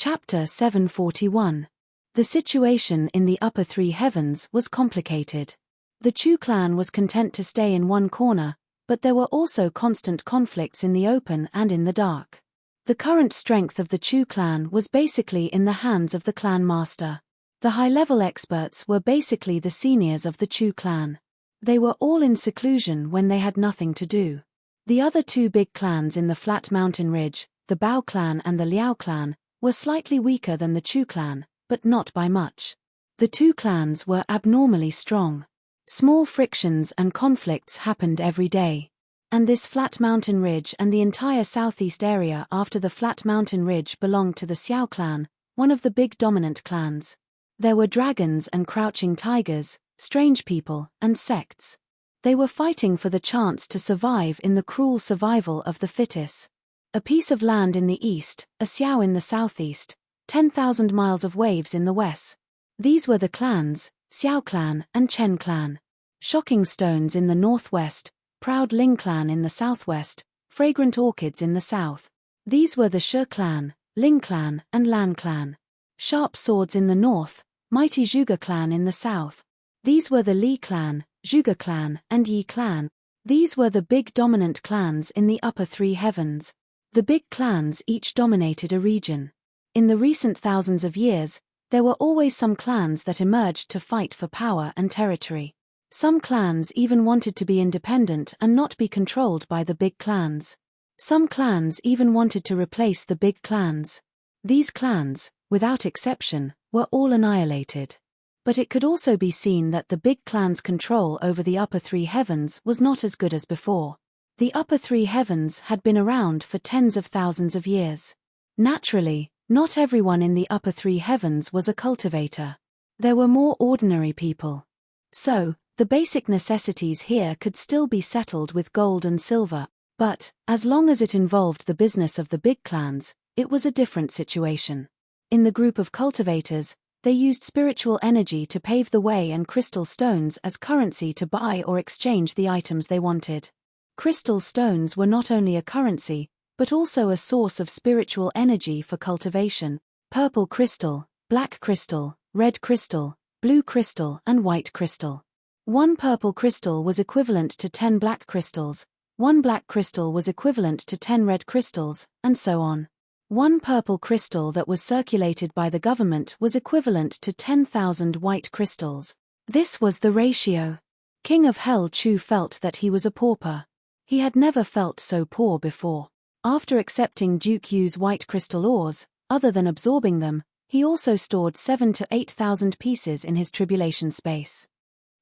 Chapter 741. The situation in the upper three heavens was complicated. The Chu clan was content to stay in one corner, but there were also constant conflicts in the open and in the dark. The current strength of the Chu clan was basically in the hands of the clan master. The high-level experts were basically the seniors of the Chu clan. They were all in seclusion when they had nothing to do. The other two big clans in the flat mountain ridge, the Bao clan and the Liao clan, were slightly weaker than the Chu clan, but not by much. The two clans were abnormally strong. Small frictions and conflicts happened every day. And this flat mountain ridge and the entire southeast area after the flat mountain ridge belonged to the Xiao clan, one of the big dominant clans. There were dragons and crouching tigers, strange people, and sects. They were fighting for the chance to survive in the cruel survival of the fittest. A piece of land in the east, a Xiao in the southeast, 10,000 miles of waves in the west. These were the clans, Xiao clan and Chen clan. Shocking stones in the northwest, proud Ling clan in the southwest, fragrant orchids in the south. These were the Shi clan, Ling clan and Lan clan. Sharp swords in the north, mighty Zhuge clan in the south. These were the Li clan, Zhuge clan and Yi clan. These were the big dominant clans in the upper three heavens. The big clans each dominated a region. In the recent thousands of years, there were always some clans that emerged to fight for power and territory. Some clans even wanted to be independent and not be controlled by the big clans. Some clans even wanted to replace the big clans. These clans, without exception, were all annihilated. But it could also be seen that the big clans' control over the upper three heavens was not as good as before. The upper three heavens had been around for tens of thousands of years. Naturally, not everyone in the upper three heavens was a cultivator. There were more ordinary people. So, the basic necessities here could still be settled with gold and silver, but, as long as it involved the business of the big clans, it was a different situation. In the group of cultivators, they used spiritual energy to pave the way and crystal stones as currency to buy or exchange the items they wanted. Crystal stones were not only a currency, but also a source of spiritual energy for cultivation. Purple crystal, black crystal, red crystal, blue crystal and white crystal. One purple crystal was equivalent to 10 black crystals, one black crystal was equivalent to 10 red crystals, and so on. One purple crystal that was circulated by the government was equivalent to 10,000 white crystals. This was the ratio. King of Hell Chu felt that he was a pauper. He had never felt so poor before. After accepting Duke Yu's white crystal ores, other than absorbing them, he also stored 7,000 to 8,000 pieces in his tribulation space.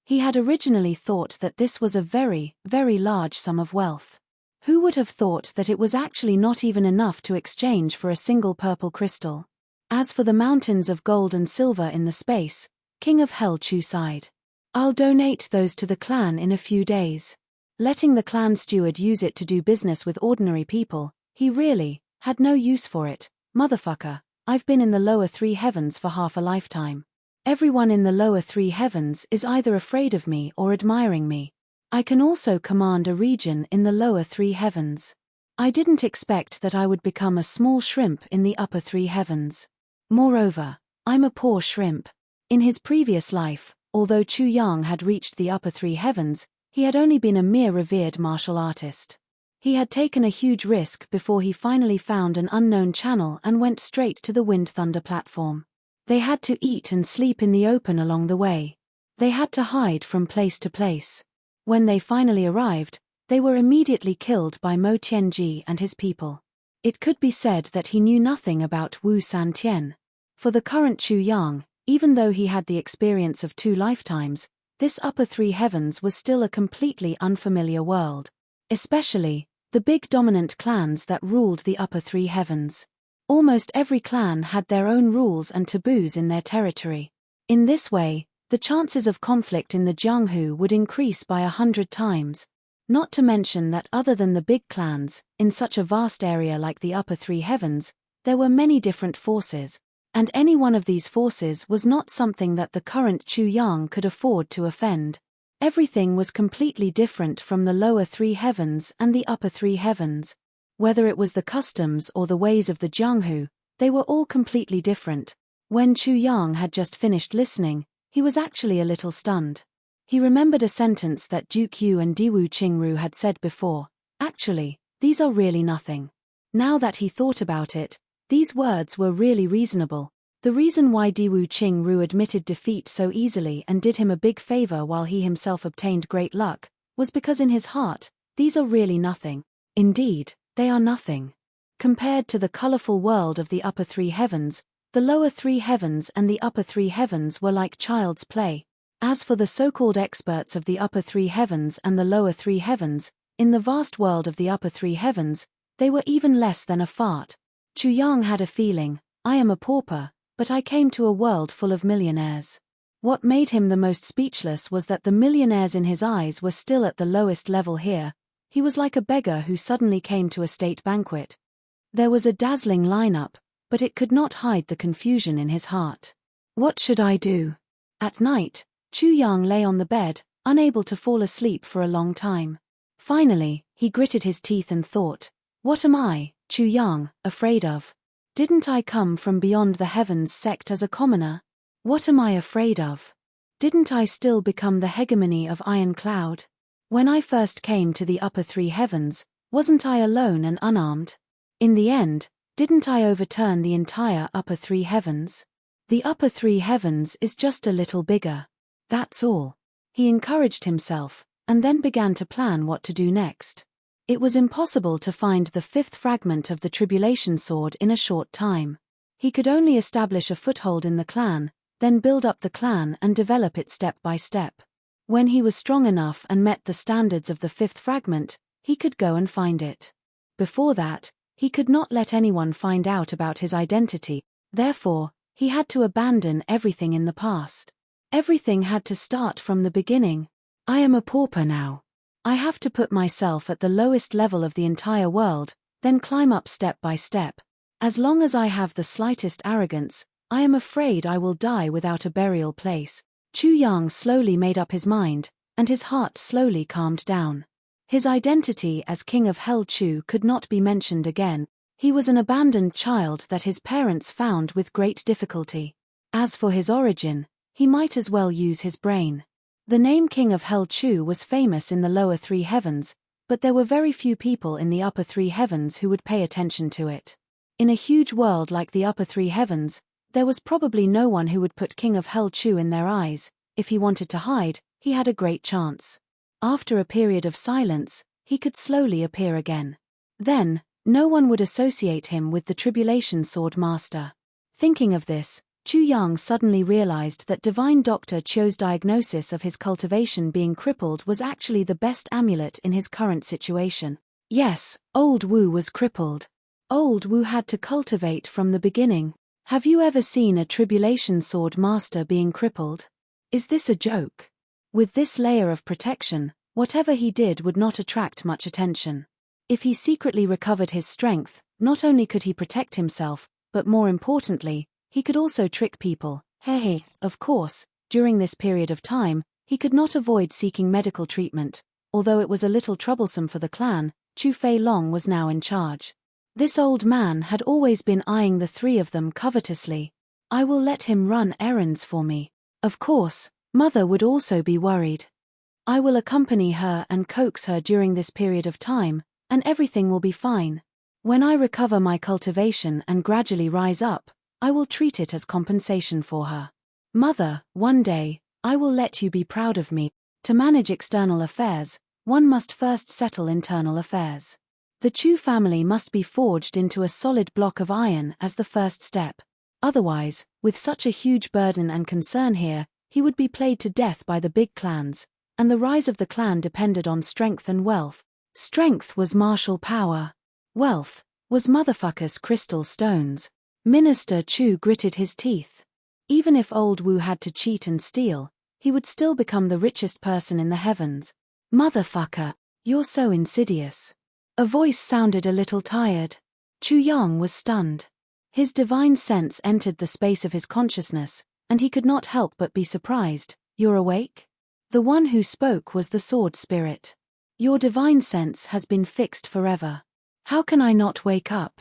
He had originally thought that this was a very, very large sum of wealth. Who would have thought that it was actually not even enough to exchange for a single purple crystal? As for the mountains of gold and silver in the space, King of Hell Chu sighed. I'll donate those to the clan in a few days. Letting the clan steward use it to do business with ordinary people, he really had no use for it. Motherfucker, I've been in the lower three heavens for half a lifetime. Everyone in the lower three heavens is either afraid of me or admiring me. I can also command a region in the lower three heavens. I didn't expect that I would become a small shrimp in the upper three heavens. Moreover, I'm a poor shrimp. In his previous life, although Chu Yang had reached the upper three heavens, he had only been a mere revered martial artist. He had taken a huge risk before he finally found an unknown channel and went straight to the Wind Thunder platform. They had to eat and sleep in the open along the way. They had to hide from place to place. When they finally arrived, they were immediately killed by Mo Tianji and his people. It could be said that he knew nothing about Wu Santian. For the current Chu Yang, even though he had the experience of 2 lifetimes, this upper three heavens was still a completely unfamiliar world. Especially, the big dominant clans that ruled the upper three heavens. Almost every clan had their own rules and taboos in their territory. In this way, the chances of conflict in the Jianghu would increase by 100 times. Not to mention that other than the big clans, in such a vast area like the upper three heavens, there were many different forces, and any one of these forces was not something that the current Chu Yang could afford to offend. Everything was completely different from the lower three heavens and the upper three heavens. Whether it was the customs or the ways of the Jianghu, They were all completely different. When Chu Yang had just finished listening, he was actually a little stunned. He remembered a sentence that Duke Yu and Diwu Qingru had said before. Actually, these are really nothing. Now that he thought about it, these words were really reasonable. The reason why Diwu Qingru admitted defeat so easily and did him a big favor while he himself obtained great luck, was because in his heart, these are really nothing. Indeed, they are nothing. Compared to the colorful world of the upper three heavens, the lower three heavens and the upper three heavens were like child's play. As for the so-called experts of the upper three heavens and the lower three heavens, in the vast world of the upper three heavens, they were even less than a fart. Chu Yang had a feeling, I am a pauper, but I came to a world full of millionaires. What made him the most speechless was that the millionaires in his eyes were still at the lowest level here. He was like a beggar who suddenly came to a state banquet. There was a dazzling lineup, but it could not hide the confusion in his heart. What should I do? At night, Chu Yang lay on the bed, unable to fall asleep for a long time. Finally, he gritted his teeth and thought, what am I, Chu Yang, afraid of? Didn't I come from beyond the heavens sect as a commoner? What am I afraid of? Didn't I still become the hegemony of Iron Cloud? When I first came to the upper three heavens, wasn't I alone and unarmed? In the end, didn't I overturn the entire upper three heavens? The upper three heavens is just a little bigger. That's all. He encouraged himself, and then began to plan what to do next. It was impossible to find the fifth fragment of the Tribulation Sword in a short time. He could only establish a foothold in the clan, then build up the clan and develop it step by step. When he was strong enough and met the standards of the fifth fragment, he could go and find it. Before that, he could not let anyone find out about his identity, therefore, he had to abandon everything in the past. Everything had to start from the beginning. I am a pauper now. I have to put myself at the lowest level of the entire world, then climb up step by step. As long as I have the slightest arrogance, I am afraid I will die without a burial place. Chu Yang slowly made up his mind, and his heart slowly calmed down. His identity as King of Hell Chu could not be mentioned again. He was an abandoned child that his parents found with great difficulty. As for his origin, he might as well use his brain. The name King of Hell Chu was famous in the lower three heavens, but there were very few people in the upper three heavens who would pay attention to it. In a huge world like the upper three heavens, there was probably no one who would put King of Hell Chu in their eyes. If he wanted to hide, he had a great chance. After a period of silence, he could slowly appear again. Then, no one would associate him with the Tribulation Sword Master. Thinking of this, Chu Yang suddenly realized that Divine Doctor Cho's diagnosis of his cultivation being crippled was actually the best amulet in his current situation. Yes, Old Wu was crippled. Old Wu had to cultivate from the beginning. Have you ever seen a Tribulation Sword Master being crippled? Is this a joke? With this layer of protection, whatever he did would not attract much attention. If he secretly recovered his strength, not only could he protect himself, but more importantly, he could also trick people. Hey, of course, during this period of time, he could not avoid seeking medical treatment. Although it was a little troublesome for the clan, Chu Fei Long was now in charge. This old man had always been eyeing the three of them covetously. I will let him run errands for me. Of course, Mother would also be worried. I will accompany her and coax her during this period of time, and everything will be fine. When I recover my cultivation and gradually rise up, I will treat it as compensation for her. Mother, one day, I will let you be proud of me. To manage external affairs, one must first settle internal affairs. The Chu family must be forged into a solid block of iron as the first step. Otherwise, with such a huge burden and concern here, he would be played to death by the big clans, and the rise of the clan depended on strength and wealth. Strength was martial power. Wealth was motherfucker's crystal stones. Minister Chu gritted his teeth. Even if Old Wu had to cheat and steal, he would still become the richest person in the heavens. Motherfucker, you're so insidious. A voice sounded a little tired. Chu Yang was stunned. His divine sense entered the space of his consciousness, and he could not help but be surprised. You're awake? The one who spoke was the sword spirit. Your divine sense has been fixed forever. How can I not wake up?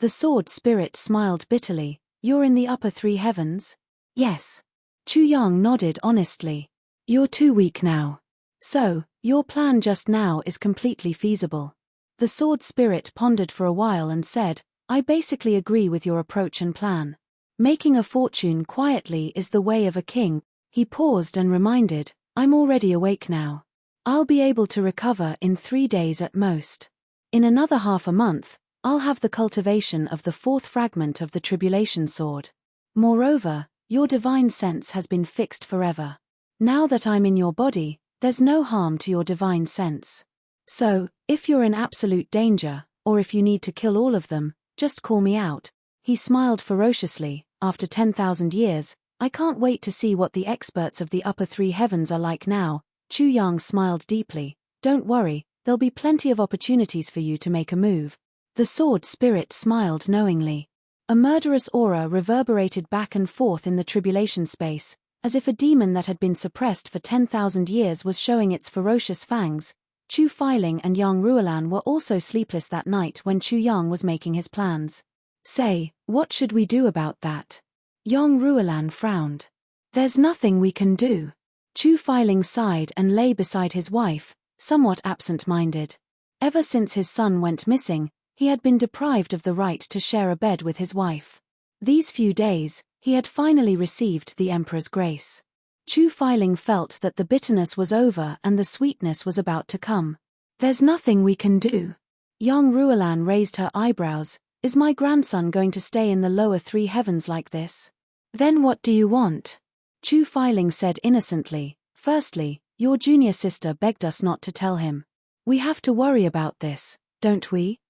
The sword spirit smiled bitterly. You're in the upper three heavens? Yes. Chu Yang nodded honestly. You're too weak now. So, your plan just now is completely feasible. The sword spirit pondered for a while and said, I basically agree with your approach and plan. Making a fortune quietly is the way of a king. He paused and reminded, I'm already awake now. I'll be able to recover in 3 days at most. In another half a month, I'll have the cultivation of the 4th fragment of the tribulation sword. Moreover, your divine sense has been fixed forever. Now that I'm in your body, there's no harm to your divine sense. So, if you're in absolute danger, or if you need to kill all of them, just call me out. He smiled ferociously. After 10,000 years, I can't wait to see what the experts of the upper three heavens are like now. Chu Yang smiled deeply. Don't worry, there'll be plenty of opportunities for you to make a move. The sword spirit smiled knowingly. A murderous aura reverberated back and forth in the tribulation space, as if a demon that had been suppressed for 10,000 years was showing its ferocious fangs. Chu Feiling and Yang Ruolan were also sleepless that night when Chu Yang was making his plans. Say, what should we do about that? Yang Ruolan frowned. There's nothing we can do. Chu Feiling sighed and lay beside his wife, somewhat absent-minded. Ever since his son went missing, he had been deprived of the right to share a bed with his wife. These few days, he had finally received the Emperor's grace. Chu Feiling felt that the bitterness was over and the sweetness was about to come. There's nothing we can do. Yang Ruolan raised her eyebrows. Is my grandson going to stay in the lower three heavens like this? Then what do you want? Chu Feiling said innocently. Firstly, your junior sister begged us not to tell him. We have to worry about this, don't we?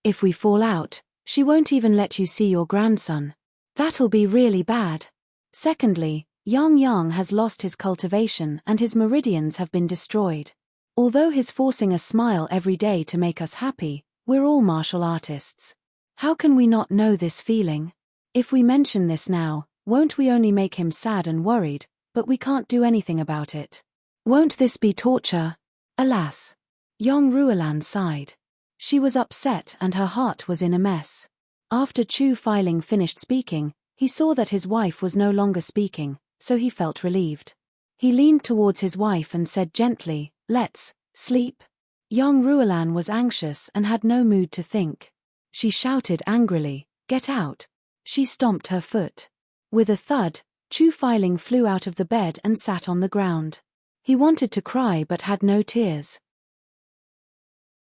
If we fall out, she won't even let you see your grandson. That'll be really bad. Secondly, Yang has lost his cultivation and his meridians have been destroyed. Although he's forcing a smile every day to make us happy, we're all martial artists. How can we not know this feeling? If we mention this now, won't we only make him sad and worried, but we can't do anything about it? Won't this be torture? Alas. Yang Ruolan sighed. She was upset and her heart was in a mess. After Chu Feiling finished speaking, he saw that his wife was no longer speaking, so he felt relieved. He leaned towards his wife and said gently, let's sleep. Yang Ruolan was anxious and had no mood to think. She shouted angrily, get out. She stomped her foot. With a thud, Chu Feiling flew out of the bed and sat on the ground. He wanted to cry but had no tears.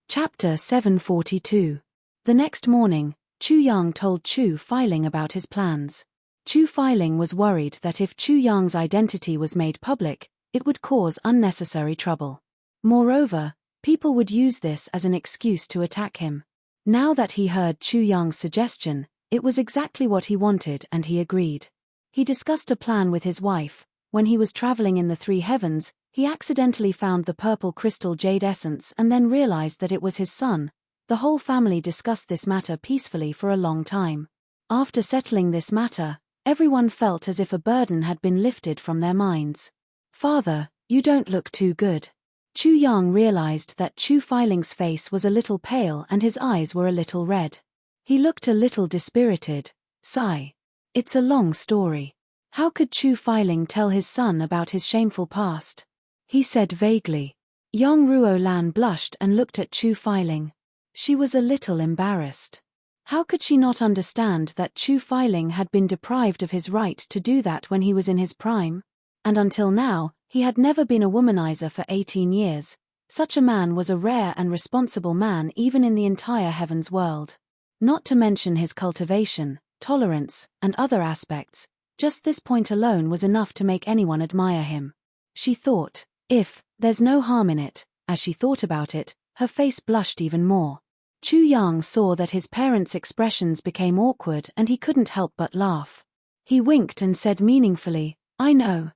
Chapter 742. The next morning, Chu Yang told Chu Feiling about his plans. Chu Feiling was worried that if Chu Yang's identity was made public, it would cause unnecessary trouble. Moreover, people would use this as an excuse to attack him. Now that he heard Chu Yang's suggestion, it was exactly what he wanted and he agreed. He discussed a plan with his wife. When he was traveling in the three heavens, he accidentally found the purple crystal jade essence and then realized that it was his son. The whole family discussed this matter peacefully for a long time. After settling this matter, everyone felt as if a burden had been lifted from their minds. Father, you don't look too good. Chu Yang realized that Chu Feiling's face was a little pale and his eyes were a little red. He looked a little dispirited. Sigh. It's a long story. How could Chu Feiling tell his son about his shameful past? He said vaguely. Yang Ruolan blushed and looked at Chu Feiling. She was a little embarrassed. How could she not understand that Chu Feiling had been deprived of his right to do that when he was in his prime? And until now, he had never been a womanizer for 18 years. Such a man was a rare and responsible man even in the entire heavens world. Not to mention his cultivation, tolerance, and other aspects, just this point alone was enough to make anyone admire him. She thought, if there's no harm in it, as she thought about it, her face blushed even more. Chu Yang saw that his parents' expressions became awkward and he couldn't help but laugh. He winked and said meaningfully, I know.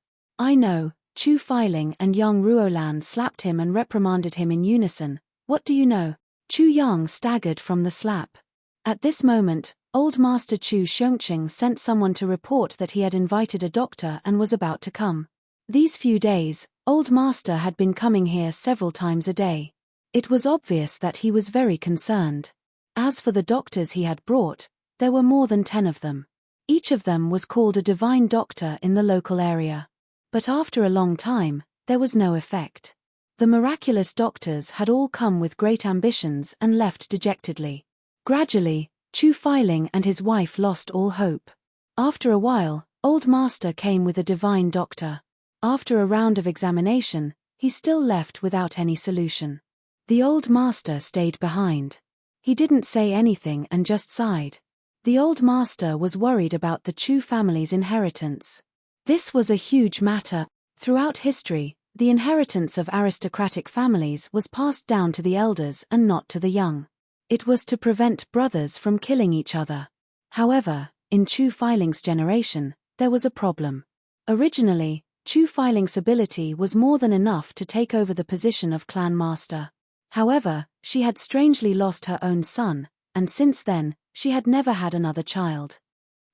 Chu Feiling and Yang Ruolan slapped him and reprimanded him in unison. What do you know? Chu Yang staggered from the slap. At this moment, Old Master Chu Xiongqing sent someone to report that he had invited a doctor and was about to come. These few days, Old Master had been coming here several times a day. It was obvious that he was very concerned. As for the doctors he had brought, there were more than 10 of them. Each of them was called a divine doctor in the local area. But after a long time, there was no effect. The miraculous doctors had all come with great ambitions and left dejectedly. Gradually, Chu Feiling and his wife lost all hope. After a while, Old Master came with a divine doctor. After a round of examination, he still left without any solution. The Old Master stayed behind. He didn't say anything and just sighed. The Old Master was worried about the Chu family's inheritance. This was a huge matter. Throughout history, the inheritance of aristocratic families was passed down to the elders and not to the young. It was to prevent brothers from killing each other. However, in Chu Feiling's generation, there was a problem. Originally, Chu Feiling's ability was more than enough to take over the position of clan master. However, she had strangely lost her own son, and since then, she had never had another child.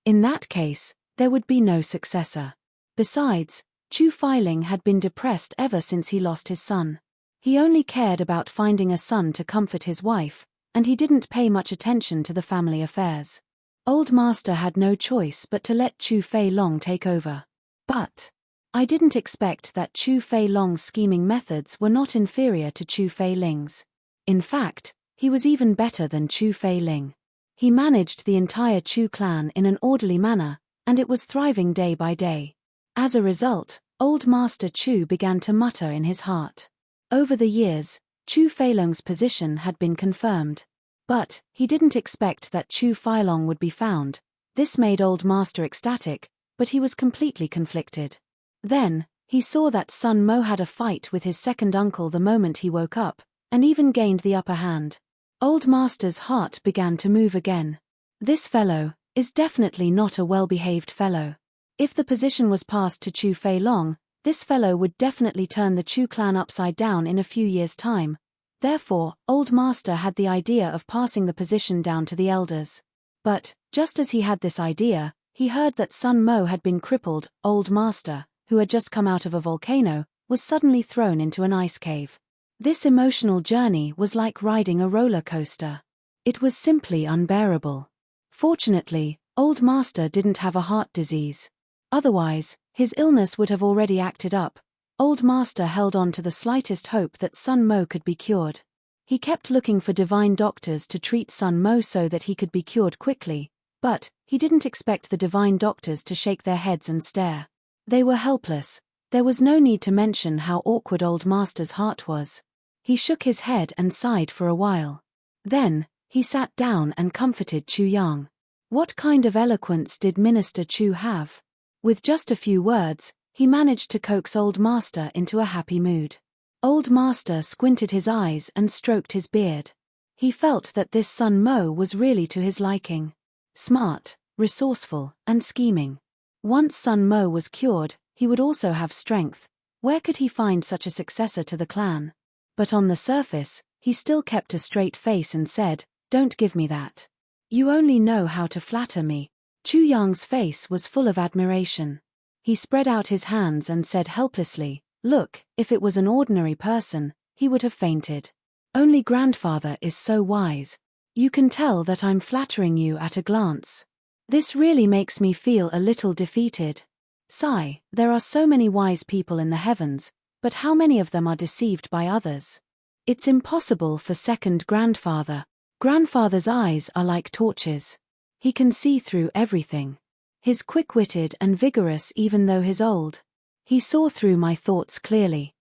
In that case, there would be no successor. Besides, Chu Feiling had been depressed ever since he lost his son. He only cared about finding a son to comfort his wife, and he didn't pay much attention to the family affairs. Old Master had no choice but to let Chu Feilong take over. But I didn't expect that Chu Feilong's scheming methods were not inferior to Chu Feiling's. In fact, he was even better than Chu Feiling. He managed the entire Chu clan in an orderly manner, and it was thriving day by day. As a result, Old Master Chu began to mutter in his heart. Over the years, Chu Feilong's position had been confirmed. But he didn't expect that Chu Feilong would be found. This made Old Master ecstatic, but he was completely conflicted. Then, he saw that Sun Mo had a fight with his second uncle the moment he woke up, and even gained the upper hand. Old Master's heart began to move again. This fellow is definitely not a well-behaved fellow. If the position was passed to Chu Feilong, this fellow would definitely turn the Chu clan upside down in a few years' time. Therefore, Old Master had the idea of passing the position down to the elders. But, just as he had this idea, he heard that Sun Mo had been crippled. Old Master, who had just come out of a volcano, was suddenly thrown into an ice cave. This emotional journey was like riding a roller coaster. It was simply unbearable. Fortunately, Old Master didn't have a heart disease. Otherwise, his illness would have already acted up. Old Master held on to the slightest hope that Sun Mo could be cured. He kept looking for divine doctors to treat Sun Mo so that he could be cured quickly, but he didn't expect the divine doctors to shake their heads and stare. They were helpless. There was no need to mention how awkward Old Master's heart was. He shook his head and sighed for a while. Then, he sat down and comforted Chu Yang. What kind of eloquence did Minister Chu have? With just a few words, he managed to coax Old Master into a happy mood. Old Master squinted his eyes and stroked his beard. He felt that this Sun Mo was really to his liking. Smart, resourceful, and scheming. Once Sun Mo was cured, he would also have strength. Where could he find such a successor to the clan? But on the surface, he still kept a straight face and said, "Don't give me that. You only know how to flatter me." Chu Yang's face was full of admiration. He spread out his hands and said helplessly, "Look, if it was an ordinary person, he would have fainted. Only grandfather is so wise. You can tell that I'm flattering you at a glance. This really makes me feel a little defeated. Sigh, there are so many wise people in the heavens, but how many of them are deceived by others? It's impossible for second grandfather. Grandfather's eyes are like torches. He can see through everything. He's quick-witted and vigorous even though he's old. He saw through my thoughts clearly.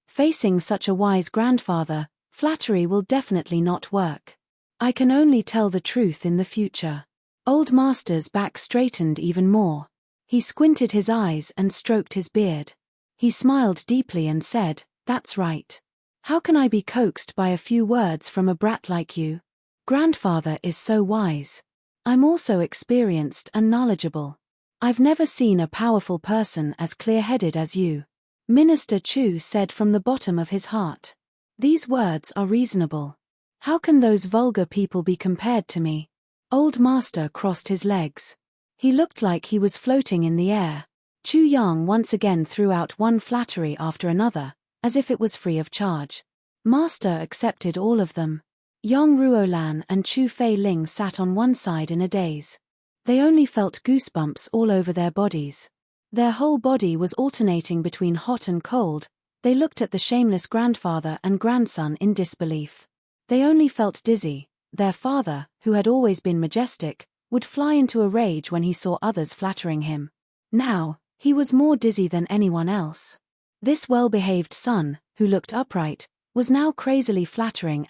Facing such a wise grandfather, flattery will definitely not work. I can only tell the truth in the future." Old Master's back straightened even more. He squinted his eyes and stroked his beard. He smiled deeply and said, "That's right. How can I be coaxed by a few words from a brat like you? Grandfather is so wise. I'm also experienced and knowledgeable. I've never seen a powerful person as clear-headed as you." Minister Chu said from the bottom of his heart. "These words are reasonable. How can those vulgar people be compared to me?" Old Master crossed his legs. He looked like he was floating in the air. Chu Yang once again threw out one flattery after another, as if it was free of charge. Master accepted all of them. Yang Ruolan and Chu Fei Ling sat on one side in a daze. They only felt goosebumps all over their bodies. Their whole body was alternating between hot and cold. They looked at the shameless grandfather and grandson in disbelief. They only felt dizzy. Their father, who had always been majestic, would fly into a rage when he saw others flattering him. Now, he was more dizzy than anyone else. This well-behaved son, who looked upright, was now crazily flattering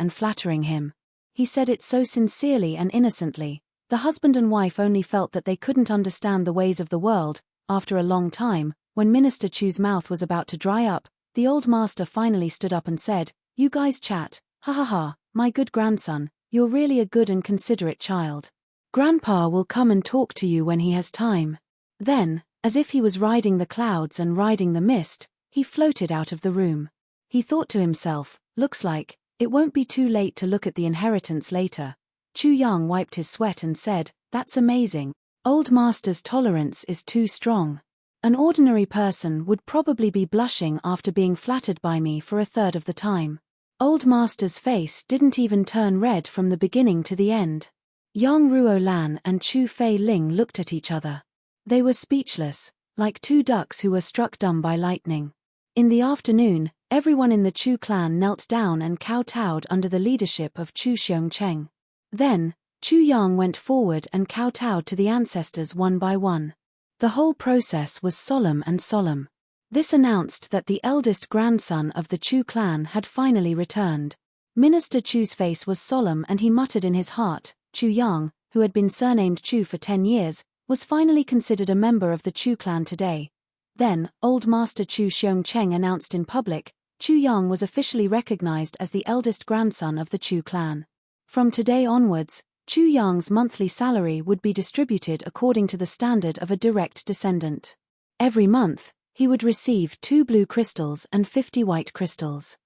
him. He said it so sincerely and innocently. The husband and wife only felt that they couldn't understand the ways of the world. After a long time, when Minister Chu's mouth was about to dry up, the old master finally stood up and said, "You guys chat, ha ha ha, my good grandson, you're really a good and considerate child. Grandpa will come and talk to you when he has time." Then, as if he was riding the clouds and riding the mist, he floated out of the room. He thought to himself, looks like it won't be too late to look at the inheritance later. Chu Yang wiped his sweat and said, "That's amazing. Old master's tolerance is too strong. An ordinary person would probably be blushing after being flattered by me for a third of the time." Old master's face didn't even turn red from the beginning to the end. Yang Ruolan and Chu Fei Ling looked at each other. They were speechless, like two ducks who were struck dumb by lightning. In the afternoon, everyone in the Chu clan knelt down and kowtowed under the leadership of Chu Xiongcheng. Then, Chu Yang went forward and kowtowed to the ancestors one by one. The whole process was solemn and solemn. This announced that the eldest grandson of the Chu clan had finally returned. Minister Chu's face was solemn and he muttered in his heart, Chu Yang, who had been surnamed Chu for 10 years, was finally considered a member of the Chu clan today. Then, old master Chu Xiongcheng announced in public, Chu Yang was officially recognized as the eldest grandson of the Chu clan. From today onwards, Chu Yang's monthly salary would be distributed according to the standard of a direct descendant. Every month, he would receive 2 blue crystals and 50 white crystals.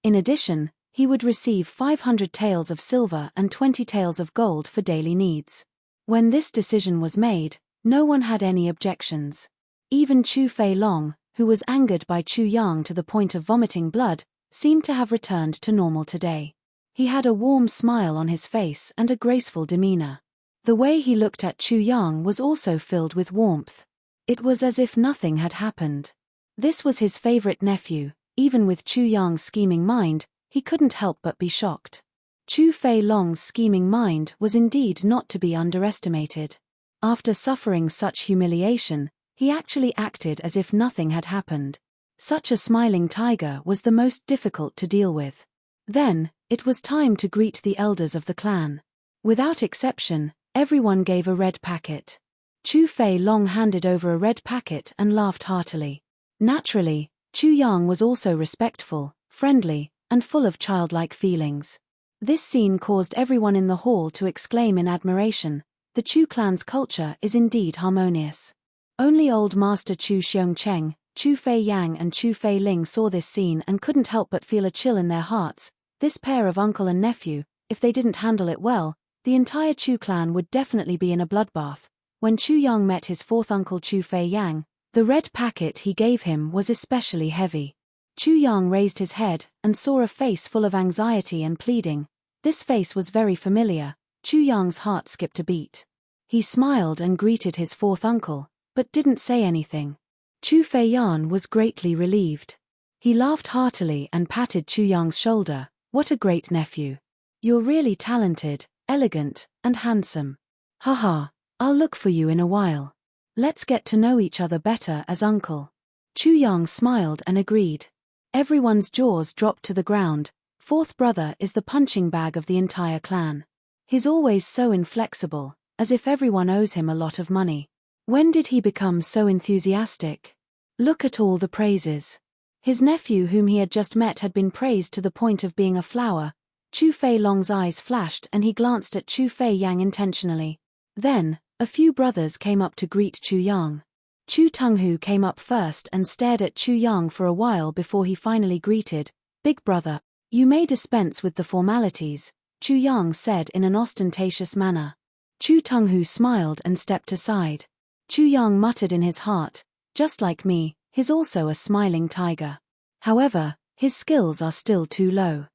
In addition, he would receive 500 taels of silver and 20 taels of gold for daily needs. When this decision was made, no one had any objections. Even Chu Fei Long, who was angered by Chu Yang to the point of vomiting blood, seemed to have returned to normal today. He had a warm smile on his face and a graceful demeanor. The way he looked at Chu Yang was also filled with warmth. It was as if nothing had happened. This was his favorite nephew. Even with Chu Yang's scheming mind, he couldn't help but be shocked. Chu Fei Long's scheming mind was indeed not to be underestimated. After suffering such humiliation, he actually acted as if nothing had happened. Such a smiling tiger was the most difficult to deal with. Then, it was time to greet the elders of the clan. Without exception, everyone gave a red packet. Chu Fei Long handed over a red packet and laughed heartily. Naturally, Chu Yang was also respectful, friendly, and full of childlike feelings. This scene caused everyone in the hall to exclaim in admiration, "The Chu clan's culture is indeed harmonious." Only old master Chu Xiongcheng, Chu Fei Yang and Chu Fei Ling saw this scene and couldn't help but feel a chill in their hearts. This pair of uncle and nephew, if they didn't handle it well, the entire Chu clan would definitely be in a bloodbath. When Chu Yang met his fourth uncle Chu Fei Yang, the red packet he gave him was especially heavy. Chu Yang raised his head and saw a face full of anxiety and pleading. This face was very familiar. Chu Yang's heart skipped a beat. He smiled and greeted his fourth uncle, but didn't say anything. Chu Fei Yan was greatly relieved. He laughed heartily and patted Chu Yang's shoulder. "What a great nephew. You're really talented, elegant, and handsome. Haha, I'll look for you in a while. Let's get to know each other better as uncle." Chu Yang smiled and agreed. Everyone's jaws dropped to the ground. Fourth brother is the punching bag of the entire clan. He's always so inflexible, as if everyone owes him a lot of money. When did he become so enthusiastic? Look at all the praises. His nephew whom he had just met had been praised to the point of being a flower. Chu Fei Long's eyes flashed and he glanced at Chu Fei Yang intentionally. Then, a few brothers came up to greet Chu Yang. Chu Tunghu came up first and stared at Chu Yang for a while before he finally greeted, "Big brother, you may dispense with the formalities," Chu Yang said in an ostentatious manner. Chu Tunghu smiled and stepped aside. Chu Yang muttered in his heart, "Just like me, he's also a smiling tiger. However, his skills are still too low."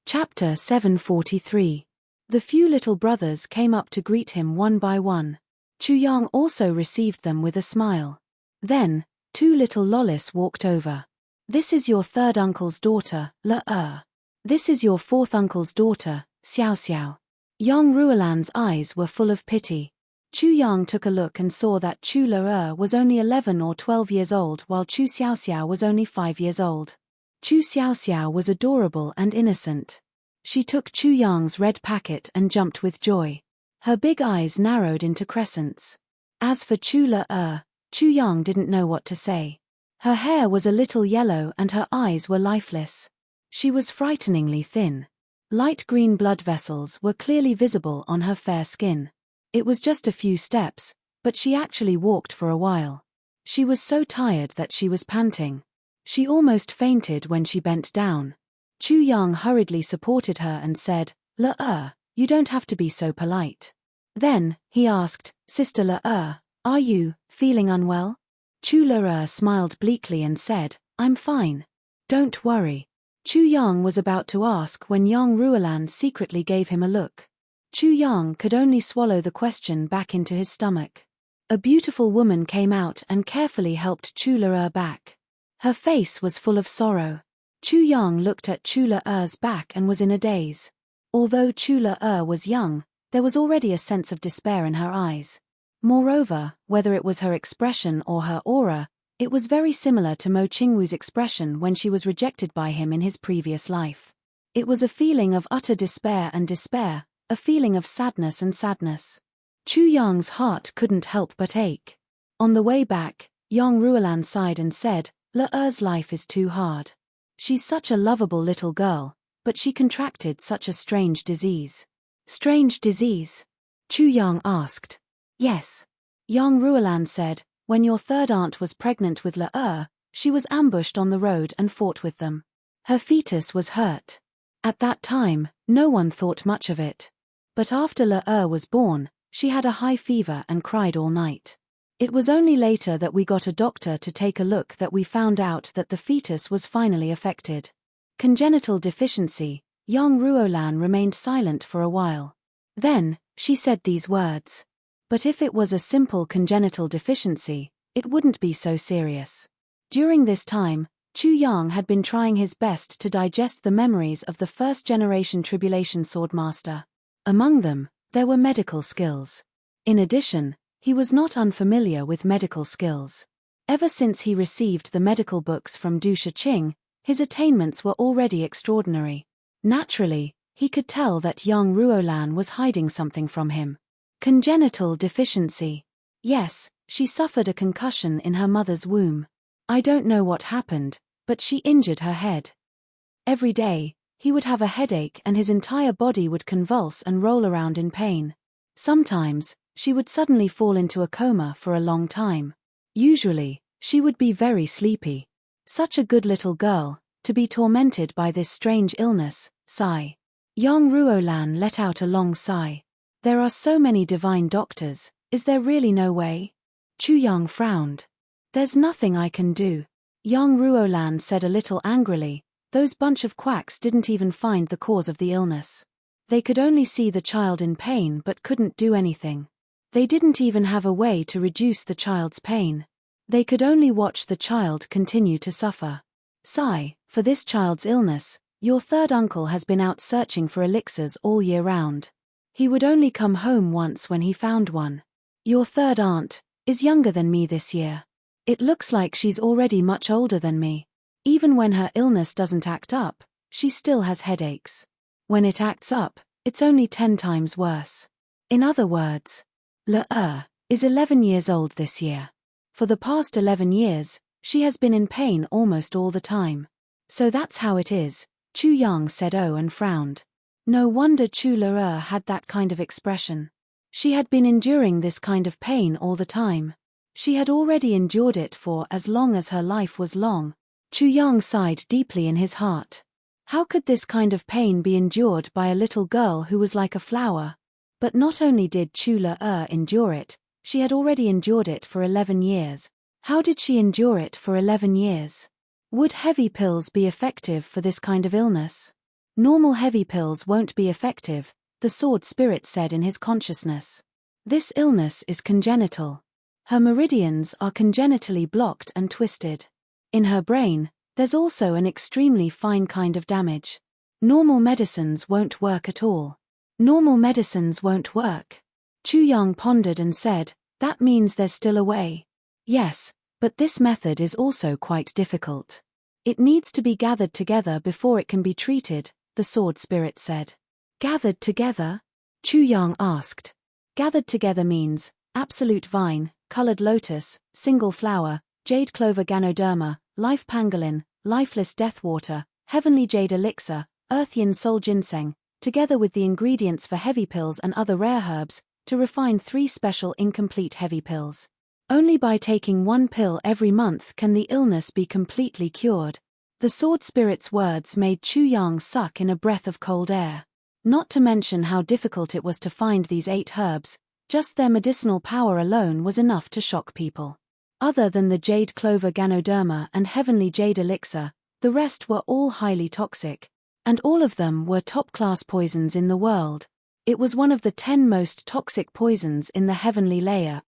Chapter 743. The few little brothers came up to greet him one by one. Chu Yang also received them with a smile. Then, two little lollis walked over. This is your third uncle's daughter, Le. This is your fourth uncle's daughter, Xiao Xiao. Yang Ruolan's eyes were full of pity. Chu Yang took a look and saw that Chu Le was only 11 or 12 years old while Chu Xiao Xiao was only 5 years old. Chu Xiao Xiao was adorable and innocent. She took Chu Yang's red packet and jumped with joy. Her big eyes narrowed into crescents. As for Chu Le, Chu Yang didn't know what to say. Her hair was a little yellow and her eyes were lifeless. She was frighteningly thin. Light green blood vessels were clearly visible on her fair skin. It was just a few steps, but she actually walked for a while. She was so tired that she was panting. She almost fainted when she bent down. Chu Yang hurriedly supported her and said, Le, you don't have to be so polite. Then, he asked, Sister Le, are you feeling unwell? Chu Le smiled bleakly and said, I'm fine. Don't worry. Chu Yang was about to ask when Yang Ruolan secretly gave him a look. Chu Yang could only swallow the question back into his stomach. A beautiful woman came out and carefully helped Chu Le back. Her face was full of sorrow. Chu Yang looked at Chu Le's back and was in a daze. Although Chu Le was young, there was already a sense of despair in her eyes. Moreover, whether it was her expression or her aura, it was very similar to Mo Qingwu's expression when she was rejected by him in his previous life. It was a feeling of utter despair and despair, a feeling of sadness and sadness. Chu Yang's heart couldn't help but ache. On the way back, Yang Ruolan sighed and said, Le's life is too hard. She's such a lovable little girl, but she contracted such a strange disease. Strange disease? Chu Yang asked. Yes. Yang Ruolan said, when your third aunt was pregnant with Le, she was ambushed on the road and fought with them. Her fetus was hurt. At that time, no one thought much of it. But after Le was born, she had a high fever and cried all night. It was only later that we got a doctor to take a look that we found out that the fetus was finally affected. Congenital deficiency. Yang Ruolan remained silent for a while. Then, she said these words. But if it was a simple congenital deficiency, it wouldn't be so serious. During this time, Chu Yang had been trying his best to digest the memories of the first-generation Tribulation Swordmaster. Among them, there were medical skills. In addition, he was not unfamiliar with medical skills. Ever since he received the medical books from Du Shiqing, his attainments were already extraordinary. Naturally, he could tell that Yang Ruolan was hiding something from him. Congenital deficiency. Yes, she suffered a concussion in her mother's womb. I don't know what happened, but she injured her head. Every day, he would have a headache and his entire body would convulse and roll around in pain. Sometimes, she would suddenly fall into a coma for a long time. Usually, she would be very sleepy. Such a good little girl, to be tormented by this strange illness, sigh. Yang Ruolan let out a long sigh. There are so many divine doctors, is there really no way? Chu Yang frowned. There's nothing I can do. Yang Ruolan said a little angrily, those bunch of quacks didn't even find the cause of the illness. They could only see the child in pain but couldn't do anything. They didn't even have a way to reduce the child's pain. They could only watch the child continue to suffer. Sigh, for this child's illness, your third uncle has been out searching for elixirs all year round. He would only come home once when he found one. Your third aunt is younger than me this year. It looks like she's already much older than me. Even when her illness doesn't act up, she still has headaches. When it acts up, it's only 10 times worse. In other words, Le is 11 years old this year. For the past 11 years, she has been in pain almost all the time. So that's how it is, Chu Yang said and frowned. No wonder Chu Le had that kind of expression. She had been enduring this kind of pain all the time. She had already endured it for as long as her life was long. Chu Yang sighed deeply in his heart. How could this kind of pain be endured by a little girl who was like a flower? But not only did Chu Le endure it, she had already endured it for 11 years. How did she endure it for 11 years? Would heavy pills be effective for this kind of illness? Normal heavy pills won't be effective, the sword spirit said in his consciousness. This illness is congenital. Her meridians are congenitally blocked and twisted. In her brain, there's also an extremely fine kind of damage. Normal medicines won't work at all. Normal medicines won't work. Chu Yang pondered and said, that means there's still a way. Yes, but this method is also quite difficult. It needs to be gathered together before it can be treated, the sword spirit said. Gathered together? Chu Yang asked. Gathered together means absolute vine, colored lotus, single flower, jade clover ganoderma, life pangolin, lifeless death water, heavenly jade elixir, earthian soul ginseng, together with the ingredients for heavy pills and other rare herbs, to refine 3 special incomplete heavy pills. Only by taking 1 pill every month can the illness be completely cured. The sword spirit's words made Chu Yang suck in a breath of cold air. Not to mention how difficult it was to find these 8 herbs, just their medicinal power alone was enough to shock people. Other than the jade clover ganoderma and heavenly jade elixir, the rest were all highly toxic. And all of them were top-class poisons in the world. It was one of the 10 most toxic poisons in the heavenly layer.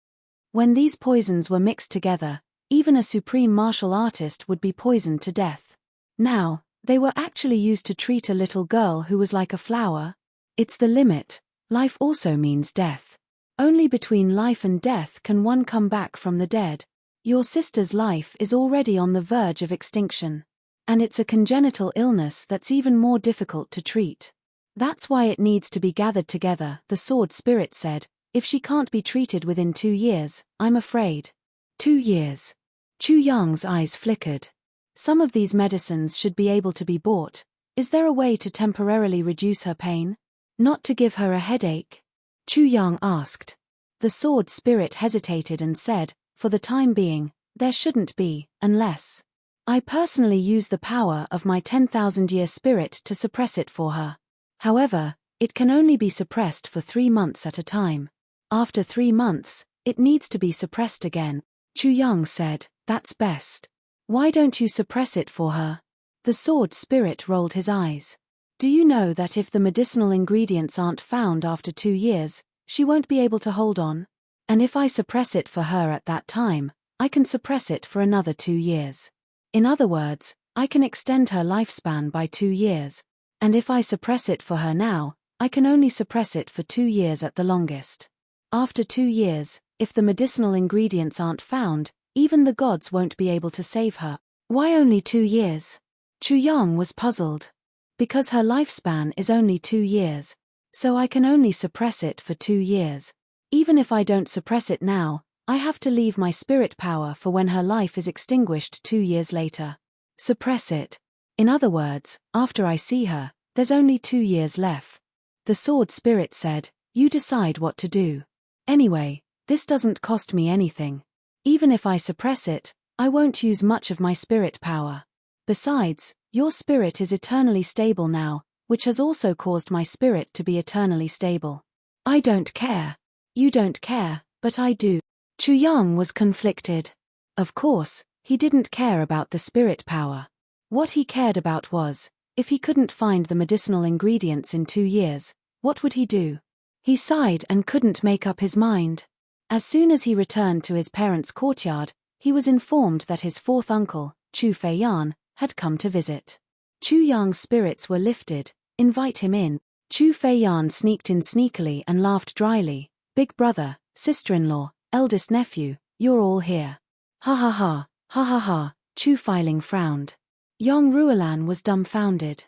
When these poisons were mixed together, even a supreme martial artist would be poisoned to death. Now, they were actually used to treat a little girl who was like a flower. It's the limit. Life also means death. Only between life and death can one come back from the dead. Your sister's life is already on the verge of extinction. And it's a congenital illness that's even more difficult to treat. That's why it needs to be gathered together, the sword spirit said. If she can't be treated within 2 years, I'm afraid. 2 years. Chu Yang's eyes flickered. Some of these medicines should be able to be bought. Is there a way to temporarily reduce her pain? Not to give her a headache? Chu Yang asked. The sword spirit hesitated and said, for the time being, there shouldn't be, unless I personally use the power of my 10,000-year spirit to suppress it for her. However, it can only be suppressed for 3 months at a time. After 3 months, it needs to be suppressed again. Chu Yang said, that's best. Why don't you suppress it for her? The sword spirit rolled his eyes. Do you know that if the medicinal ingredients aren't found after 2 years, she won't be able to hold on? And if I suppress it for her at that time, I can suppress it for another 2 years. In other words, I can extend her lifespan by 2 years. And if I suppress it for her now, I can only suppress it for 2 years at the longest. After 2 years, if the medicinal ingredients aren't found, even the gods won't be able to save her. Why only 2 years? Chu Yang was puzzled. Because her lifespan is only 2 years. So I can only suppress it for 2 years. Even if I don't suppress it now, I have to leave my spirit power for when her life is extinguished 2 years later. Suppress it. In other words, after I see her, there's only 2 years left. The sword spirit said, you decide what to do. Anyway, this doesn't cost me anything. Even if I suppress it, I won't use much of my spirit power. Besides, your spirit is eternally stable now, which has also caused my spirit to be eternally stable. I don't care. You don't care, but I do. Chu Yang was conflicted. Of course, he didn't care about the spirit power. What he cared about was, if he couldn't find the medicinal ingredients in 2 years, what would he do? He sighed and couldn't make up his mind. As soon as he returned to his parents' courtyard, he was informed that his 4th uncle, Chu Feiyan, had come to visit. Chu Yang's spirits were lifted. Invite him in. Chu Feiyan sneaked in sneakily and laughed dryly. Big brother, sister-in-law, eldest nephew, you're all here. Ha ha ha, ha ha ha, Chu Feiling frowned. Yong Ruolan was dumbfounded.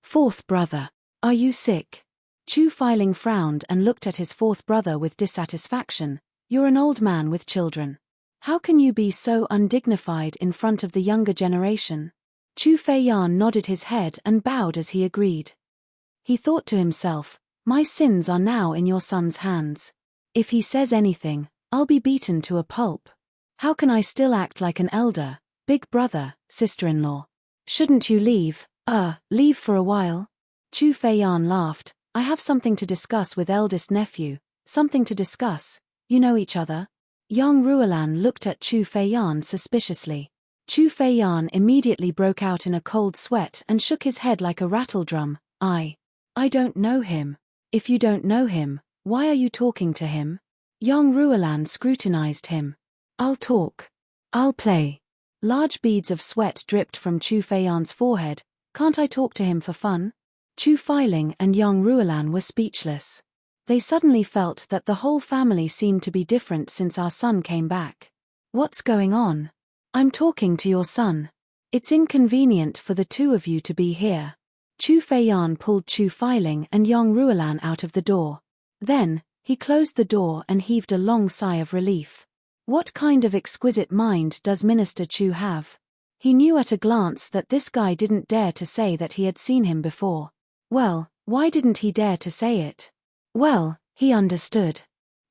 4th brother, are you sick? Chu Feiling frowned and looked at his 4th brother with dissatisfaction. You're an old man with children. How can you be so undignified in front of the younger generation? Chu Feiyan nodded his head and bowed as he agreed. He thought to himself, my sins are now in your son's hands. If he says anything, I'll be beaten to a pulp. How can I still act like an elder, big brother, sister-in-law? Shouldn't you leave for a while? Chu Feiyan laughed. I have something to discuss with eldest nephew. Something to discuss. You know each other? Yang Ruolan looked at Chu Feiyan suspiciously. Chu Feiyan immediately broke out in a cold sweat and shook his head like a rattledrum. I don't know him. If you don't know him, why are you talking to him? Young Ruolan scrutinized him. I'll talk. I'll play. Large beads of sweat dripped from Chu Feiyan's forehead. Can't I talk to him for fun? Chu Feiling and young Ruolan were speechless. They suddenly felt that the whole family seemed to be different since our son came back. What's going on? I'm talking to your son. It's inconvenient for the two of you to be here. Chu Feiyan pulled Chu Feiling and young Ruolan out of the door. Then, he closed the door and heaved a long sigh of relief. What kind of exquisite mind does Minister Chu have? He knew at a glance that this guy didn't dare to say that he had seen him before. Well, why didn't he dare to say it? Well, he understood.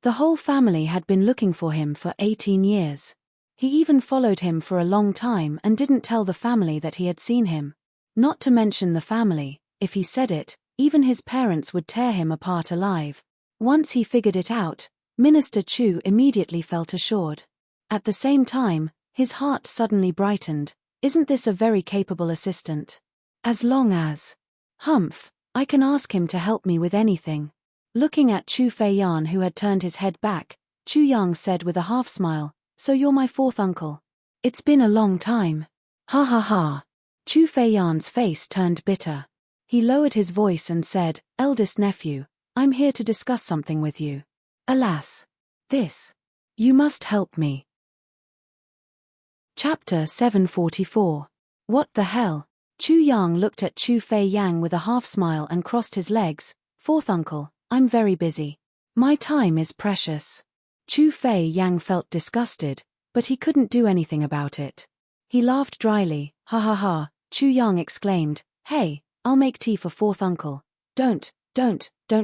The whole family had been looking for him for 18 years. He even followed him for a long time and didn't tell the family that he had seen him. Not to mention the family, if he said it, even his parents would tear him apart alive. Once he figured it out, Minister Chu immediately felt assured. At the same time, his heart suddenly brightened. Isn't this a very capable assistant? As long as... Humph, I can ask him to help me with anything. Looking at Chu Feiyan, who had turned his head back, Chu Yang said with a half-smile, "So you're my fourth uncle. It's been a long time." Ha ha ha. Chu Feiyan's face turned bitter. He lowered his voice and said, "Eldest nephew, I'm here to discuss something with you. Alas. This. You must help me." Chapter 744. What the hell? Chu Yang looked at Chu Feiyang with a half-smile and crossed his legs. "Fourth uncle, I'm very busy. My time is precious." Chu Feiyang felt disgusted, but he couldn't do anything about it. He laughed dryly. "Ha ha ha," Chu Yang exclaimed. "Hey, I'll make tea for fourth uncle. Don't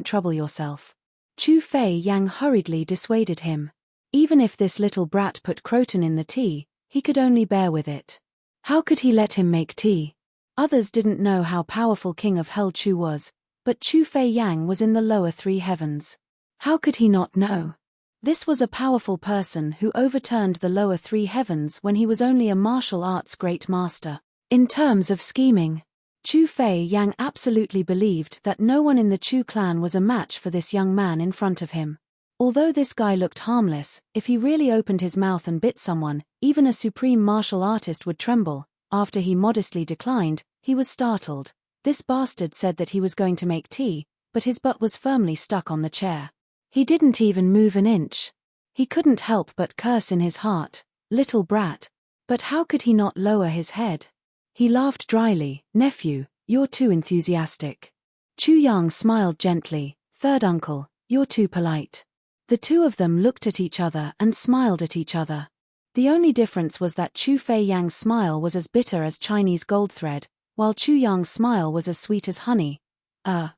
trouble yourself." Chu Feiyang hurriedly dissuaded him. Even if this little brat put croton in the tea, he could only bear with it. How could he let him make tea? Others didn't know how powerful King of Hell Chu was, but Chu Feiyang was in the lower three heavens. How could he not know? This was a powerful person who overturned the lower three heavens when he was only a martial arts great master. In terms of scheming, Chu Feiyang absolutely believed that no one in the Chu clan was a match for this young man in front of him. Although this guy looked harmless, if he really opened his mouth and bit someone, even a supreme martial artist would tremble. After he modestly declined, he was startled. This bastard said that he was going to make tea, but his butt was firmly stuck on the chair. He didn't even move an inch. He couldn't help but curse in his heart. Little brat. But how could he not lower his head? He laughed dryly. "Nephew, you're too enthusiastic." Chu Yang smiled gently. "Third uncle, you're too polite." The two of them looked at each other and smiled at each other. The only difference was that Chu Feiyang's smile was as bitter as Chinese gold thread, while Chu Yang's smile was as sweet as honey.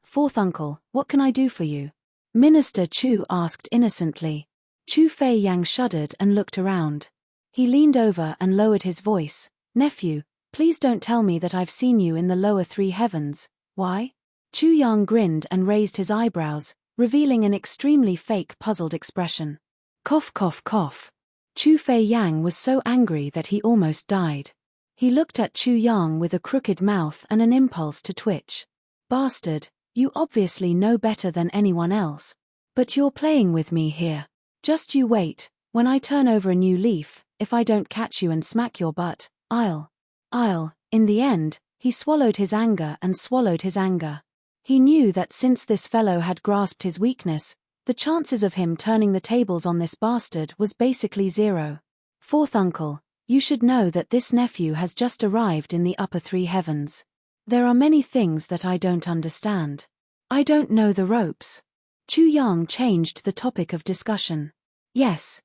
Fourth uncle, what can I do for you?" Minister Chu asked innocently. Chu Feiyang shuddered and looked around. He leaned over and lowered his voice. "Nephew, please don't tell me that I've seen you in the lower three heavens." "Why?" Chu Yang grinned and raised his eyebrows, revealing an extremely fake, puzzled expression. Cough cough cough. Chu Feiyang was so angry that he almost died. He looked at Chu Yang with a crooked mouth and an impulse to twitch. "Bastard, you obviously know better than anyone else. But you're playing with me here. Just you wait, when I turn over a new leaf, if I don't catch you and smack your butt, I'll. In the end, he swallowed his anger and swallowed his anger. He knew that since this fellow had grasped his weakness, the chances of him turning the tables on this bastard was basically zero. "Fourth uncle, you should know that this nephew has just arrived in the upper three heavens. There are many things that I don't understand. I don't know the ropes." Chu Yang changed the topic of discussion. Yes.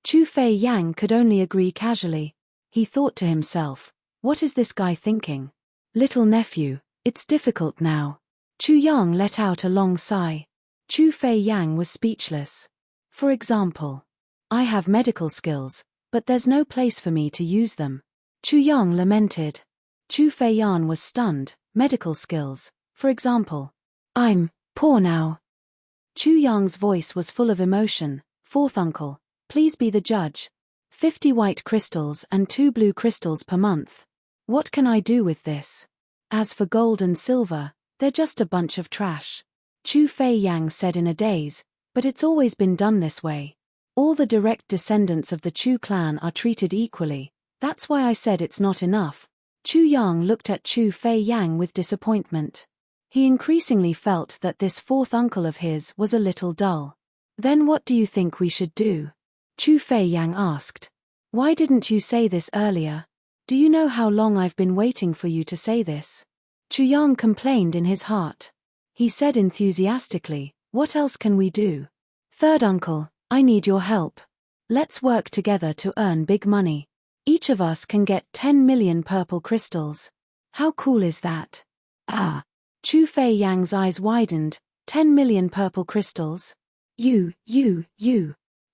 Chu Feiyang could only agree casually. He thought to himself, what is this guy thinking? Little nephew, it's difficult now. Chu Yang let out a long sigh. Chu Feiyang was speechless. For example, I have medical skills, but there's no place for me to use them. Chu Yang lamented. Chu Feiyan was stunned. Medical skills, for example. I'm poor now. Chu Yang's voice was full of emotion. Fourth uncle, please be the judge. 50 white crystals and 2 blue crystals per month. What can I do with this? As for gold and silver, They're just a bunch of trash. Chu Fei Yang said in a daze, but it's always been done this way. All the direct descendants of the Chu clan are treated equally, that's why I said it's not enough. Chu Yang looked at Chu Fei Yang with disappointment. He increasingly felt that this fourth uncle of his was a little dull. Then what do you think we should do? Chu Fei Yang asked. Why didn't you say this earlier? Do you know how long I've been waiting for you to say this? Chu Yang complained in his heart. He said enthusiastically, what else can we do? Third uncle, I need your help. Let's work together to earn big money. Each of us can get 10 million purple crystals. How cool is that? Ah! Chu Fei Yang's eyes widened. 10 million purple crystals?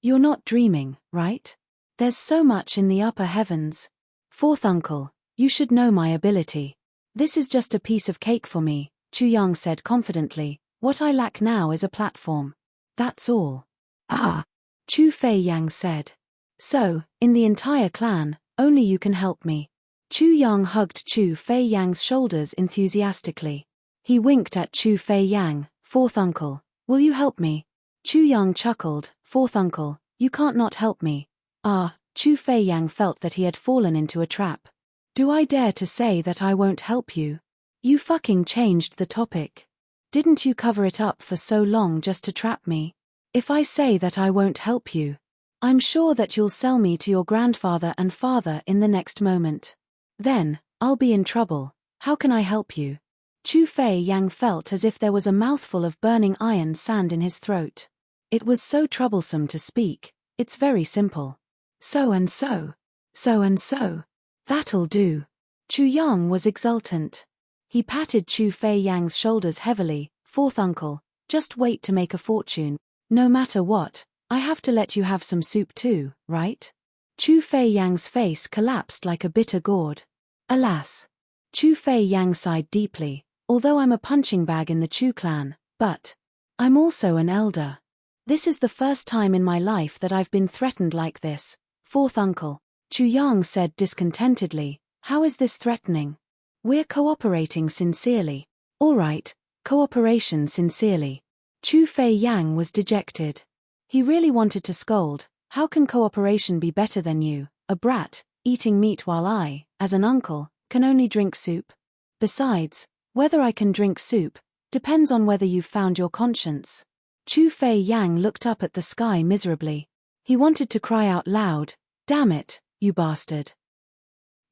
You're not dreaming, right? There's so much in the upper heavens. Fourth uncle, you should know my ability. This is just a piece of cake for me, Chu Yang said confidently. What I lack now is a platform. That's all. Ah! Chu Fei Yang said. So, in the entire clan, only you can help me. Chu Yang hugged Chu Fei Yang's shoulders enthusiastically. He winked at Chu Fei Yang. Fourth uncle, will you help me? Chu Yang chuckled. Fourth uncle, you can't not help me. Ah, Chu Fei Yang felt that he had fallen into a trap. Do I dare to say that I won't help you? You fucking changed the topic. Didn't you cover it up for so long just to trap me? If I say that I won't help you, I'm sure that you'll sell me to your grandfather and father in the next moment. Then, I'll be in trouble. How can I help you? Chu Fei Yang felt as if there was a mouthful of burning iron sand in his throat. It was so troublesome to speak. It's very simple. So and so. So and so. That'll do. Chu Yang was exultant. He patted Chu Fei Yang's shoulders heavily. Fourth uncle, just wait to make a fortune. No matter what, I have to let you have some soup too, right? Chu Fei Yang's face collapsed like a bitter gourd. Alas. Chu Fei Yang sighed deeply. Although I'm a punching bag in the Chu clan, but I'm also an elder. This is the first time in my life that I've been threatened like this. Fourth uncle, Chu Yang said discontentedly, how is this threatening? We're cooperating sincerely. All right, cooperation sincerely. Chu Fei Yang was dejected. He really wanted to scold. How can cooperation be better than you, a brat, eating meat while I, as an uncle, can only drink soup? Besides, whether I can drink soup depends on whether you've found your conscience. Chu Fei Yang looked up at the sky miserably. He wanted to cry out loud, damn it, you bastard.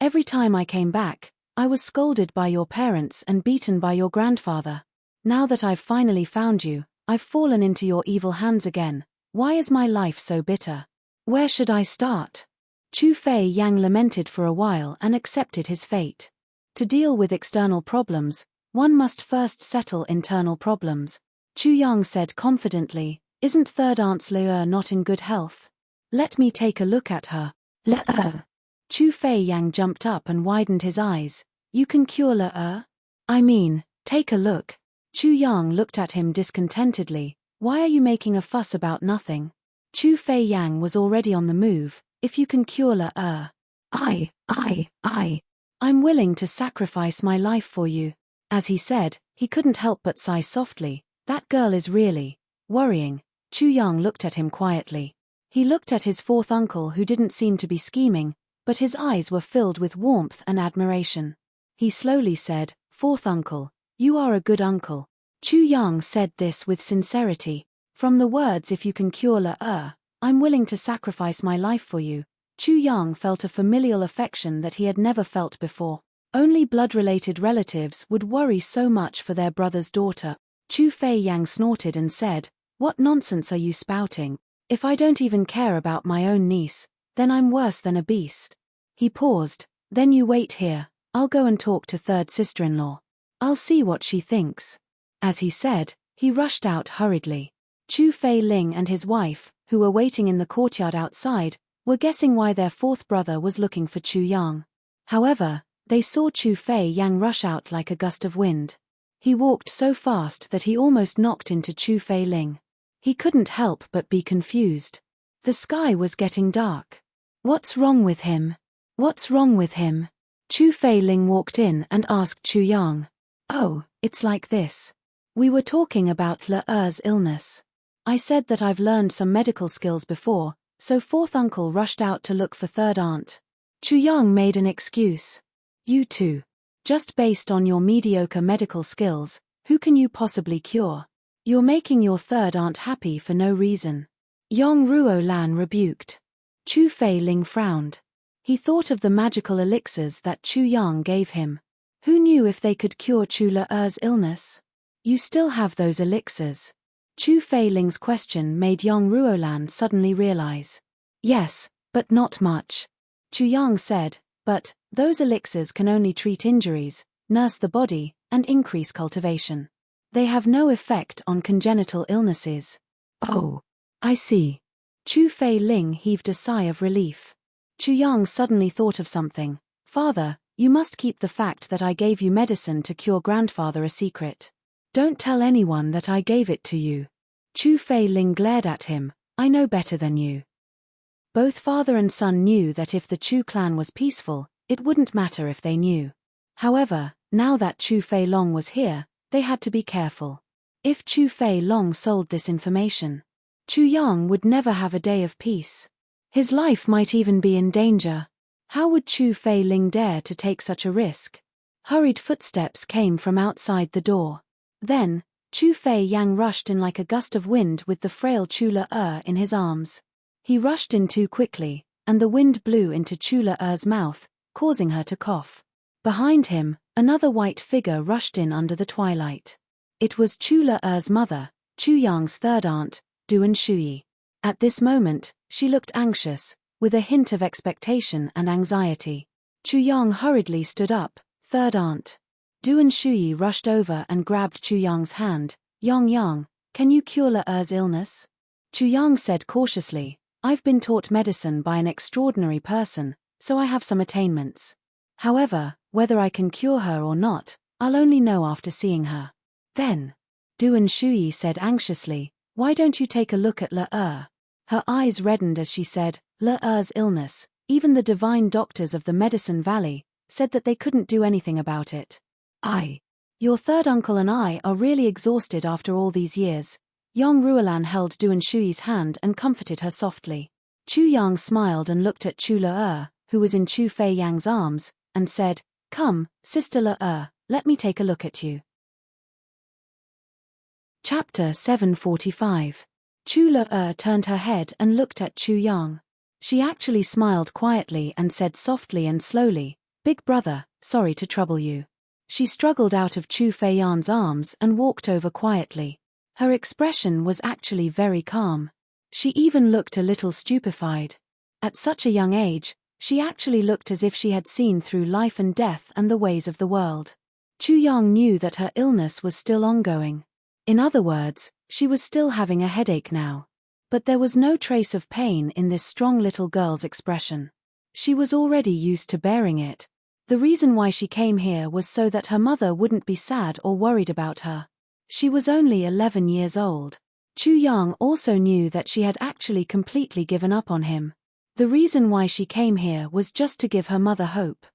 Every time I came back, I was scolded by your parents and beaten by your grandfather. Now that I've finally found you, I've fallen into your evil hands again. Why is my life so bitter? Where should I start? Chu Fei Yang lamented for a while and accepted his fate. To deal with external problems, one must first settle internal problems. Chu Yang said confidently, isn't third aunt's Le not in good health? Let me take a look at her. Le. Chu Fei Yang jumped up and widened his eyes. You can cure Le? I mean, take a look. Chu Yang looked at him discontentedly. Why are you making a fuss about nothing? Chu Fei Yang was already on the move. If you can cure Le. I'm willing to sacrifice my life for you. As he said, he couldn't help but sigh softly. That girl is really worrying. Chu Yang looked at him quietly. He looked at his fourth uncle who didn't seem to be scheming, but his eyes were filled with warmth and admiration. He slowly said, Fourth uncle, you are a good uncle. Chu Yang said this with sincerity. From the words if you can cure Le, I'm willing to sacrifice my life for you. Chu Yang felt a familial affection that he had never felt before. Only blood-related relatives would worry so much for their brother's daughter. Chu Fei Yang snorted and said, what nonsense are you spouting? If I don't even care about my own niece, then I'm worse than a beast. He paused. Then you wait here. I'll go and talk to third sister-in-law. I'll see what she thinks. As he said, he rushed out hurriedly. Chu Fei Ling and his wife, who were waiting in the courtyard outside, were guessing why their fourth brother was looking for Chu Yang. However, they saw Chu Fei Yang rush out like a gust of wind. He walked so fast that he almost knocked into Chu Fei Ling. He couldn't help but be confused. The sky was getting dark. What's wrong with him? What's wrong with him? Chu Fei Ling walked in and asked Chu Yang. Oh, It's like this. We were talking about Le illness. I said that I've learned some medical skills before, so fourth uncle rushed out to look for third aunt. Chu Yang made an excuse. You too. Just based on your mediocre medical skills, who can you possibly cure? You're making your third aunt happy for no reason. Yang Ruolan rebuked. Chu Fei-ling frowned. He thought of the magical elixirs that Chu Yang gave him. Who knew if they could cure Chu Le's illness? You still have those elixirs. Chu Fei-ling's question made Yang Ruolan suddenly realize. Yes, but not much. Chu Yang said, but those elixirs can only treat injuries, nurse the body, and increase cultivation. They have no effect on congenital illnesses. Oh, I see. Chu Fei-ling heaved a sigh of relief. Chu Yang suddenly thought of something. Father, you must keep the fact that I gave you medicine to cure grandfather a secret. Don't tell anyone that I gave it to you. Chu Fei-ling glared at him. I know better than you. Both father and son knew that if the Chu clan was peaceful, it wouldn't matter if they knew. However, now that Chu Fei-long was here, they had to be careful. If Chu Fei-long sold this information, Chu Yang would never have a day of peace. His life might even be in danger. How would Chu Fei-ling dare to take such a risk? Hurried footsteps came from outside the door. Then, Chu Fei-yang rushed in like a gust of wind with the frail Chu Le in his arms. He rushed in too quickly, and the wind blew into Chu Le's mouth, causing her to cough. Behind him, another white figure rushed in under the twilight. It was Chu Le's mother, Chu Yang's third aunt, Duan Shui. At this moment, she looked anxious, with a hint of expectation and anxiety. Chu Yang hurriedly stood up. Third aunt. Duan Shui rushed over and grabbed Chu Yang's hand. Yang, can you cure Le's illness? Chu Yang said cautiously, I've been taught medicine by an extraordinary person, so I have some attainments. However, whether I can cure her or not, I'll only know after seeing her. Then, Duan Shui said anxiously, why don't you take a look at Le? Her eyes reddened as she said, Le's illness, even the divine doctors of the Medicine Valley, said that they couldn't do anything about it. Your third uncle and I are really exhausted after all these years. Yang Ruolan held Duan Shui's hand and comforted her softly. Chu Yang smiled and looked at Chu Le, who was in Chu Fei-yang's arms, and said, Come, Sister Le, let me take a look at you. Chapter 745. Chu Le turned her head and looked at Chu Yang. She actually smiled quietly and said softly and slowly, Big brother, sorry to trouble you. She struggled out of Chu Fei-yan's arms and walked over quietly. Her expression was actually very calm. She even looked a little stupefied. At such a young age, she actually looked as if she had seen through life and death and the ways of the world. Chu Yang knew that her illness was still ongoing. In other words, she was still having a headache now. But there was no trace of pain in this strong little girl's expression. She was already used to bearing it. The reason why she came here was so that her mother wouldn't be sad or worried about her. She was only 11 years old. Chu Yang also knew that she had actually completely given up on him. The reason why she came here was just to give her mother hope.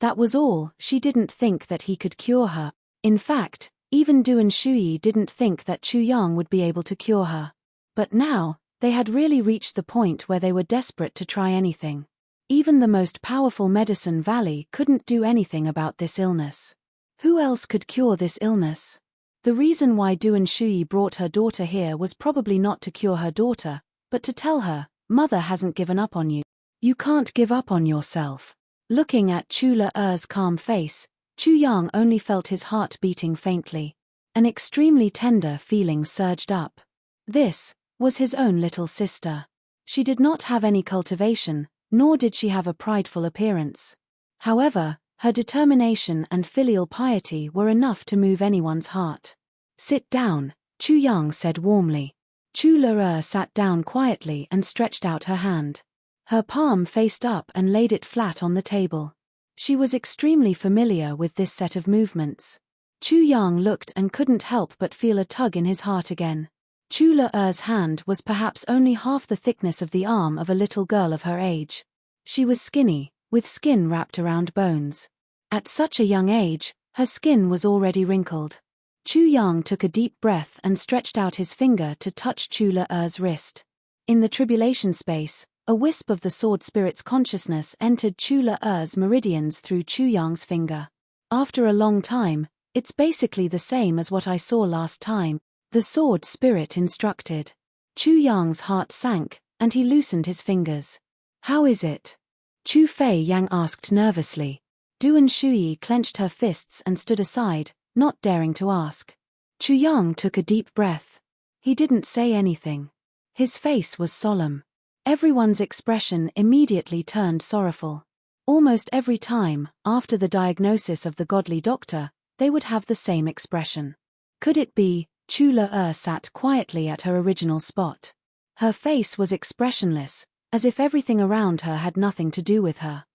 That was all. She didn't think that he could cure her. In fact, even Duan Shui didn't think that Chu Yang would be able to cure her. But now, they had really reached the point where they were desperate to try anything. Even the most powerful Medicine Valley couldn't do anything about this illness. Who else could cure this illness? The reason why Duan Shui brought her daughter here was probably not to cure her daughter, but to tell her, Mother hasn't given up on you. You can't give up on yourself. Looking at Chu Le's calm face, Chu Yang only felt his heart beating faintly. An extremely tender feeling surged up. This was his own little sister. She did not have any cultivation, nor did she have a prideful appearance. However, her determination and filial piety were enough to move anyone's heart. Sit down, Chu Yang said warmly. Chu Le sat down quietly and stretched out her hand. Her palm faced up and laid it flat on the table. She was extremely familiar with this set of movements. Chu Yang looked and couldn't help but feel a tug in his heart again. Chu Le's hand was perhaps only half the thickness of the arm of a little girl of her age. She was skinny, with skin wrapped around bones. At such a young age, her skin was already wrinkled. Chu Yang took a deep breath and stretched out his finger to touch Chu Le-er's wrist. In the tribulation space, a wisp of the sword spirit's consciousness entered Chu Le-er's meridians through Chu Yang's finger. After a long time, it's basically the same as what I saw last time, the sword spirit instructed. Chu Yang's heart sank, and he loosened his fingers. How is it? Chu Fei Yang asked nervously. Duan Shuyi clenched her fists and stood aside, not daring to ask. Chu Yang took a deep breath. He didn't say anything. His face was solemn. Everyone's expression immediately turned sorrowful. Almost every time, after the diagnosis of the godly doctor, they would have the same expression. Could it be? Chu Le-er sat quietly at her original spot. Her face was expressionless, as if everything around her had nothing to do with her.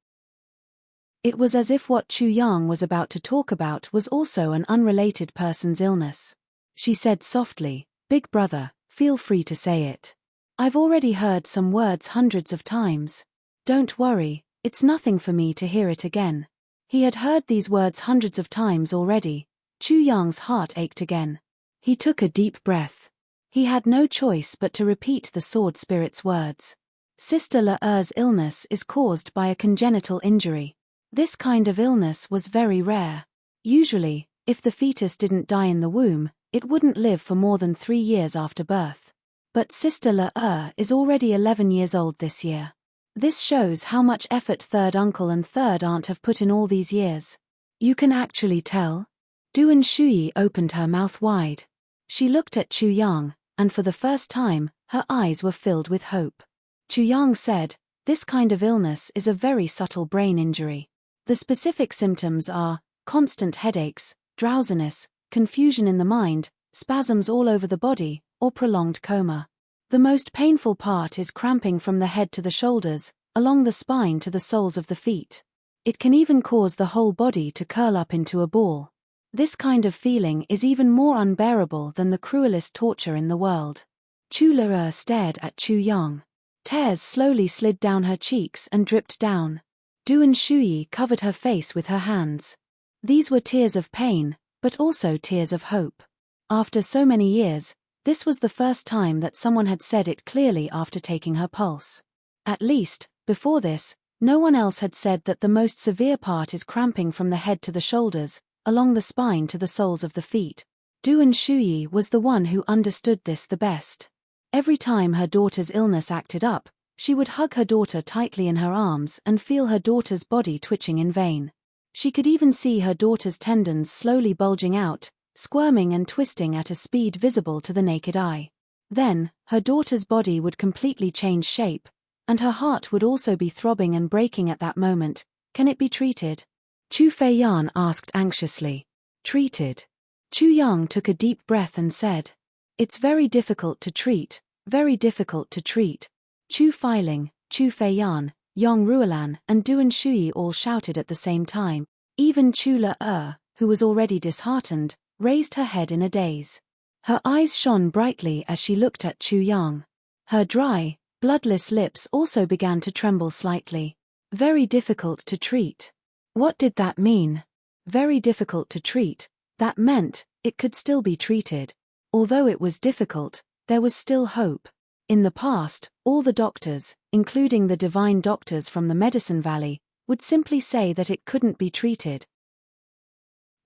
It was as if what Chu Yang was about to talk about was also an unrelated person's illness. She said softly, "Big brother, feel free to say it. I've already heard some words hundreds of times. Don't worry, it's nothing for me to hear it again." He had heard these words hundreds of times already. Chu Yang's heart ached again. He took a deep breath. He had no choice but to repeat the sword spirit's words. Sister Le-er's illness is caused by a congenital injury. This kind of illness was very rare. Usually, if the fetus didn't die in the womb, it wouldn't live for more than 3 years after birth. But Sister Le-er is already 11 years old this year. This shows how much effort third uncle and third aunt have put in all these years. You can actually tell? Duan Shuyi opened her mouth wide. She looked at Chu Yang, and for the first time, her eyes were filled with hope. Chu Yang said, "This kind of illness is a very subtle brain injury. The specific symptoms are constant headaches, drowsiness, confusion in the mind, spasms all over the body, or prolonged coma. The most painful part is cramping from the head to the shoulders, along the spine to the soles of the feet. It can even cause the whole body to curl up into a ball. This kind of feeling is even more unbearable than the cruelest torture in the world." Chu Le-er stared at Chu Yang. Tears slowly slid down her cheeks and dripped down. Duan Shuyi covered her face with her hands. These were tears of pain, but also tears of hope. After so many years, this was the first time that someone had said it clearly after taking her pulse. At least, before this, no one else had said that the most severe part is cramping from the head to the shoulders, along the spine to the soles of the feet. Duan Shuyi was the one who understood this the best. Every time her daughter's illness acted up, she would hug her daughter tightly in her arms and feel her daughter's body twitching in vain. She could even see her daughter's tendons slowly bulging out, squirming and twisting at a speed visible to the naked eye. Then, her daughter's body would completely change shape, and her heart would also be throbbing and breaking at that moment. Can it be treated? Chu Fei Yan asked anxiously. Treated? Chu Yang took a deep breath and said, "It's very difficult to treat, very difficult to treat." Chu Feiling, Chu Fei Yan, Yong Ruolan and Duan Shuyi all shouted at the same time. Even Chu Le-er, who was already disheartened, raised her head in a daze. Her eyes shone brightly as she looked at Chu Yang. Her dry, bloodless lips also began to tremble slightly. Very difficult to treat. What did that mean? Very difficult to treat. That meant, it could still be treated. Although it was difficult, there was still hope. In the past, all the doctors, including the divine doctors from the Medicine Valley, would simply say that it couldn't be treated,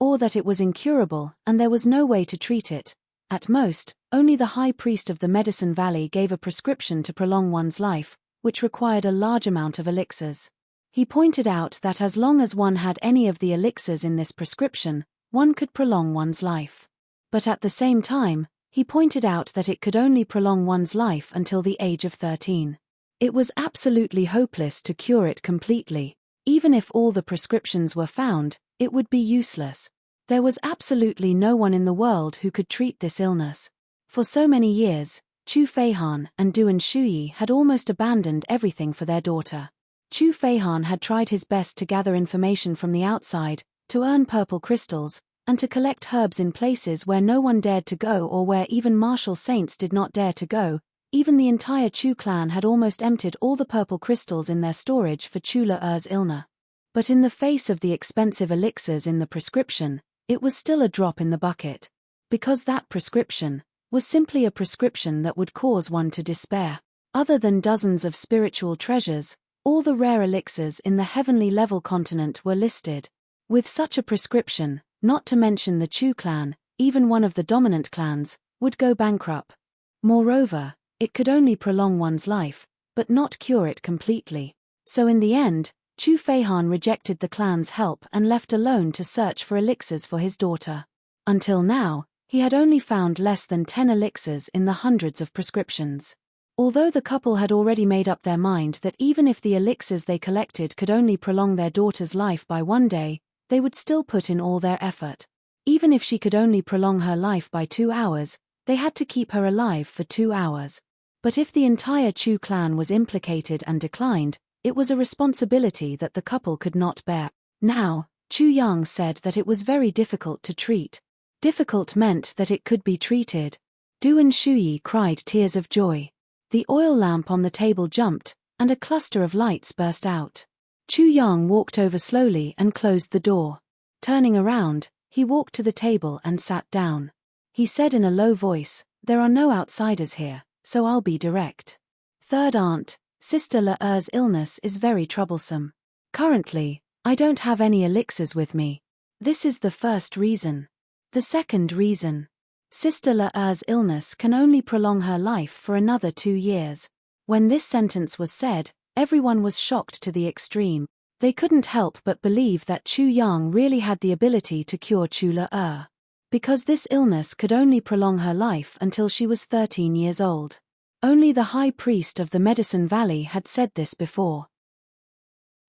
or that it was incurable and there was no way to treat it. At most, only the high priest of the Medicine Valley gave a prescription to prolong one's life, which required a large amount of elixirs. He pointed out that as long as one had any of the elixirs in this prescription, one could prolong one's life. But at the same time, he pointed out that it could only prolong one's life until the age of 13. It was absolutely hopeless to cure it completely. Even if all the prescriptions were found, it would be useless. There was absolutely no one in the world who could treat this illness. For so many years, Chu Feihan and Duan Shuyi had almost abandoned everything for their daughter. Chu Feihan had tried his best to gather information from the outside, to earn purple crystals, and to collect herbs in places where no one dared to go or where even martial saints did not dare to go. Even the entire Chu clan had almost emptied all the purple crystals in their storage for Chu Le-er's illness. But in the face of the expensive elixirs in the prescription, it was still a drop in the bucket. because that prescription was simply a prescription that would cause one to despair. Other than dozens of spiritual treasures, all the rare elixirs in the heavenly level continent were listed. With such a prescription, not to mention the Chu clan, even one of the dominant clans, would go bankrupt. Moreover, it could only prolong one's life, but not cure it completely. So in the end, Chu Feihan rejected the clan's help and left alone to search for elixirs for his daughter. Until now, he had only found less than 10 elixirs in the hundreds of prescriptions. Although the couple had already made up their mind that even if the elixirs they collected could only prolong their daughter's life by 1 day, they would still put in all their effort. Even if she could only prolong her life by 2 hours, they had to keep her alive for 2 hours. But if the entire Chu clan was implicated and declined, it was a responsibility that the couple could not bear. Now, Chu Yang said that it was very difficult to treat. Difficult meant that it could be treated. Duan Shuyi cried tears of joy. The oil lamp on the table jumped, and a cluster of lights burst out. Chu Yang walked over slowly and closed the door. Turning around, he walked to the table and sat down. He said in a low voice, "There are no outsiders here, so I'll be direct. Third aunt, Sister Le-Er's illness is very troublesome. Currently, I don't have any elixirs with me. This is the first reason. The second reason. Sister Le-Er's illness can only prolong her life for another 2 years." When this sentence was said, everyone was shocked to the extreme. They couldn't help but believe that Chu Yang really had the ability to cure Chu Le-Er. Because this illness could only prolong her life until she was 13 years old. Only the high priest of the Medicine Valley had said this before.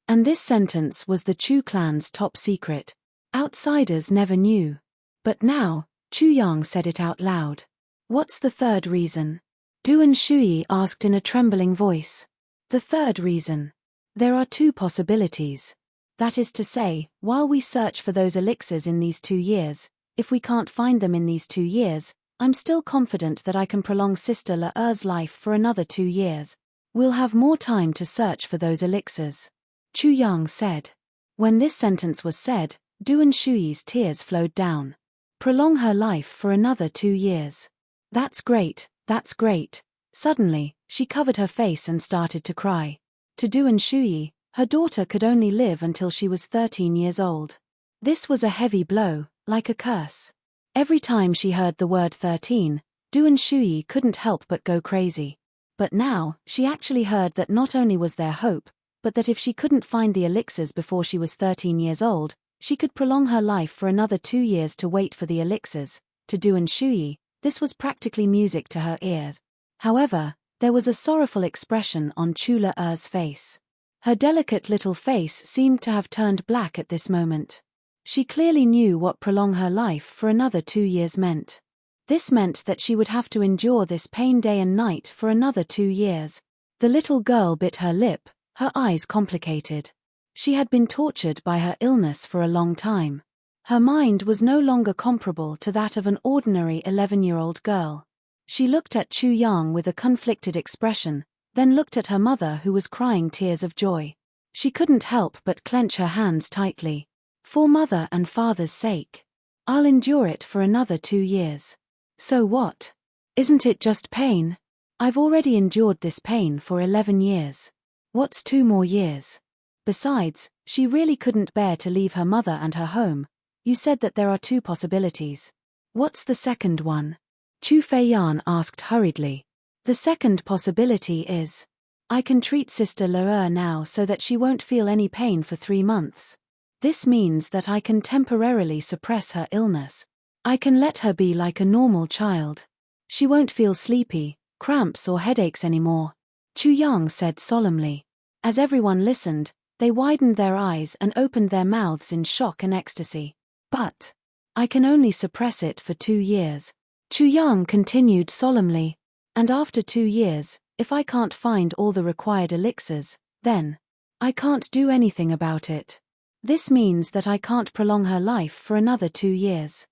And this sentence was the Chu clan's top secret. Outsiders never knew. But now, Chu Yang said it out loud. "What's the third reason?" Duan Shuyi asked in a trembling voice. "The third reason. There are 2 possibilities. That is to say, while we search for those elixirs in these 2 years, if we can't find them in these 2 years, I'm still confident that I can prolong Sister Le-Er's life for another 2 years. We'll have more time to search for those elixirs," Chu Yang said. When this sentence was said, Duan Shuyi's tears flowed down. Prolong her life for another 2 years. That's great, that's great. Suddenly, she covered her face and started to cry. To Duan Shuyi, her daughter could only live until she was 13 years old. This was a heavy blow, like a curse. Every time she heard the word 13, Duan Shuyi couldn't help but go crazy. But now, she actually heard that not only was there hope, but that if she couldn't find the elixirs before she was 13 years old, she could prolong her life for another 2 years to wait for the elixirs. To Duan Shuyi, this was practically music to her ears. However, there was a sorrowful expression on Chu Le-Er's face. Her delicate little face seemed to have turned black at this moment. She clearly knew what prolong her life for another 2 years meant. This meant that she would have to endure this pain day and night for another 2 years. The little girl bit her lip, her eyes complicated. She had been tortured by her illness for a long time. Her mind was no longer comparable to that of an ordinary 11-year-old girl. She looked at Chu Yang with a conflicted expression, then looked at her mother who was crying tears of joy. She couldn't help but clench her hands tightly. "For mother and father's sake. I'll endure it for another 2 years. So what? Isn't it just pain? I've already endured this pain for 11 years. What's 2 more years? Besides, she really couldn't bear to leave her mother and her home. You said that there are 2 possibilities. What's the second one?" Chu Feiyan asked hurriedly. "The second possibility is, I can treat Sister Le-Er now so that she won't feel any pain for 3 months. This means that I can temporarily suppress her illness. I can let her be like a normal child. She won't feel sleepy, cramps or headaches anymore," Chu Yang said solemnly. As everyone listened, they widened their eyes and opened their mouths in shock and ecstasy. "But I can only suppress it for 2 years," Chu Yang continued solemnly. "And after 2 years, if I can't find all the required elixirs, then I can't do anything about it. This means that I can't prolong her life for another 2 years."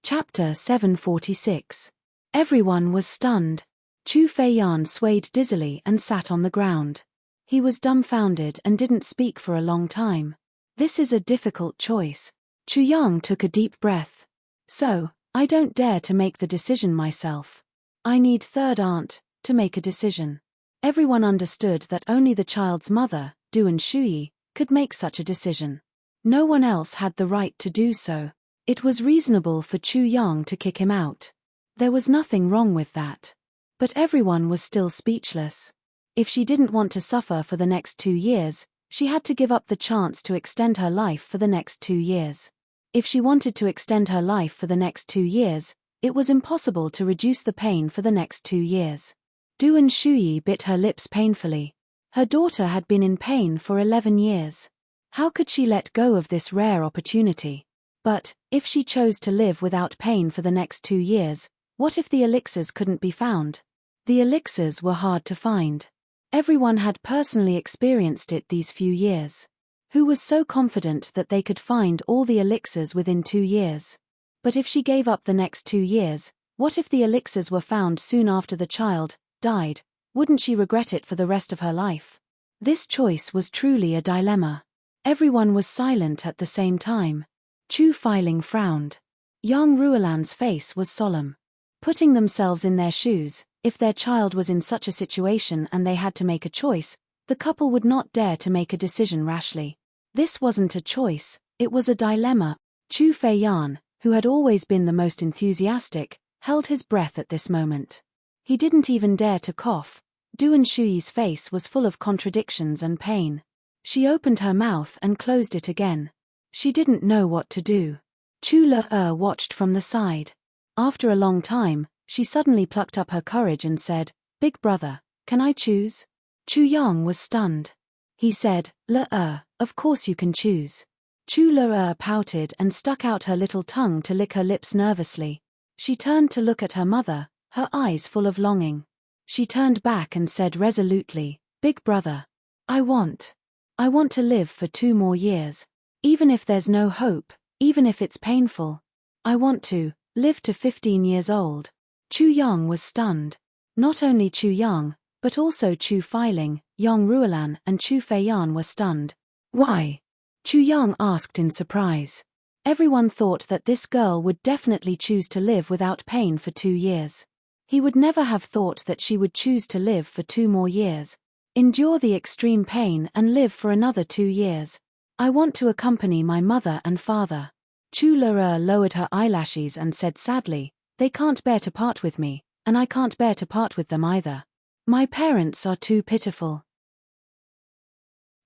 Chapter 746. Everyone was stunned. Chu Feiyan swayed dizzily and sat on the ground. He was dumbfounded and didn't speak for a long time. This is a difficult choice. Chu Yang took a deep breath. So, I don't dare to make the decision myself. I need third aunt to make a decision. Everyone understood that only the child's mother, Du and Shuyi, could make such a decision. No one else had the right to do so. It was reasonable for Chu Yang to kick him out. There was nothing wrong with that. But everyone was still speechless. If she didn't want to suffer for the next 2 years, she had to give up the chance to extend her life for the next 2 years. If she wanted to extend her life for the next 2 years, it was impossible to reduce the pain for the next 2 years. Du and Shuyi bit her lips painfully. Her daughter had been in pain for 11 years. How could she let go of this rare opportunity? But, if she chose to live without pain for the next 2 years, what if the elixirs couldn't be found? The elixirs were hard to find. Everyone had personally experienced it these few years. Who was so confident that they could find all the elixirs within 2 years? But if she gave up the next 2 years, what if the elixirs were found soon after the child died? Wouldn't she regret it for the rest of her life? This choice was truly a dilemma. Everyone was silent at the same time. Chu Feiling frowned. Yang Ruolan's face was solemn. Putting themselves in their shoes, if their child was in such a situation and they had to make a choice, the couple would not dare to make a decision rashly. This wasn't a choice, it was a dilemma. Chu Feiyan, who had always been the most enthusiastic, held his breath at this moment. He didn't even dare to cough. Du and Shuyi's face was full of contradictions and pain. She opened her mouth and closed it again. She didn't know what to do. Chu Le watched from the side. After a long time, she suddenly plucked up her courage and said, "Big brother, can I choose?" Chu Yang was stunned. He said, "Le, of course you can choose." Chu Le pouted and stuck out her little tongue to lick her lips nervously. She turned to look at her mother, her eyes full of longing. She turned back and said resolutely, "Big brother, I want to live for 2 more years. Even if there's no hope, even if it's painful. I want to live to 15 years old." Chu Yang was stunned. Not only Chu Yang, but also Chu Feiling, Yang Ruolan and Chu Feiyan were stunned. "Why?" Chu Yang asked in surprise. Everyone thought that this girl would definitely choose to live without pain for 2 years. He would never have thought that she would choose to live for 2 more years. Endure the extreme pain and live for another 2 years. "I want to accompany my mother and father." Chu Le lowered her eyelashes and said sadly, "They can't bear to part with me, and I can't bear to part with them either. My parents are too pitiful.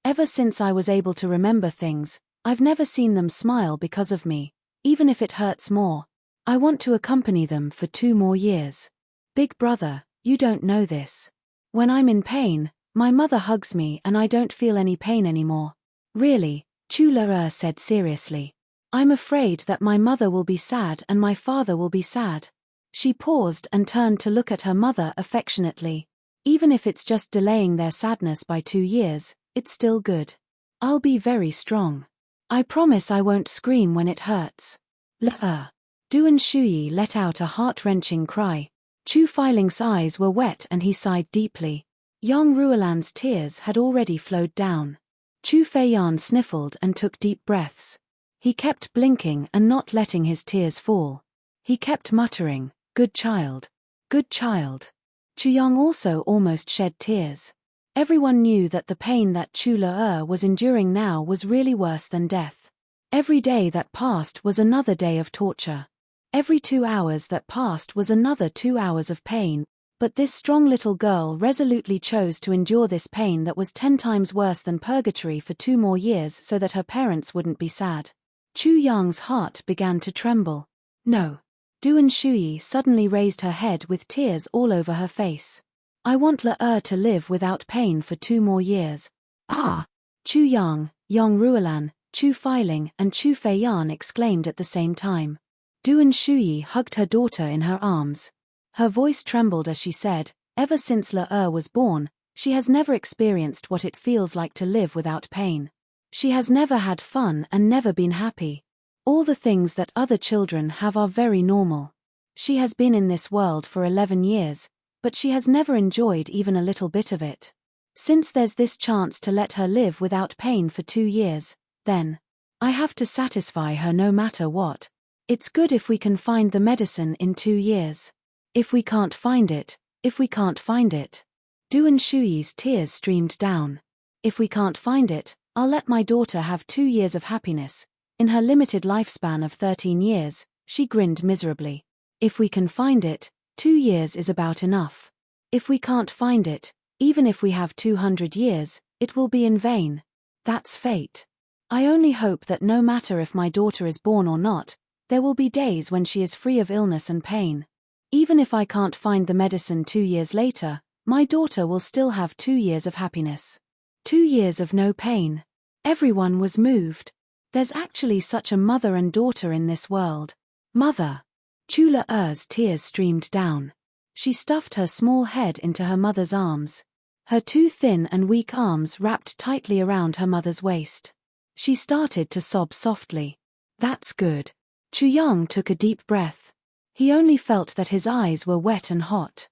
Ever since I was able to remember things, I've never seen them smile because of me, even if it hurts more. I want to accompany them for 2 more years. Big brother, you don't know this. When I'm in pain, my mother hugs me and I don't feel any pain anymore." "Really?" Chu Le said seriously. "I'm afraid that my mother will be sad and my father will be sad." She paused and turned to look at her mother affectionately. "Even if it's just delaying their sadness by 2 years, it's still good. I'll be very strong. I promise I won't scream when it hurts." Le. Du and Shuyi let out a heart-wrenching cry. Chu Feiling's eyes were wet and he sighed deeply. Yang Ruolan's tears had already flowed down. Chu Feiyan sniffled and took deep breaths. He kept blinking and not letting his tears fall. He kept muttering, "Good child. Good child." Chu Yang also almost shed tears. Everyone knew that the pain that Chu Le was enduring now was really worse than death. Every day that passed was another day of torture. Every 2 hours that passed was another 2 hours of pain, but this strong little girl resolutely chose to endure this pain that was 10 times worse than purgatory for 2 more years so that her parents wouldn't be sad. Chu Yang's heart began to tremble. "No." Du and Shuyi suddenly raised her head with tears all over her face. "I want Le to live without pain for 2 more years." "Ah!" Chu Yang, Yang Ruolan, Chu Feiling and Chu Feiyan exclaimed at the same time. Du and Shuyi hugged her daughter in her arms. Her voice trembled as she said, "Ever since Le was born, she has never experienced what it feels like to live without pain. She has never had fun and never been happy. All the things that other children have are very normal. She has been in this world for 11 years, but she has never enjoyed even a little bit of it. Since there's this chance to let her live without pain for 2 years, then I have to satisfy her no matter what. It's good if we can find the medicine in 2 years. If we can't find it. Duan Shuyi's tears streamed down. If we can't find it, I'll let my daughter have 2 years of happiness. In her limited lifespan of 13 years, she grinned miserably. If we can find it, 2 years is about enough. If we can't find it, even if we have 200 years, it will be in vain. That's fate. I only hope that no matter if my daughter is born or not, there will be days when she is free of illness and pain. Even if I can't find the medicine 2 years later, my daughter will still have 2 years of happiness. 2 years of no pain. Everyone was moved. There's actually such a mother and daughter in this world. Mother. Chu Le-er's tears streamed down. She stuffed her small head into her mother's arms. Her 2 thin and weak arms wrapped tightly around her mother's waist. She started to sob softly. That's good. Chu Yang took a deep breath. He only felt that his eyes were wet and hot.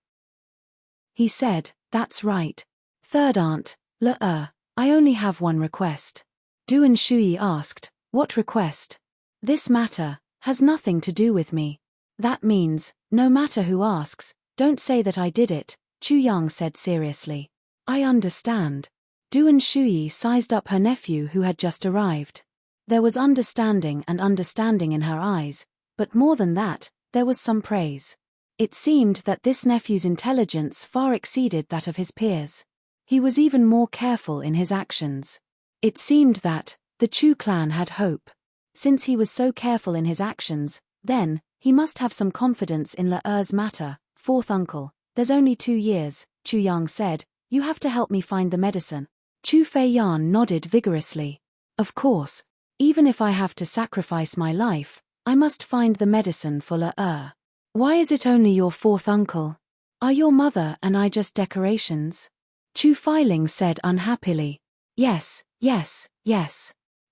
He said, that's right. Third aunt, Le-er, I only have one request. Duan Shuyi asked, what request? This matter has nothing to do with me. That means, no matter who asks, don't say that I did it, Chu Yang said seriously. I understand. Duan Shuyi sized up her nephew who had just arrived. There was understanding in her eyes, but more than that, there was some praise. It seemed that this nephew's intelligence far exceeded that of his peers. He was even more careful in his actions. It seemed that the Chu clan had hope. Since he was so careful in his actions, then, he must have some confidence in Le-er's matter. Fourth uncle, there's only 2 years, Chu Yang said, you have to help me find the medicine. Chu Feiyan nodded vigorously. Of course, even if I have to sacrifice my life, I must find the medicine for Le-er. Why is it only your 4th uncle? Are your mother and I just decorations? Chu Feiling said unhappily. Yes.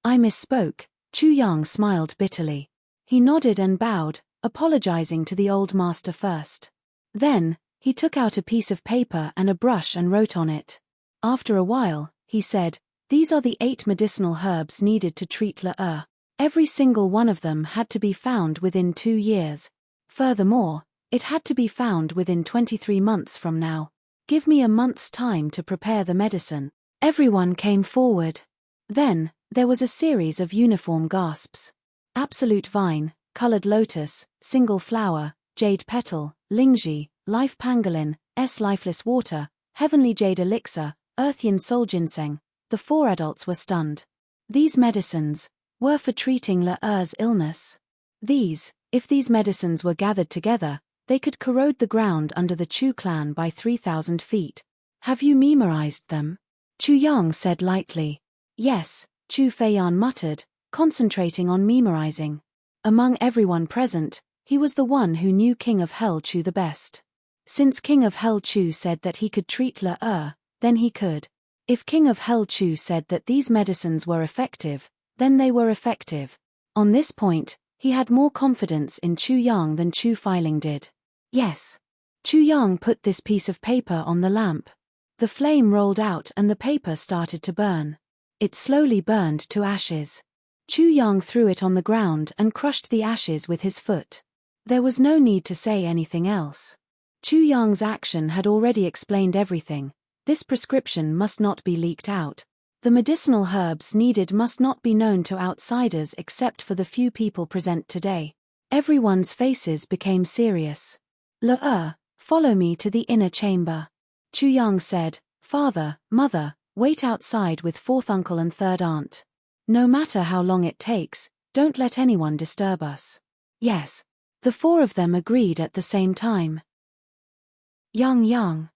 I misspoke. Chu Yang smiled bitterly. He nodded and bowed, apologizing to the old master first. Then, he took out a piece of paper and a brush and wrote on it. After a while, he said, these are the 8 medicinal herbs needed to treat Le-er. Every single one of them had to be found within 2 years. Furthermore, it had to be found within 23 months from now. Give me a month's time to prepare the medicine. Everyone came forward. Then, there was a series of uniform gasps. Absolute vine, colored lotus, single flower, jade petal, lingji, life pangolin, lifeless water, heavenly jade elixir, earthian soul ginseng. The 4 adults were stunned. These medicines were for treating Le-er's illness. If these medicines were gathered together, they could corrode the ground under the Chu clan by 3,000 feet. Have you memorized them? Chu Yang said lightly. Yes, Chu Feiyan muttered, concentrating on memorizing. Among everyone present, he was the one who knew King of Hell Chu the best. Since King of Hell Chu said that he could treat Le-er, then he could. If King of Hell Chu said that these medicines were effective, then they were effective. On this point, he had more confidence in Chu Yang than Chu Feiling did. Yes. Chu Yang put this piece of paper on the lamp. The flame rolled out and the paper started to burn. It slowly burned to ashes. Chu Yang threw it on the ground and crushed the ashes with his foot. There was no need to say anything else. Chu Yang's action had already explained everything. This prescription must not be leaked out. The medicinal herbs needed must not be known to outsiders except for the few people present today. Everyone's faces became serious. Le-er, follow me to the inner chamber. Chu Yang said, Father, Mother, wait outside with 4th uncle and 3rd aunt. No matter how long it takes, don't let anyone disturb us. Yes. The 4 of them agreed at the same time. Yang.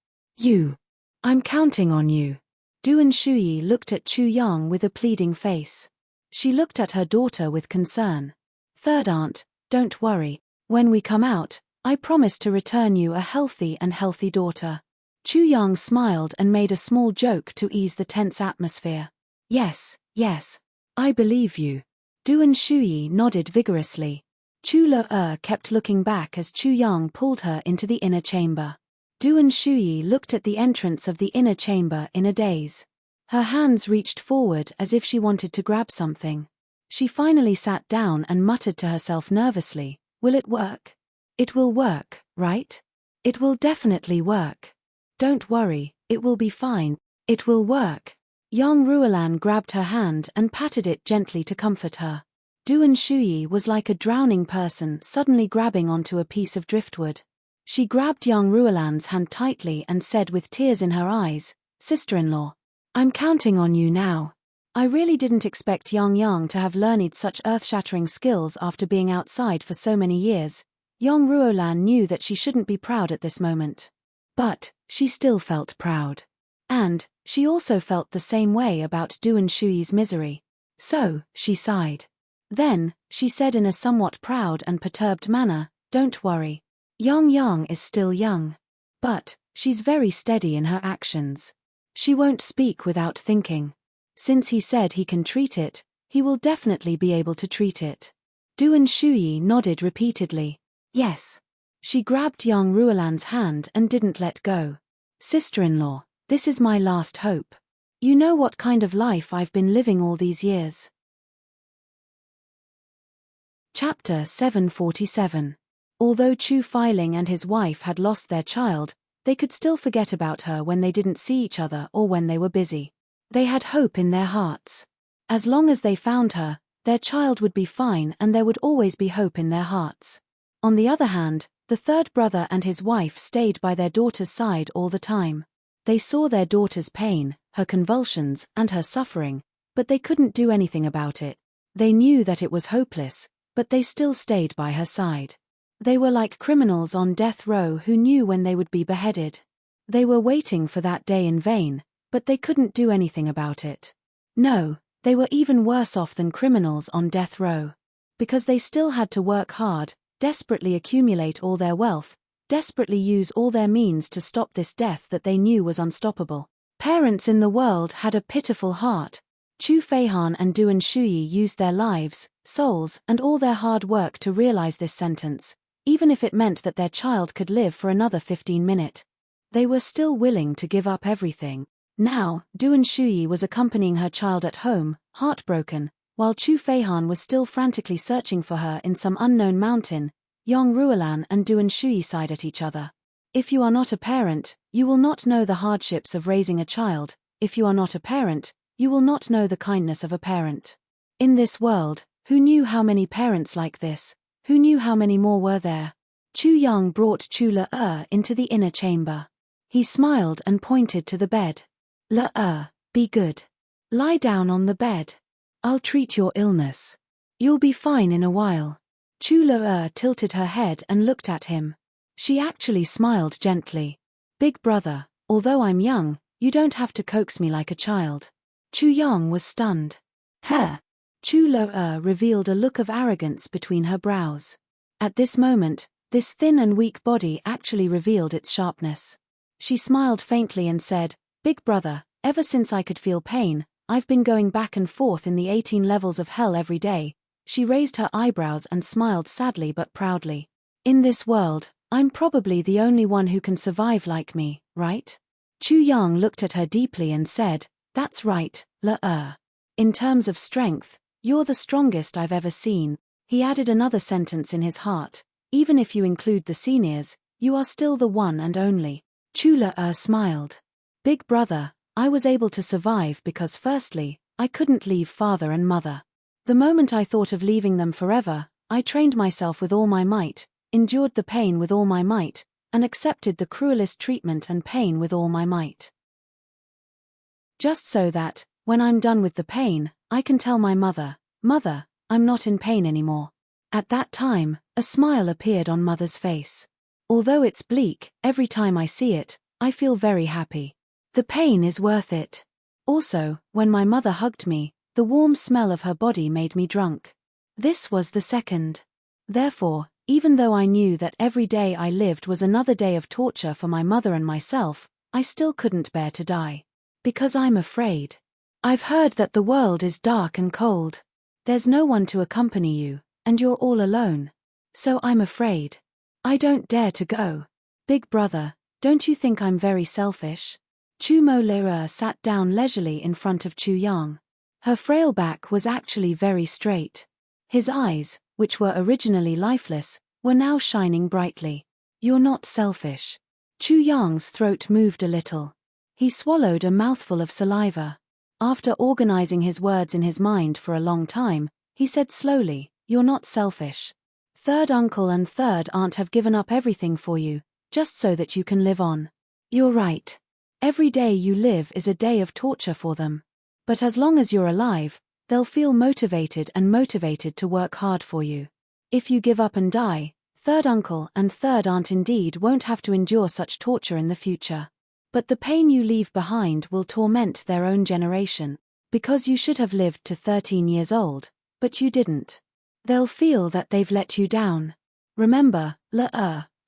I'm counting on you. Duan Shuyi looked at Chu Yang with a pleading face. She looked at her daughter with concern. 3rd aunt, don't worry. When we come out, I promise to return you a healthy daughter. Chu Yang smiled and made a small joke to ease the tense atmosphere. Yes. I believe you. Duan Shuyi nodded vigorously. Chu Le-er kept looking back as Chu Yang pulled her into the inner chamber. Duan Shuyi looked at the entrance of the inner chamber in a daze. Her hands reached forward as if she wanted to grab something. She finally sat down and muttered to herself nervously, "Will it work? It will work, right? It will definitely work. Don't worry, it will be fine. It will work." Young Ruolan grabbed her hand and patted it gently to comfort her. Duan Shuyi was like a drowning person suddenly grabbing onto a piece of driftwood. She grabbed young Ruolan's hand tightly and said with tears in her eyes, "Sister-in-law, I'm counting on you now. I really didn't expect Yang to have learned such earth-shattering skills after being outside for so many years." Young Ruolan knew that she shouldn't be proud at this moment. But she still felt proud. And she also felt the same way about Duan Shuyi's misery. So, she sighed. Then, she said in a somewhat proud and perturbed manner, "Don't worry. Yang is still young. But she's very steady in her actions. She won't speak without thinking. Since he said he can treat it, he will definitely be able to treat it." Duan Shuyi nodded repeatedly. "Yes." She grabbed young Ruolan's hand and didn't let go. "Sister-in-law, this is my last hope. You know what kind of life I've been living all these years." Chapter 747. Although Chu Feiling and his wife had lost their child, they could still forget about her when they didn't see each other or when they were busy. They had hope in their hearts. As long as they found her, their child would be fine and there would always be hope in their hearts. On the other hand, the third brother and his wife stayed by their daughter's side all the time. They saw their daughter's pain, her convulsions, and her suffering, but they couldn't do anything about it. They knew that it was hopeless, but they still stayed by her side. They were like criminals on death row who knew when they would be beheaded. They were waiting for that day in vain, but they couldn't do anything about it. No, they were even worse off than criminals on death row. Because they still had to work hard, desperately accumulate all their wealth, desperately use all their means to stop this death that they knew was unstoppable. Parents in the world had a pitiful heart. Chu Feihan and Duan Shuyi used their lives, souls, and all their hard work to realize this sentence, even if it meant that their child could live for another 15 minutes. They were still willing to give up everything. Now, Duan Shuyi was accompanying her child at home, heartbroken, while Chu Feihan was still frantically searching for her in some unknown mountain. Young Ruolan and Duan Shuyi sighed at each other. If you are not a parent, you will not know the hardships of raising a child. If you are not a parent, you will not know the kindness of a parent. In this world, who knew how many parents like this? Who knew how many more were there? Chu Yang brought Chu Le into the inner chamber. He smiled and pointed to the bed. "Le, be good. Lie down on the bed. I'll treat your illness. You'll be fine in a while." Chu Le tilted her head and looked at him. She actually smiled gently. "Big brother, although I'm young, you don't have to coax me like a child." Chu Yang was stunned. "Huh?" Chu Le revealed a look of arrogance between her brows. At this moment, this thin and weak body actually revealed its sharpness. She smiled faintly and said, "Big brother, ever since I could feel pain, I've been going back and forth in the 18 levels of hell every day." She raised her eyebrows and smiled sadly but proudly. "In this world, I'm probably the only one who can survive like me, right?" Chu Yang looked at her deeply and said, "That's right, Le. In terms of strength, you're the strongest I've ever seen." He added another sentence in his heart, "Even if you include the seniors, you are still the one and only." Chu Le smiled. "Big brother, I was able to survive because firstly, I couldn't leave father and mother. The moment I thought of leaving them forever, I trained myself with all my might, endured the pain with all my might, and accepted the cruelest treatment and pain with all my might. Just so that, when I'm done with the pain, I can tell my mother, 'Mother, I'm not in pain anymore.'" At that time, a smile appeared on Mother's face. "Although it's bleak, every time I see it, I feel very happy. The pain is worth it." Also, when my mother hugged me, the warm smell of her body made me drunk. This was the second. Therefore, even though I knew that every day I lived was another day of torture for my mother and myself, I still couldn't bear to die. Because I'm afraid. I've heard that the world is dark and cold. There's no one to accompany you, and you're all alone. So I'm afraid. I don't dare to go. Big brother, don't you think I'm very selfish?" Chu Mo Lera sat down leisurely in front of Chu Yang. Her frail back was actually very straight. His eyes, which were originally lifeless, were now shining brightly. You're not selfish. Chu Yang's throat moved a little. He swallowed a mouthful of saliva. After organizing his words in his mind for a long time, he said slowly, "You're not selfish. Third uncle and third aunt have given up everything for you, just so that you can live on. You're right. Every day you live is a day of torture for them. But as long as you're alive, they'll feel motivated to work hard for you. If you give up and die, third uncle and third aunt indeed won't have to endure such torture in the future. But the pain you leave behind will torment their own generation, because you should have lived to 13 years old, but you didn't. They'll feel that they've let you down. Remember,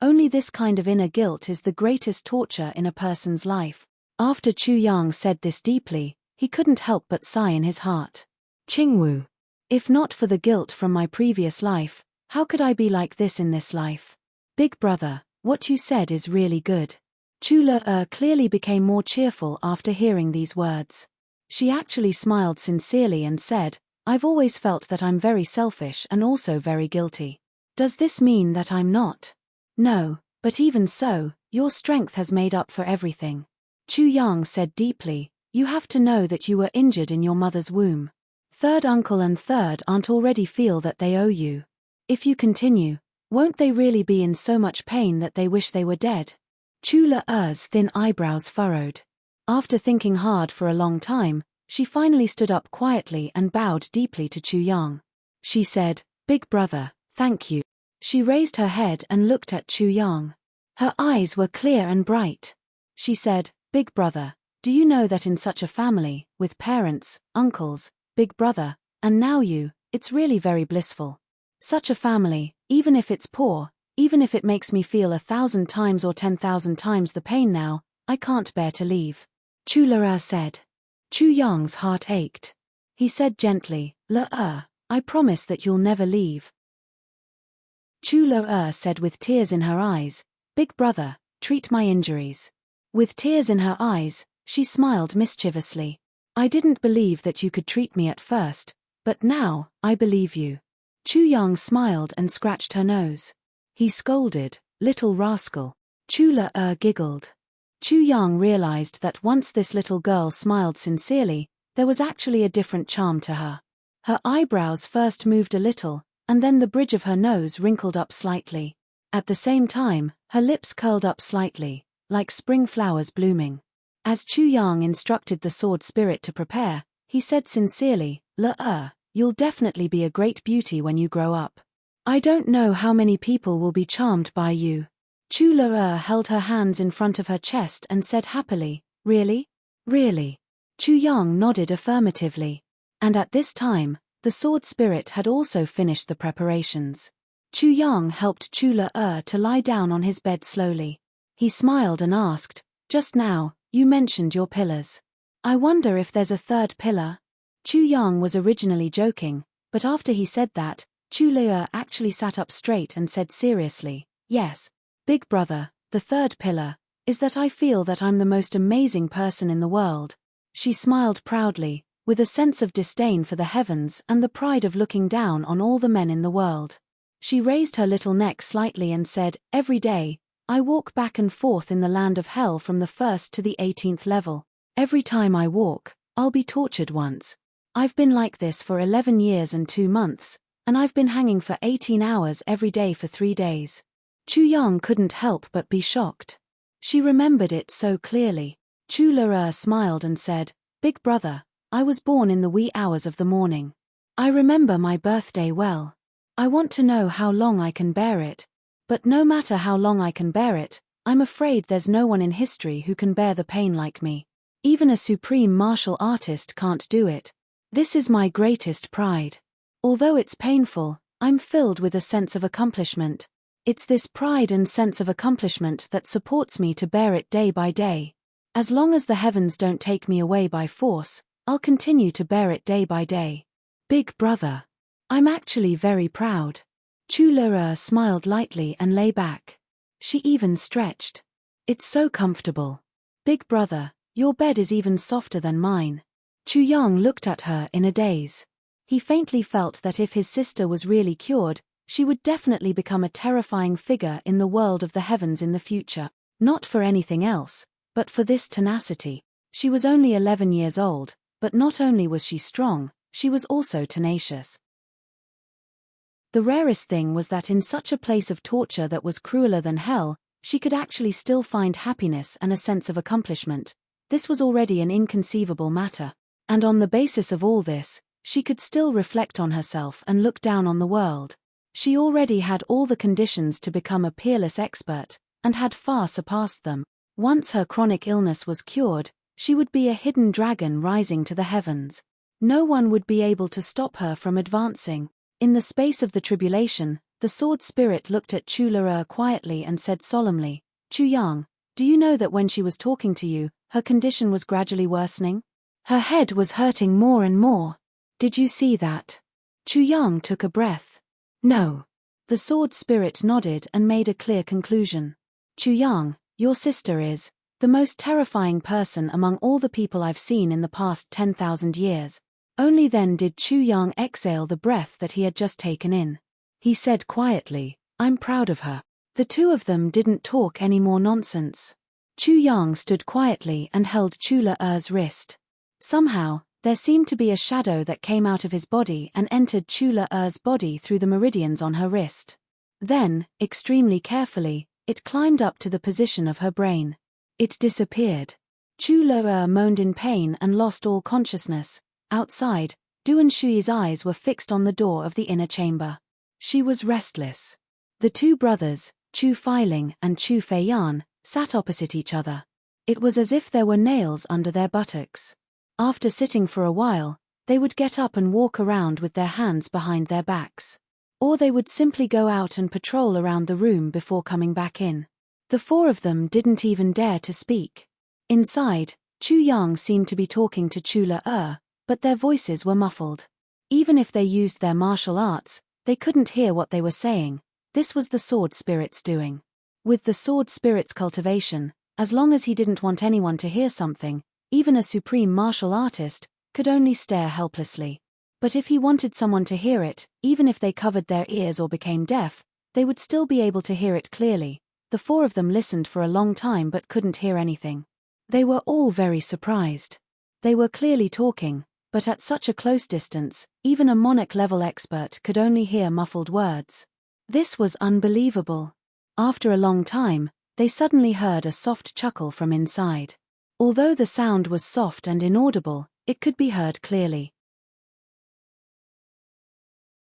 only this kind of inner guilt is the greatest torture in a person's life." After Chu Yang said this deeply, he couldn't help but sigh in his heart. Qingwu. If not for the guilt from my previous life, how could I be like this in this life? Big brother, what you said is really good. Chu Le clearly became more cheerful after hearing these words. She actually smiled sincerely and said, "I've always felt that I'm very selfish and also very guilty. Does this mean that I'm not?" "No, but even so, your strength has made up for everything." Chu Yang said deeply, "You have to know that you were injured in your mother's womb. Third uncle and third aunt already feel that they owe you. If you continue, won't they really be in so much pain that they wish they were dead?" Chu Le's thin eyebrows furrowed. After thinking hard for a long time, she finally stood up quietly and bowed deeply to Chu Yang. She said, "Big brother, thank you." She raised her head and looked at Chu Yang. Her eyes were clear and bright. She said, "Big brother, do you know that in such a family, with parents, uncles, big brother, and now you, it's really very blissful. Such a family, even if it's poor, even if it makes me feel 1,000 times or 10,000 times the pain now, I can't bear to leave." Chu Le said. Chu Yang's heart ached. He said gently, "Le, I promise that you'll never leave." Chu Le said with tears in her eyes, "Big brother, treat my injuries." With tears in her eyes, she smiled mischievously. "I didn't believe that you could treat me at first, but now, I believe you." Chu Yang smiled and scratched her nose. He scolded, "Little rascal." Chu Le giggled. Chu Yang realized that once this little girl smiled sincerely, there was actually a different charm to her. Her eyebrows first moved a little, and then the bridge of her nose wrinkled up slightly. At the same time, her lips curled up slightly, like spring flowers blooming. As Chu Yang instructed the sword spirit to prepare, he said sincerely, "Le, you'll definitely be a great beauty when you grow up. I don't know how many people will be charmed by you." Chu Le held her hands in front of her chest and said happily, "Really? Really?" Chu Yang nodded affirmatively. And at this time, the sword spirit had also finished the preparations. Chu Yang helped Chu Le to lie down on his bed slowly. He smiled and asked, "Just now, you mentioned your pillars. I wonder if there's a third pillar?" Chu Yang was originally joking, but after he said that, Chu Le actually sat up straight and said seriously, "Yes, big brother, the third pillar is that I feel that I'm the most amazing person in the world." She smiled proudly, with a sense of disdain for the heavens and the pride of looking down on all the men in the world. She raised her little neck slightly and said, "Every day, I walk back and forth in the land of hell from the 1st to the 18th level. Every time I walk, I'll be tortured once. I've been like this for 11 years and 2 months, and I've been hanging for 18 hours every day for 3 days. Chu Yang couldn't help but be shocked. She remembered it so clearly. Chu Le smiled and said, "Big brother, I was born in the wee hours of the morning. I remember my birthday well. I want to know how long I can bear it. But no matter how long I can bear it, I'm afraid there's no one in history who can bear the pain like me. Even a supreme martial artist can't do it. This is my greatest pride. Although it's painful, I'm filled with a sense of accomplishment. It's this pride and sense of accomplishment that supports me to bear it day by day. As long as the heavens don't take me away by force, I'll continue to bear it day by day. Big brother. I'm actually very proud." Chu Le smiled lightly and lay back. She even stretched. "It's so comfortable. Big brother, your bed is even softer than mine." Chu Yang looked at her in a daze. He faintly felt that if his sister was really cured, she would definitely become a terrifying figure in the world of the heavens in the future, not for anything else, but for this tenacity. She was only 11 years old, but not only was she strong, she was also tenacious. The rarest thing was that in such a place of torture that was crueler than hell, she could actually still find happiness and a sense of accomplishment. This was already an inconceivable matter. And on the basis of all this, she could still reflect on herself and look down on the world. She already had all the conditions to become a peerless expert, and had far surpassed them. Once her chronic illness was cured, she would be a hidden dragon rising to the heavens. No one would be able to stop her from advancing. In the space of the tribulation, the sword spirit looked at Chu Le quietly and said solemnly, "Chu Yang, do you know that when she was talking to you, her condition was gradually worsening? Her head was hurting more and more. Did you see that?" Chu Yang took a breath. "No." The sword spirit nodded and made a clear conclusion. "Chu Yang, your sister is the most terrifying person among all the people I've seen in the past 10,000 years. Only then did Chu Yang exhale the breath that he had just taken in. He said quietly, "I'm proud of her." The two of them didn't talk any more nonsense. Chu Yang stood quietly and held Chu Le's wrist. Somehow, there seemed to be a shadow that came out of his body and entered Chu Le's body through the meridians on her wrist. Then, extremely carefully, it climbed up to the position of her brain. It disappeared. Chu Le moaned in pain and lost all consciousness. Outside, Duan Shui's eyes were fixed on the door of the inner chamber. She was restless. The two brothers, Chu Feiling and Chu Feiyan, sat opposite each other. It was as if there were nails under their buttocks. After sitting for a while, they would get up and walk around with their hands behind their backs. Or they would simply go out and patrol around the room before coming back in. The four of them didn't even dare to speak. Inside, Chu Yang seemed to be talking to Chu Le, but their voices were muffled. Even if they used their martial arts, they couldn't hear what they were saying. This was the sword spirit's doing. With the sword spirit's cultivation, as long as he didn't want anyone to hear something, even a supreme martial artist could only stare helplessly. But if he wanted someone to hear it, even if they covered their ears or became deaf, they would still be able to hear it clearly. The four of them listened for a long time but couldn't hear anything. They were all very surprised. They were clearly talking, but at such a close distance, even a monarch-level expert could only hear muffled words. This was unbelievable. After a long time, they suddenly heard a soft chuckle from inside. Although the sound was soft and inaudible, it could be heard clearly.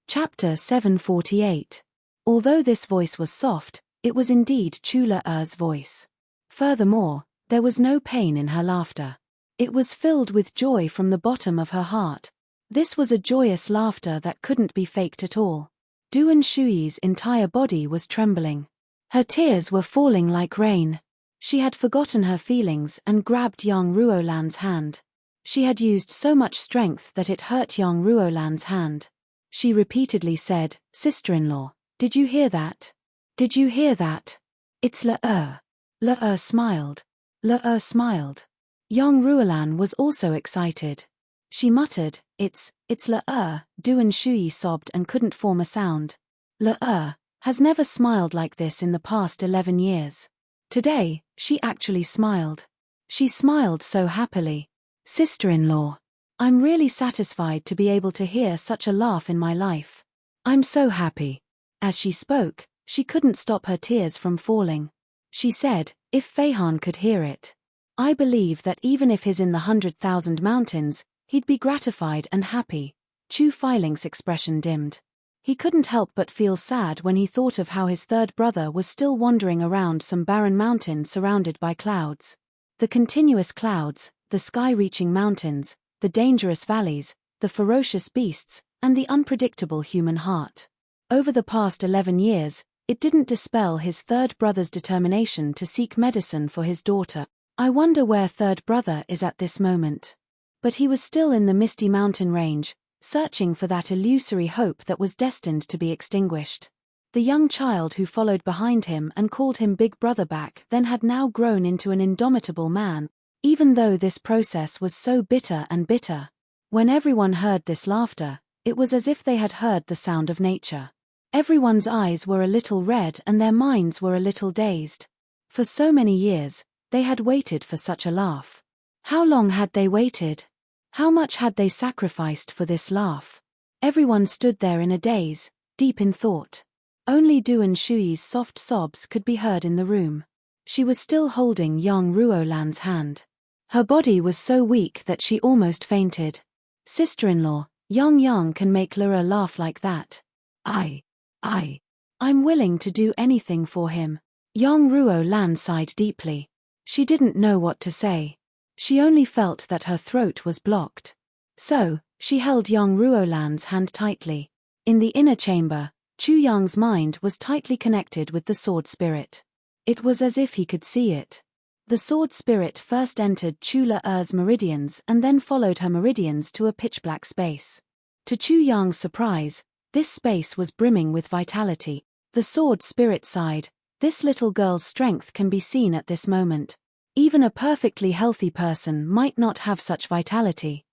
Chapter 748. Although this voice was soft, it was indeed Chu Le's voice. Furthermore, there was no pain in her laughter. It was filled with joy from the bottom of her heart. This was a joyous laughter that couldn't be faked at all. Duan Shui's entire body was trembling. Her tears were falling like rain. She had forgotten her feelings and grabbed Yang Ruolan's hand. She had used so much strength that it hurt Yang Ruolan's hand. She repeatedly said, "Sister-in-law, did you hear that? Did you hear that? It's Le." Le smiled. Le smiled. Yang Ruolan was also excited. She muttered, It's Le." Duan Shui sobbed and couldn't form a sound. Le has never smiled like this in the past 11 years. Today, she actually smiled. She smiled so happily. "Sister-in-law, I'm really satisfied to be able to hear such a laugh in my life. I'm so happy." As she spoke, she couldn't stop her tears from falling. She said, "If Feihan could hear it, I believe that even if he's in the 100,000 mountains, he'd be gratified and happy." Chu Feiling's expression dimmed. He couldn't help but feel sad when he thought of how his third brother was still wandering around some barren mountain surrounded by clouds. The continuous clouds, the sky-reaching mountains, the dangerous valleys, the ferocious beasts, and the unpredictable human heart. Over the past 11 years, it didn't dispel his third brother's determination to seek medicine for his daughter. I wonder where third brother is at this moment. But he was still in the misty mountain range, searching for that illusory hope that was destined to be extinguished. The young child who followed behind him and called him Big Brother back then had now grown into an indomitable man. Even though this process was so bitter and bitter. When everyone heard this laughter, it was as if they had heard the sound of nature. Everyone's eyes were a little red and their minds were a little dazed. For so many years, they had waited for such a laugh. How long had they waited? How much had they sacrificed for this laugh? Everyone stood there in a daze, deep in thought. Only Du and Shui's soft sobs could be heard in the room. She was still holding young Ruolan's hand. Her body was so weak that she almost fainted. Sister-in-law, Yang can make Lura laugh like that. I'm willing to do anything for him. Yang Ruolan sighed deeply. She didn't know what to say. She only felt that her throat was blocked. So, she held Yang Ruolan's hand tightly. In the inner chamber, Chu Yang's mind was tightly connected with the sword spirit. It was as if he could see it. The sword spirit first entered Chu Le's meridians and then followed her meridians to a pitch-black space. To Chu Yang's surprise, this space was brimming with vitality. The sword spirit sighed, "This little girl's strength can be seen at this moment. Even a perfectly healthy person might not have such vitality.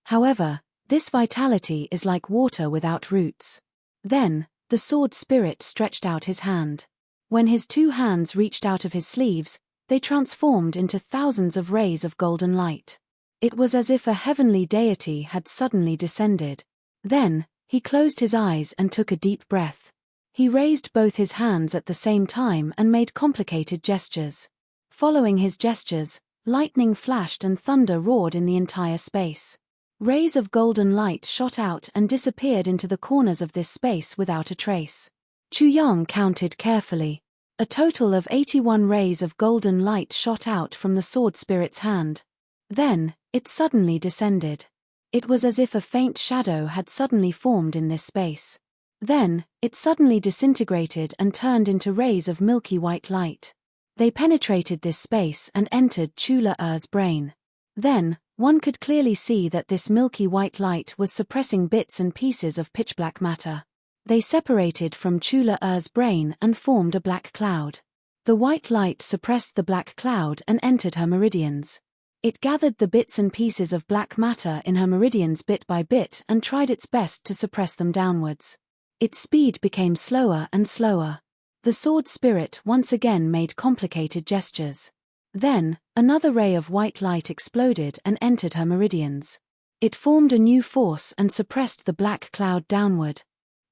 However, this vitality is like water without roots." Then, the sword spirit stretched out his hand. When his two hands reached out of his sleeves, they transformed into thousands of rays of golden light. It was as if a heavenly deity had suddenly descended. Then, he closed his eyes and took a deep breath. He raised both his hands at the same time and made complicated gestures. Following his gestures, lightning flashed and thunder roared in the entire space. Rays of golden light shot out and disappeared into the corners of this space without a trace. Chu Yang counted carefully. A total of 81 rays of golden light shot out from the sword spirit's hand. Then, it suddenly descended. It was as if a faint shadow had suddenly formed in this space. Then, it suddenly disintegrated and turned into rays of milky white light. They penetrated this space and entered Chu Le's brain. Then, one could clearly see that this milky white light was suppressing bits and pieces of pitch-black matter. They separated from Chu Le's brain and formed a black cloud. The white light suppressed the black cloud and entered her meridians. It gathered the bits and pieces of black matter in her meridians bit by bit and tried its best to suppress them downwards. Its speed became slower and slower. The sword spirit once again made complicated gestures. Then, another ray of white light exploded and entered her meridians. It formed a new force and suppressed the black cloud downward.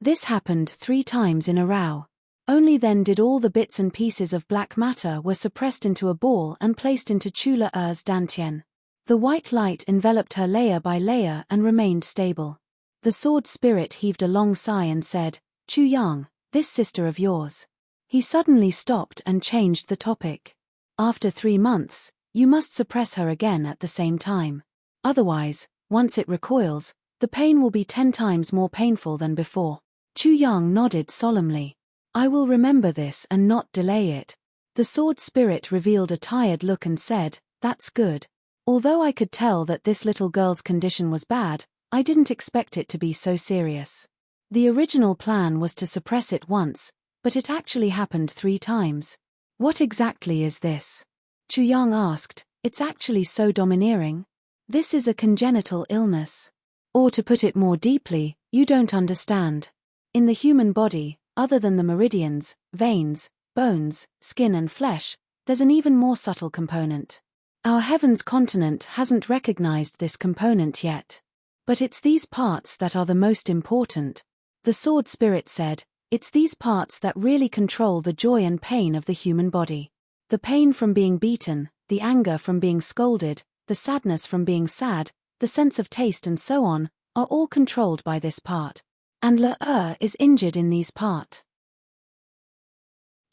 This happened 3 times in a row. Only then did all the bits and pieces of black matter were suppressed into a ball and placed into Chu Le's dantian. The white light enveloped her layer by layer and remained stable. The sword spirit heaved a long sigh and said, "Chu Yang, this sister of yours." He suddenly stopped and changed the topic. "After 3 months, you must suppress her again at the same time. Otherwise, once it recoils, the pain will be 10 times more painful than before." Chu Yang nodded solemnly. "I will remember this and not delay it." The sword spirit revealed a tired look and said, "That's good. Although I could tell that this little girl's condition was bad, I didn't expect it to be so serious. The original plan was to suppress it once, but it actually happened 3 times. What exactly is this?" Chu Yang asked. "It's actually so domineering. This is a congenital illness. Or to put it more deeply, you don't understand. In the human body, other than the meridians, veins, bones, skin and flesh, there's an even more subtle component. Our heaven's continent hasn't recognized this component yet. But it's these parts that are the most important." The sword spirit said, "It's these parts that really control the joy and pain of the human body. The pain from being beaten, the anger from being scolded, the sadness from being sad, the sense of taste and so on, are all controlled by this part. And Le is injured in these parts."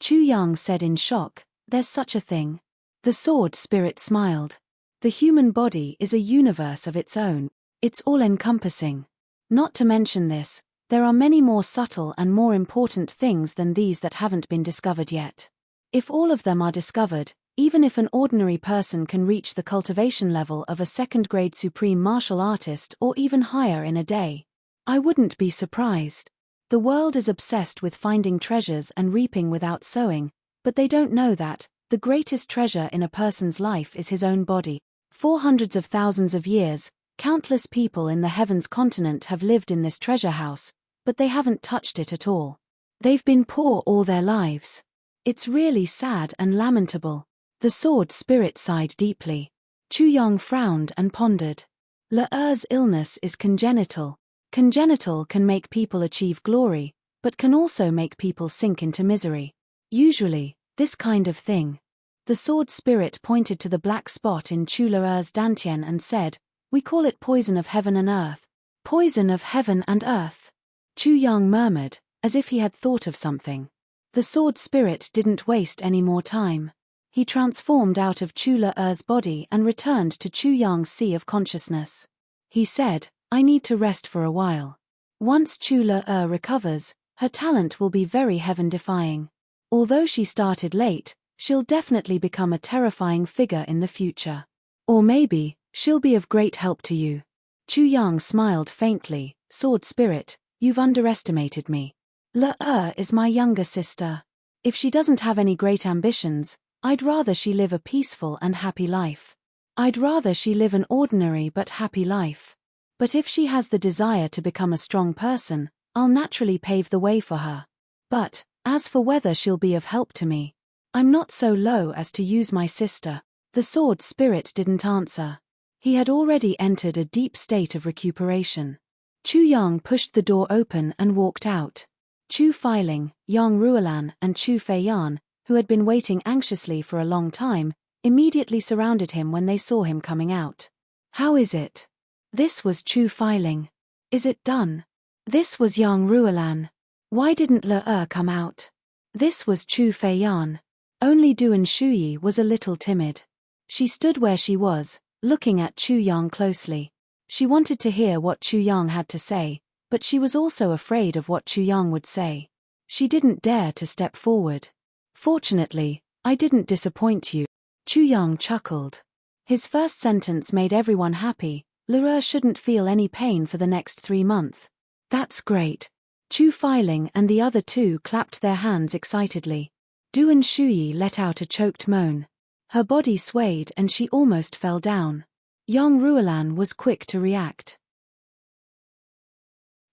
Chu Yang said in shock, "There's such a thing?" The sword spirit smiled. "The human body is a universe of its own. It's all-encompassing. Not to mention this, there are many more subtle and more important things than these that haven't been discovered yet. If all of them are discovered, even if an ordinary person can reach the cultivation level of a second-grade supreme martial artist or even higher in a day, I wouldn't be surprised. The world is obsessed with finding treasures and reaping without sowing, but they don't know that, The greatest treasure in a person's life is his own body. For hundreds of thousands of years, countless people in the heavens continent have lived in this treasure house, but they haven't touched it at all. They've been poor all their lives. It's really sad and lamentable. The sword spirit sighed deeply. Chu Yang frowned and pondered. Le'er's illness is congenital. Congenital can make people achieve glory, but can also make people sink into misery. Usually, this kind of thing. The sword spirit pointed to the black spot in Chu Le'er's dantian and said, "We call it poison of heaven and earth." Poison of heaven and earth. Chu Yang murmured, as if he had thought of something. The sword spirit didn't waste any more time. He transformed out of Chu Le'er's body and returned to Chu Yang's sea of consciousness. He said, "I need to rest for a while. Once Chu Le'er recovers, her talent will be very heaven-defying. Although she started late, she'll definitely become a terrifying figure in the future. Or maybe, she'll be of great help to you." Chu Yang smiled faintly. "Sword spirit, you've underestimated me. Le'er is my younger sister. If she doesn't have any great ambitions, I'd rather she live a peaceful and happy life. I'd rather she live an ordinary but happy life. But if she has the desire to become a strong person, I'll naturally pave the way for her. But, as for whether she'll be of help to me, I'm not so low as to use my sister." The sword spirit didn't answer. He had already entered a deep state of recuperation. Chu Yang pushed the door open and walked out. Chu Feiling, Yang Ruolan and Chu Feiyan, who had been waiting anxiously for a long time, immediately surrounded him when they saw him coming out. "How is it?" This was Chu Feiling. "Is it done?" This was Yang Ruolan. "Why didn't Le'er come out?" This was Chu Feiyan. Only Duan Shuyi was a little timid. She stood where she was, looking at Chu Yang closely. She wanted to hear what Chu Yang had to say, but she was also afraid of what Chu Yang would say. She didn't dare to step forward. "Fortunately, I didn't disappoint you." Chu Yang chuckled. His first sentence made everyone happy. Le'er shouldn't feel any pain for the next 3 months. "That's great." Chu Feiling and the other two clapped their hands excitedly. Duan Shuyi let out a choked moan. Her body swayed and she almost fell down. Yang Ruolan was quick to react.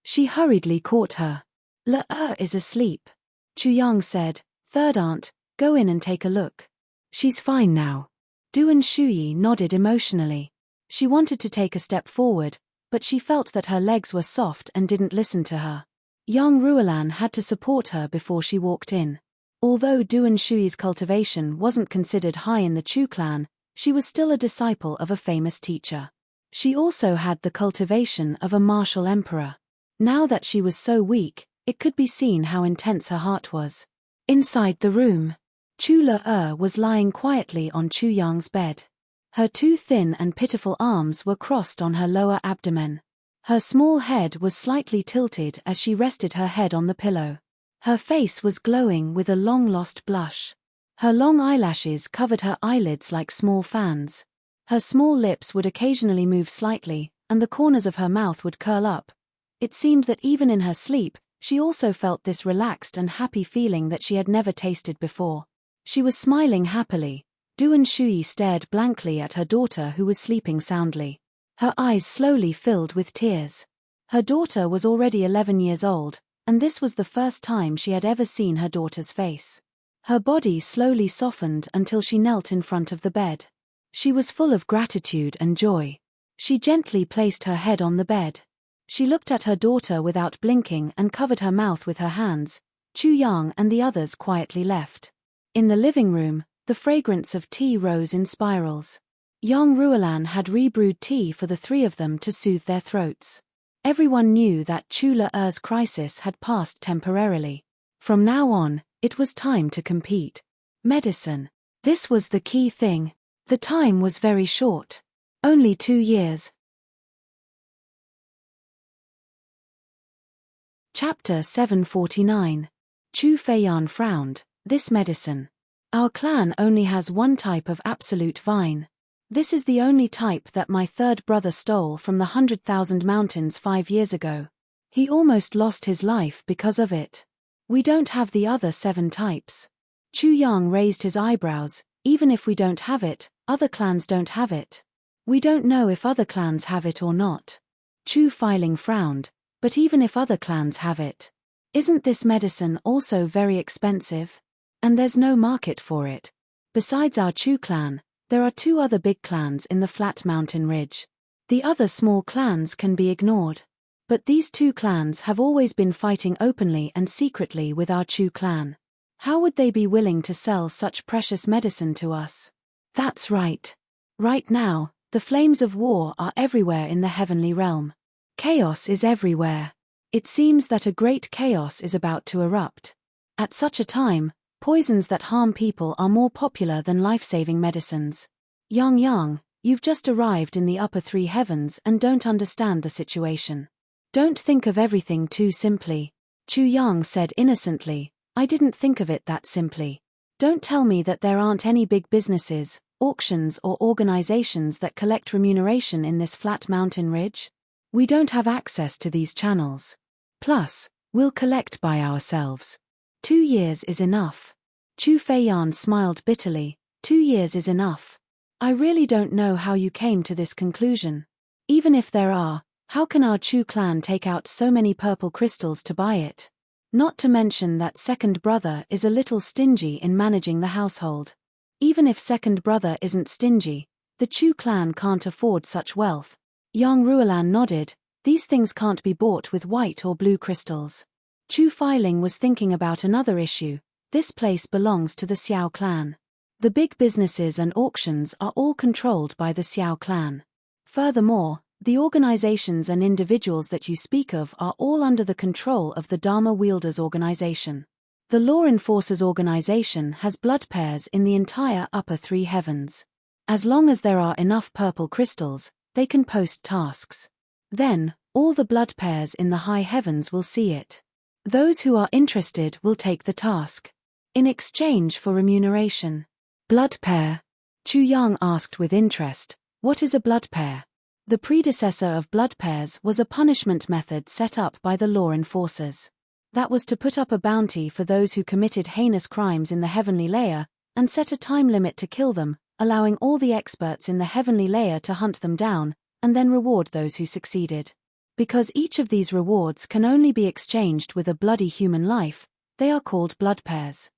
She hurriedly caught her. "Le'er is asleep." Chu Yang said, "Third aunt, go in and take a look." "She's fine now." Duan Shuyi nodded emotionally. She wanted to take a step forward, but she felt that her legs were soft and didn't listen to her. Yang Ruolan had to support her before she walked in. Although Duan Shuyi's cultivation wasn't considered high in the Chu clan, she was still a disciple of a famous teacher. She also had the cultivation of a martial emperor. Now that she was so weak, it could be seen how intense her heart was. Inside the room, Chu Le'er was lying quietly on Chu Yang's bed. Her two thin and pitiful arms were crossed on her lower abdomen. Her small head was slightly tilted as she rested her head on the pillow. Her face was glowing with a long-lost blush. Her long eyelashes covered her eyelids like small fans. Her small lips would occasionally move slightly, and the corners of her mouth would curl up. It seemed that even in her sleep, she also felt this relaxed and happy feeling that she had never tasted before. She was smiling happily. Duan Shuyi stared blankly at her daughter who was sleeping soundly. Her eyes slowly filled with tears. Her daughter was already 11 years old, and this was the first time she had ever seen her daughter's face. Her body slowly softened until she knelt in front of the bed. She was full of gratitude and joy. She gently placed her head on the bed. She looked at her daughter without blinking and covered her mouth with her hands. Chu Yang and the others quietly left. In the living room, the fragrance of tea rose in spirals. Yang Ruolan had rebrewed tea for the three of them to soothe their throats. Everyone knew that Chu Le'er's crisis had passed temporarily. From now on, it was time to compete. Medicine. This was the key thing. The time was very short. Only 2 years. Chapter 749. Chu Feiyan frowned. "This medicine. Our clan only has one type of absolute vine. This is the only type that my third brother stole from the 100,000 mountains 5 years ago. He almost lost his life because of it. We don't have the other 7 types." Chu Yang raised his eyebrows. Even if we don't have it, other clans don't have it. We don't know if other clans have it or not. Chu Filing frowned. But even if other clans have it, isn't this medicine also very expensive? And there's no market for it. Besides our Chu clan, there are 2 other big clans in the flat mountain ridge. The other small clans can be ignored. But these 2 clans have always been fighting openly and secretly with our Chu clan. How would they be willing to sell such precious medicine to us? That's right. Right now, the flames of war are everywhere in the heavenly realm. Chaos is everywhere. It seems that a great chaos is about to erupt. At such a time, poisons that harm people are more popular than life-saving medicines. Yang, you've just arrived in the upper 3 heavens and don't understand the situation. Don't think of everything too simply. Chu Yang said innocently, I didn't think of it that simply. Don't tell me that there aren't any big businesses, auctions or organizations that collect remuneration in this flat mountain ridge. We don't have access to these channels. Plus, we'll collect by ourselves. 2 years is enough. Chu Feiyan smiled bitterly. 2 years is enough. I really don't know how you came to this conclusion. Even if there are, how can our Chu clan take out so many purple crystals to buy it? Not to mention that second brother is a little stingy in managing the household. Even if second brother isn't stingy, the Chu clan can't afford such wealth. Yang Ruolan nodded. These things can't be bought with white or blue crystals. Chu Filing was thinking about another issue. This place belongs to the Xiao clan. The big businesses and auctions are all controlled by the Xiao clan. Furthermore, the organizations and individuals that you speak of are all under the control of the Dharma Wielders organization. The Law Enforcers organization has blood pairs in the entire upper 3 heavens. As long as there are enough purple crystals, they can post tasks. Then, all the blood pairs in the high heavens will see it. Those who are interested will take the task. In exchange for remuneration. Blood pair? Chu Yang asked with interest. What is a blood pair? The predecessor of blood pairs was a punishment method set up by the law enforcers. That was to put up a bounty for those who committed heinous crimes in the heavenly layer, and set a time limit to kill them, allowing all the experts in the heavenly layer to hunt them down, and then reward those who succeeded. Because each of these rewards can only be exchanged with a bloody human life, they are called blood pairs.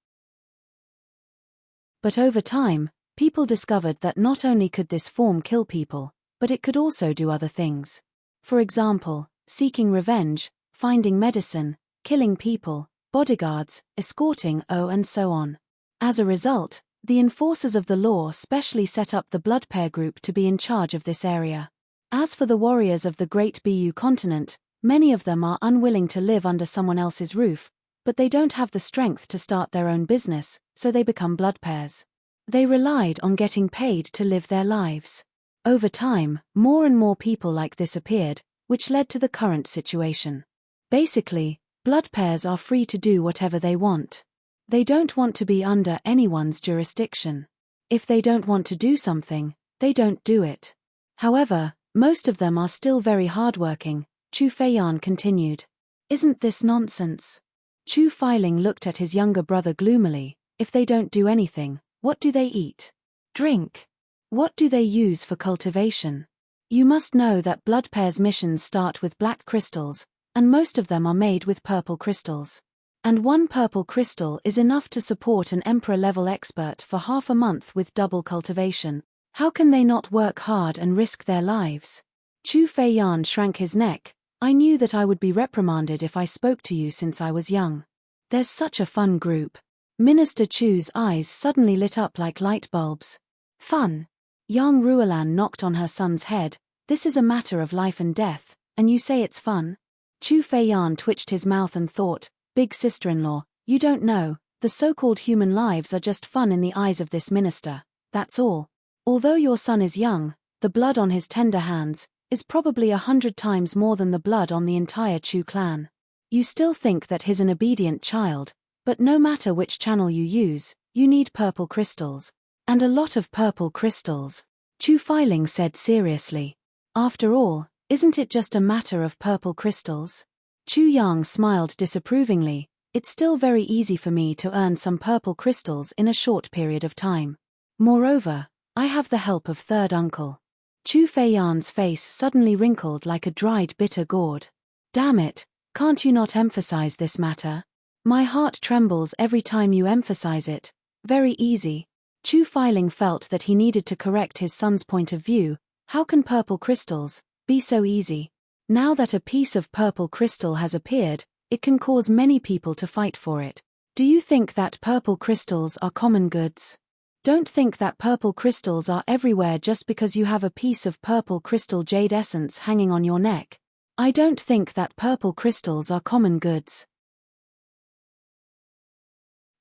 But over time, people discovered that not only could this form kill people, but it could also do other things. For example, seeking revenge, finding medicine, killing people, bodyguards, escorting, and so on. As a result, the enforcers of the law specially set up the blood pair group to be in charge of this area. As for the warriors of the Great Bu continent, many of them are unwilling to live under someone else's roof, but they don't have the strength to start their own business, so they become blood pairs. They relied on getting paid to live their lives. Over time, more and more people like this appeared, which led to the current situation. Basically, blood pairs are free to do whatever they want. They don't want to be under anyone's jurisdiction. If they don't want to do something, they don't do it. However, most of them are still very hardworking, Chu Feiyan continued. Isn't this nonsense? Chu Filing looked at his younger brother gloomily. If they don't do anything, what do they eat? Drink? What do they use for cultivation? You must know that blood pairs missions start with black crystals, and most of them are made with purple crystals. And one purple crystal is enough to support an emperor-level expert for half a month with double cultivation. How can they not work hard and risk their lives? Chu Feiyan shrank his neck. I knew that I would be reprimanded if I spoke to you since I was young. There's such a fun group. Minister Chu's eyes suddenly lit up like light bulbs. Fun? Yang Ruolan knocked on her son's head. This is a matter of life and death, and you say it's fun? Chu Feiyan twitched his mouth and thought, big sister-in-law, you don't know, the so-called human lives are just fun in the eyes of this minister, that's all. Although your son is young, the blood on his tender hands is probably 100 times more than the blood on the entire Chu clan. You still think that he's an obedient child, but no matter which channel you use, you need purple crystals. And a lot of purple crystals, Chu Filing said seriously. After all, isn't it just a matter of purple crystals? Chu Yang smiled disapprovingly. it's still very easy for me to earn some purple crystals in a short period of time. Moreover, I have the help of third uncle. Chu Feiyan's face suddenly wrinkled like a dried bitter gourd. Damn it, can't you not emphasize this matter? My heart trembles every time you emphasize it. Very easy. Chu Feiling felt that he needed to correct his son's point of view. How can purple crystals be so easy? Now that a piece of purple crystal has appeared, it can cause many people to fight for it. Do you think that purple crystals are common goods? Don't think that purple crystals are everywhere just because you have a piece of purple crystal jade essence hanging on your neck. I don't think that purple crystals are common goods.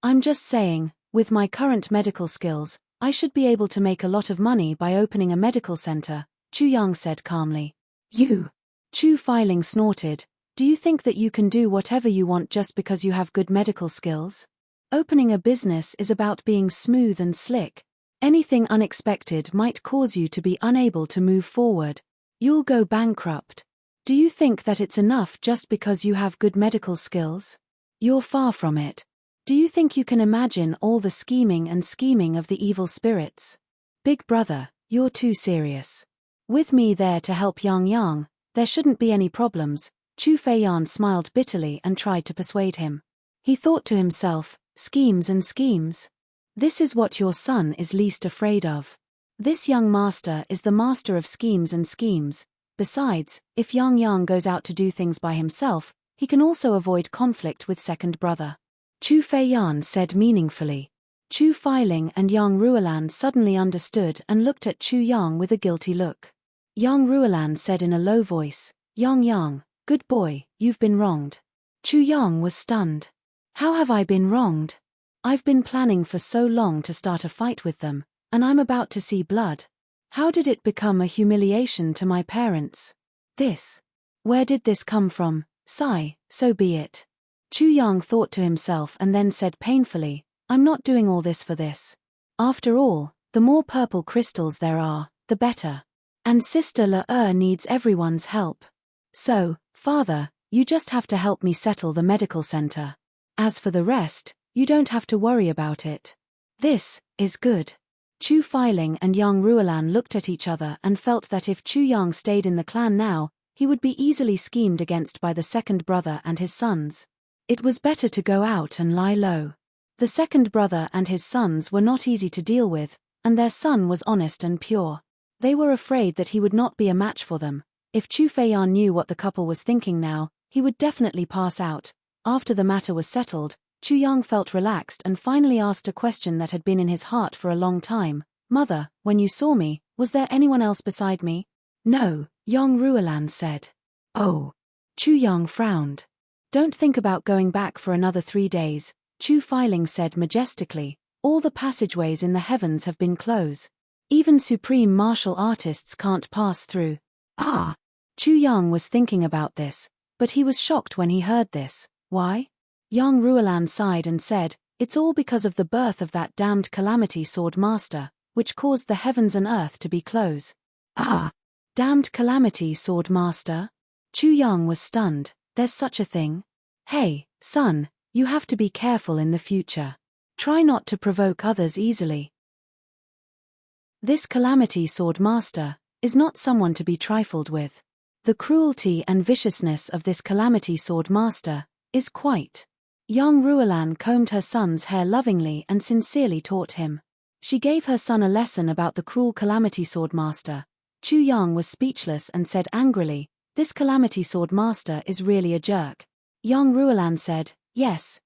I'm just saying, with my current medical skills, I should be able to make a lot of money by opening a medical center, Chu Yang said calmly. You! Chu Feiling snorted. Do you think that you can do whatever you want just because you have good medical skills? Opening a business is about being smooth and slick. Anything unexpected might cause you to be unable to move forward. You'll go bankrupt. Do you think that it's enough just because you have good medical skills? You're far from it. Do you think you can imagine all the scheming of the evil spirits? Big brother, you're too serious. With me there to help Yang, there shouldn't be any problems. Chu Feiyan smiled bitterly and tried to persuade him. He thought to himself, schemes and schemes. This is what your son is least afraid of. This young master is the master of schemes and schemes. Besides, if Yang goes out to do things by himself, he can also avoid conflict with second brother. Chu Feiyan said meaningfully. Chu Feiling and Yang Ruolan suddenly understood and looked at Chu Yang with a guilty look. Yang Ruolan said in a low voice, Yang, good boy, you've been wronged. Chu Yang was stunned. How have I been wronged? I've been planning for so long to start a fight with them, and I'm about to see blood. How did it become a humiliation to my parents? Where did this come from? Sigh, so be it. Chu Yang thought to himself and then said painfully, I'm not doing all this for this. After all, the more purple crystals there are, the better. And Sister Le needs everyone's help. So, father, you just have to help me settle the medical center. As for the rest, you don't have to worry about it. This is good. Chu Feiling and Yang Ruolan looked at each other and felt that if Chu Yang stayed in the clan now, he would be easily schemed against by the second brother and his sons. It was better to go out and lie low. The second brother and his sons were not easy to deal with, and their son was honest and pure. They were afraid that he would not be a match for them. If Chu Feiyan knew what the couple was thinking now, he would definitely pass out. After the matter was settled, Chu Yang felt relaxed and finally asked a question that had been in his heart for a long time. Mother, when you saw me, was there anyone else beside me? No, Yang Ruolan said. Oh. Chu Yang frowned. Don't think about going back for another 3 days, Chu Feiling said majestically. All the passageways in the heavens have been closed. Even supreme martial artists can't pass through. Ah! Chu Yang was thinking about this, but he was shocked when he heard this. Why? Yang Ruolan sighed and said, it's all because of the birth of that damned calamity sword master, which caused the heavens and earth to be closed. Ah! Damned calamity sword master? Chu Yang was stunned. There's such a thing? Hey, son, you have to be careful in the future. Try not to provoke others easily. This calamity sword master is not someone to be trifled with. The cruelty and viciousness of this calamity sword master is quite. Yang Ruolan combed her son's hair lovingly and sincerely taught him. She gave her son a lesson about the cruel calamity sword master. Chu Yang was speechless and said angrily, this calamity sword master is really a jerk. Yang Ruolan said, yes,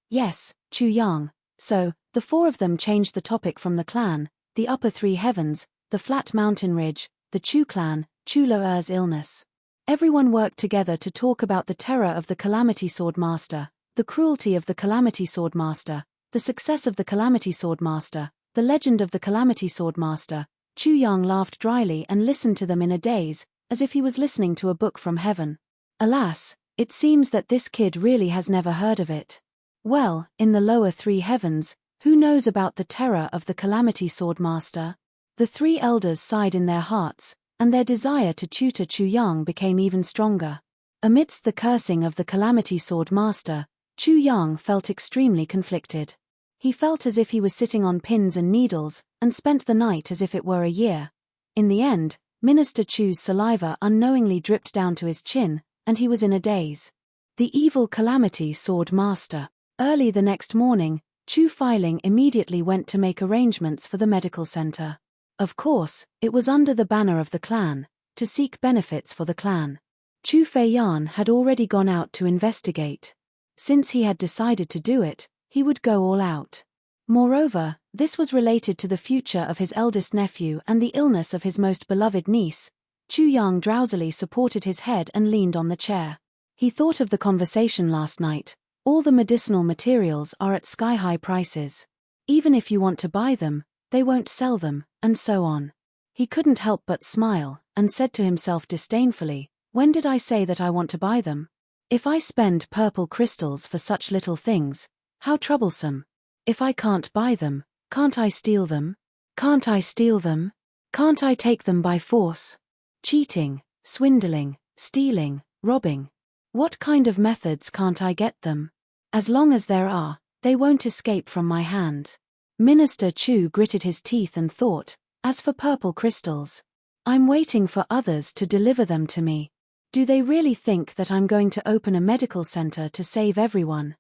Chu Yang. So, the four of them changed the topic from the clan, the upper 3 heavens, the flat mountain ridge, the Chu clan, Chu Le's illness. Everyone worked together to talk about the terror of the calamity sword master, the cruelty of the calamity sword master, the success of the calamity sword master, the legend of the calamity sword master. Chu Yang laughed dryly and listened to them in a daze, as if he was listening to a book from heaven. Alas, it seems that this kid really has never heard of it. Well, in the lower 3 heavens, who knows about the terror of the calamity sword master? The 3 elders sighed in their hearts, and their desire to tutor Chu Yang became even stronger. Amidst the cursing of the calamity sword master, Chu Yang felt extremely conflicted. He felt as if he was sitting on pins and needles, and spent the night as if it were a year. In the end, Minister Chu's saliva unknowingly dripped down to his chin, and he was in a daze. The evil calamity soared master. Early the next morning, Chu Feiling immediately went to make arrangements for the medical center. Of course, it was under the banner of the clan, to seek benefits for the clan. Chu Feiyan had already gone out to investigate. Since he had decided to do it, he would go all out. Moreover, this was related to the future of his eldest nephew and the illness of his most beloved niece. Chu Yang drowsily supported his head and leaned on the chair. He thought of the conversation last night. All the medicinal materials are at sky-high prices. Even if you want to buy them, they won't sell them, and so on. He couldn't help but smile, and said to himself disdainfully, "When did I say that I want to buy them? If I spend purple crystals for such little things, how troublesome. If I can't buy them, can't I steal them? Can't I steal them? Can't I take them by force? Cheating, swindling, stealing, robbing. What kind of methods can't I get them? As long as there are, they won't escape from my hand." Minister Chu gritted his teeth and thought, "As for purple crystals, I'm waiting for others to deliver them to me. Do they really think that I'm going to open a medical center to save everyone?"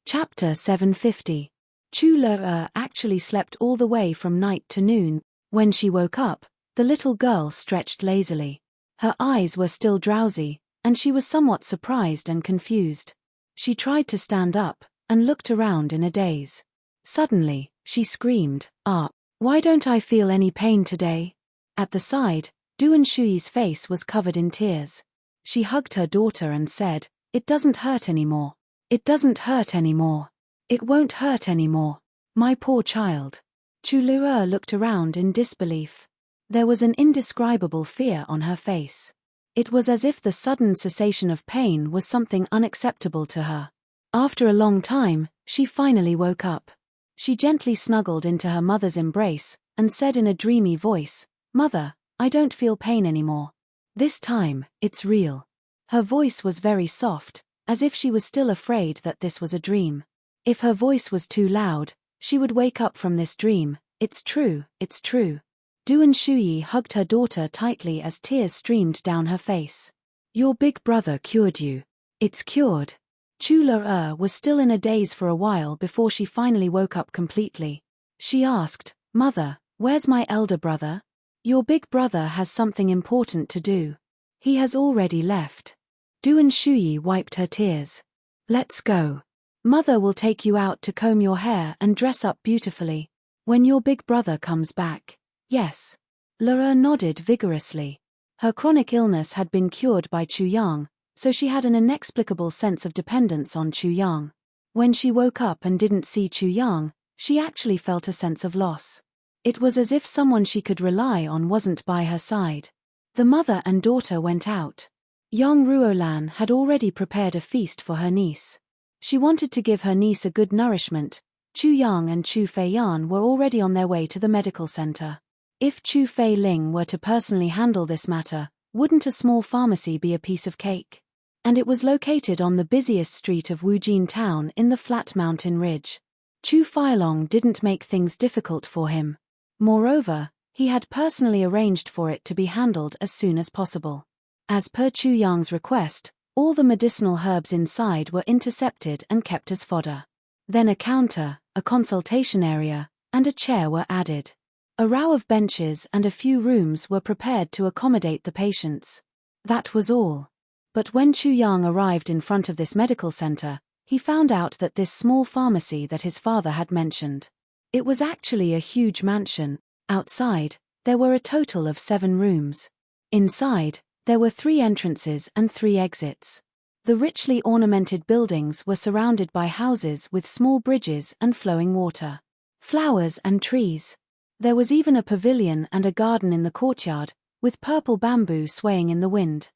Chapter 750. Chu Le actually slept all the way from night to noon. When she woke up, the little girl stretched lazily. Her eyes were still drowsy, and she was somewhat surprised and confused. She tried to stand up, and looked around in a daze. Suddenly, she screamed, "Ah, why don't I feel any pain today?" At the side, Duan Shuyi's face was covered in tears. She hugged her daughter and said, "It doesn't hurt anymore. It doesn't hurt anymore. It won't hurt anymore. My poor child." Chu Le looked around in disbelief. There was an indescribable fear on her face. It was as if the sudden cessation of pain was something unacceptable to her. After a long time, she finally woke up. She gently snuggled into her mother's embrace, and said in a dreamy voice, "Mother, I don't feel pain anymore. This time, it's real." Her voice was very soft, as if she was still afraid that this was a dream. If her voice was too loud, she would wake up from this dream. "It's true, it's true." Duan Shuyi hugged her daughter tightly as tears streamed down her face. "Your big brother cured you. It's cured." Chu Le was still in a daze for a while before she finally woke up completely. She asked, "Mother, where's my elder brother?" "Your big brother has something important to do. He has already left." Duan Shuyi wiped her tears. "Let's go. Mother will take you out to comb your hair and dress up beautifully. When your big brother comes back." "Yes." Le nodded vigorously. Her chronic illness had been cured by Chu Yang, so she had an inexplicable sense of dependence on Chu Yang. When she woke up and didn't see Chu Yang, she actually felt a sense of loss. It was as if someone she could rely on wasn't by her side. The mother and daughter went out. Yang Ruolan had already prepared a feast for her niece. She wanted to give her niece a good nourishment. Chu Yang and Chu Feiyan were already on their way to the medical center. If Chu Feiling were to personally handle this matter, wouldn't a small pharmacy be a piece of cake? And it was located on the busiest street of Wujin town in the flat mountain ridge. Chu Feilong didn't make things difficult for him. Moreover, he had personally arranged for it to be handled as soon as possible. As per Chu Yang's request, all the medicinal herbs inside were intercepted and kept as fodder. Then a counter, a consultation area, and a chair were added. A row of benches and a few rooms were prepared to accommodate the patients. That was all. But when Chu Yang arrived in front of this medical center, he found out that this small pharmacy that his father had mentioned. It was actually a huge mansion. Outside, there were a total of 7 rooms. Inside, there were 3 entrances and 3 exits. The richly ornamented buildings were surrounded by houses with small bridges and flowing water. Flowers and trees. There was even a pavilion and a garden in the courtyard, with purple bamboo swaying in the wind.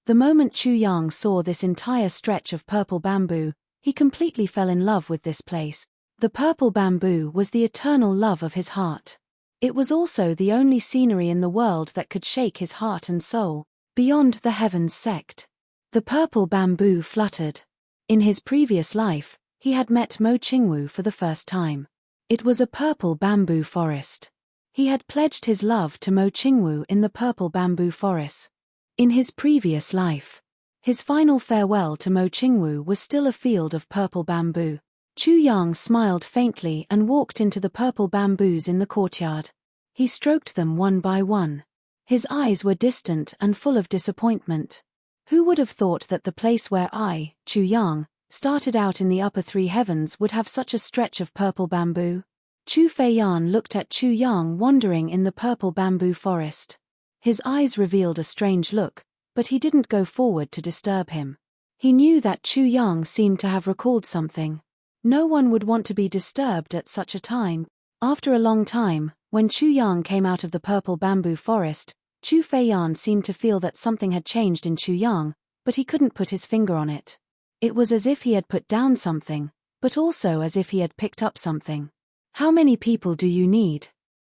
The moment Chu Yang saw this entire stretch of purple bamboo, he completely fell in love with this place. The purple bamboo was the eternal love of his heart. It was also the only scenery in the world that could shake his heart and soul. Beyond the heavens sect. The purple bamboo fluttered. In his previous life, he had met Mo Qingwu for the first time. It was a purple bamboo forest. He had pledged his love to Mo Qingwu in the purple bamboo forest. In his previous life, his final farewell to Mo Qingwu was still a field of purple bamboo. Chu Yang smiled faintly and walked into the purple bamboos in the courtyard. He stroked them one by one. His eyes were distant and full of disappointment. Who would have thought that the place where I, Chu Yang, started out in the upper three heavens would have such a stretch of purple bamboo? Chu Feiyan looked at Chu Yang wandering in the purple bamboo forest. His eyes revealed a strange look, but he didn't go forward to disturb him. He knew that Chu Yang seemed to have recalled something. No one would want to be disturbed at such a time. After a long time, when Chu Yang came out of the purple bamboo forest, Chu Feiyan seemed to feel that something had changed in Chu Yang, but he couldn't put his finger on it. It was as if he had put down something, but also as if he had picked up something. How many people do you need?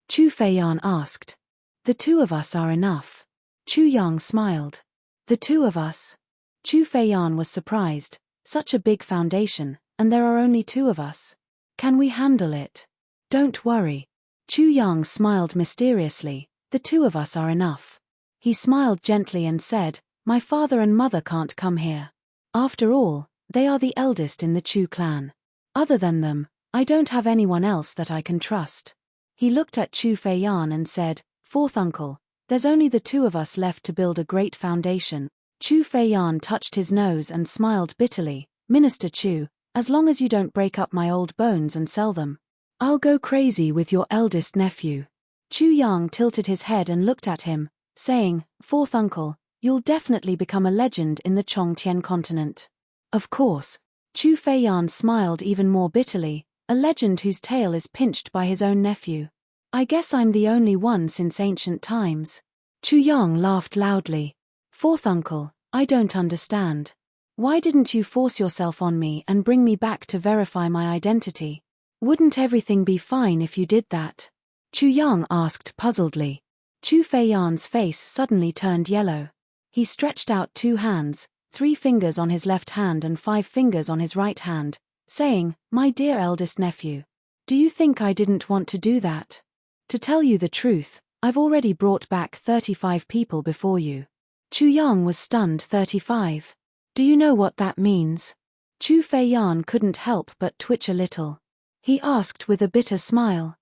Chu Feiyan asked. The two of us are enough. Chu Yang smiled. The two of us? Chu Feiyan was surprised. Such a big foundation, and there are only two of us. Can we handle it? Don't worry. Chu Yang smiled mysteriously. The two of us are enough. He smiled gently and said, my father and mother can't come here. After all, they are the eldest in the Chu clan. Other than them, I don't have anyone else that I can trust. He looked at Chu Feiyan and said, fourth uncle, there's only the two of us left to build a great foundation. Chu Feiyan touched his nose and smiled bitterly. Minister Chu, as long as you don't break up my old bones and sell them, I'll go crazy with your eldest nephew. Chu Yang tilted his head and looked at him, saying, fourth uncle, you'll definitely become a legend in the Chongtian continent. Of course. Chu Feiyan smiled even more bitterly, a legend whose tail is pinched by his own nephew. I guess I'm the only one since ancient times. Chu Yang laughed loudly. Fourth uncle, I don't understand. Why didn't you force yourself on me and bring me back to verify my identity? Wouldn't everything be fine if you did that? Chu Yang asked puzzledly. Chu Feiyan's face suddenly turned yellow. He stretched out 2 hands, 3 fingers on his left hand and 5 fingers on his right hand, saying, my dear eldest nephew, do you think I didn't want to do that? To tell you the truth, I've already brought back 35 people before you. Chu Yang was stunned. 35. Do you know what that means? Chu Feiyan couldn't help but twitch a little. He asked with a bitter smile.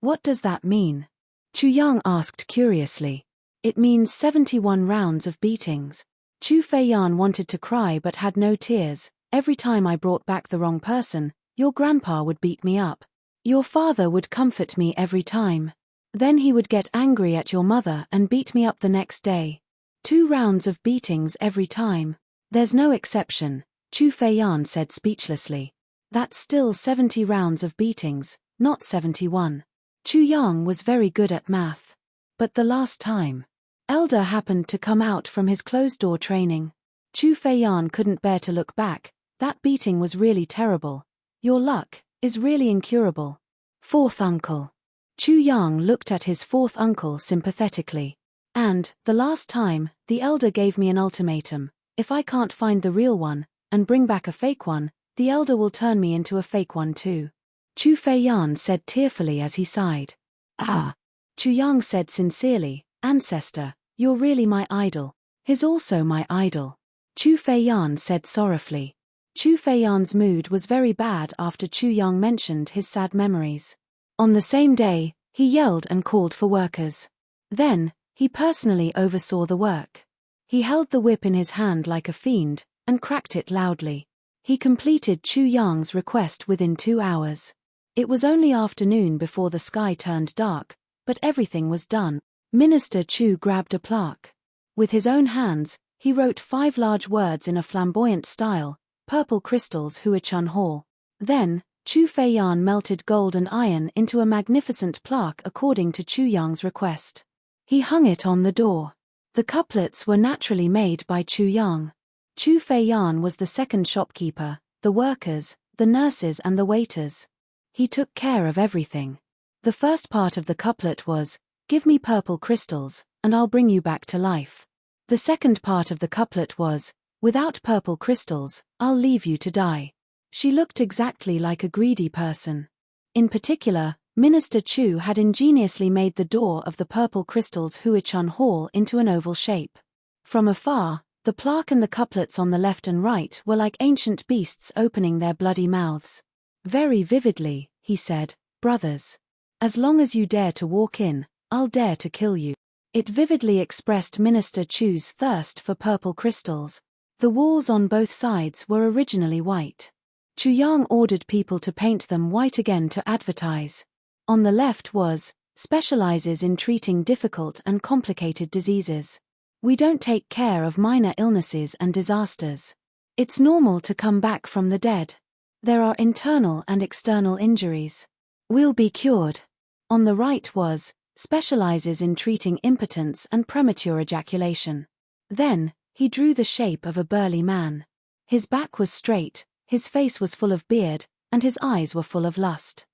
What does that mean? Chu Yang asked curiously. It means 71 rounds of beatings. Chu Feiyan wanted to cry but had no tears. Every time I brought back the wrong person, your grandpa would beat me up. Your father would comfort me every time. Then he would get angry at your mother and beat me up the next day. 2 rounds of beatings every time. There's no exception, Chu Feiyan said speechlessly. That's still 70 rounds of beatings, not 71. Chu Yang was very good at math. But the last time, Elder happened to come out from his closed-door training. Chu Feiyan couldn't bear to look back. That beating was really terrible. Your luck is really incurable. Fourth uncle. Chu Yang looked at his fourth uncle sympathetically. And, the last time, the elder gave me an ultimatum. If I can't find the real one, and bring back a fake one, the elder will turn me into a fake one too. Chu Feiyan said tearfully as he sighed. Ah. Chu Yang said sincerely, Ancestor, you're really my idol. He's also my idol. Chu Feiyan said sorrowfully. Chu Feiyan's mood was very bad after Chu Yang mentioned his sad memories. On the same day, he yelled and called for workers. Then, he personally oversaw the work. He held the whip in his hand like a fiend, and cracked it loudly. He completed Chu Yang's request within 2 hours. It was only afternoon before the sky turned dark, but everything was done. Minister Chu grabbed a plaque. With his own hands, he wrote 5 large words in a flamboyant style, Purple Crystals Huichun Hall. Then, Chu Feiyan melted gold and iron into a magnificent plaque according to Chu Yang's request. He hung it on the door. The couplets were naturally made by Chu Yang. Chu Feiyan was the second shopkeeper, the workers, the nurses and the waiters. He took care of everything. The first part of the couplet was, "Give me purple crystals, and I'll bring you back to life." The second part of the couplet was, "Without purple crystals, I'll leave you to die." She looked exactly like a greedy person. In particular, Minister Chu had ingeniously made the door of the purple crystals Huichun Hall into an oval shape. From afar, the plaque and the couplets on the left and right were like ancient beasts opening their bloody mouths. "Very vividly," he said, "brothers. As long as you dare to walk in, I'll dare to kill you." It vividly expressed Minister Chu's thirst for purple crystals. The walls on both sides were originally white. Chu Yang ordered people to paint them white again to advertise. On the left was, "Specializes in treating difficult and complicated diseases. We don't take care of minor illnesses and disasters. It's normal to come back from the dead. There are internal and external injuries. We'll be cured." On the right was, "Specializes in treating impotence and premature ejaculation." Then, he drew the shape of a burly man. His back was straight, his face was full of beard, and his eyes were full of lust.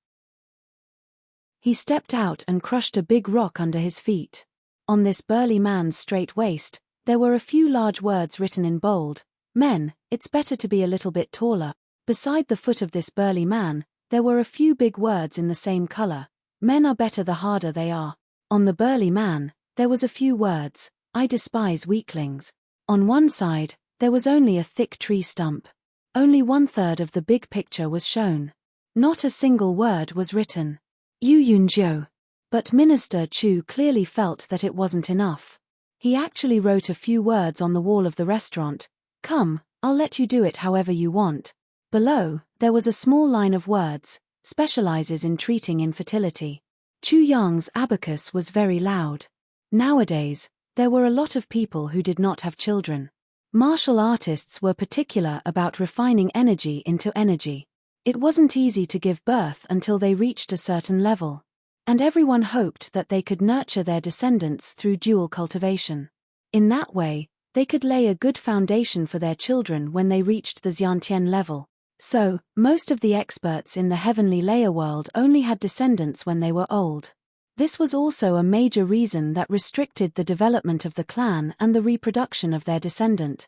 He stepped out and crushed a big rock under his feet. On this burly man's straight waist, there were a few large words written in bold, "Men, it's better to be a little bit taller." Beside the foot of this burly man, there were a few big words in the same color, "Men are better the harder they are." On the burly man, there was a few words, "I despise weaklings." On one side, there was only a thick tree stump. Only 1/3 of the big picture was shown. Not a single word was written. Yu Yunzhou. But Minister Chu clearly felt that it wasn't enough. He actually wrote a few words on the wall of the restaurant. "Come, I'll let you do it however you want." Below, there was a small line of words, "Specializes in treating infertility." Chu Yang's abacus was very loud. Nowadays, there were a lot of people who did not have children. Martial artists were particular about refining energy into energy. It wasn't easy to give birth until they reached a certain level. And everyone hoped that they could nurture their descendants through dual cultivation. In that way, they could lay a good foundation for their children when they reached the Xiantian level. So, most of the experts in the heavenly layer world only had descendants when they were old. This was also a major reason that restricted the development of the clan and the reproduction of their descendant.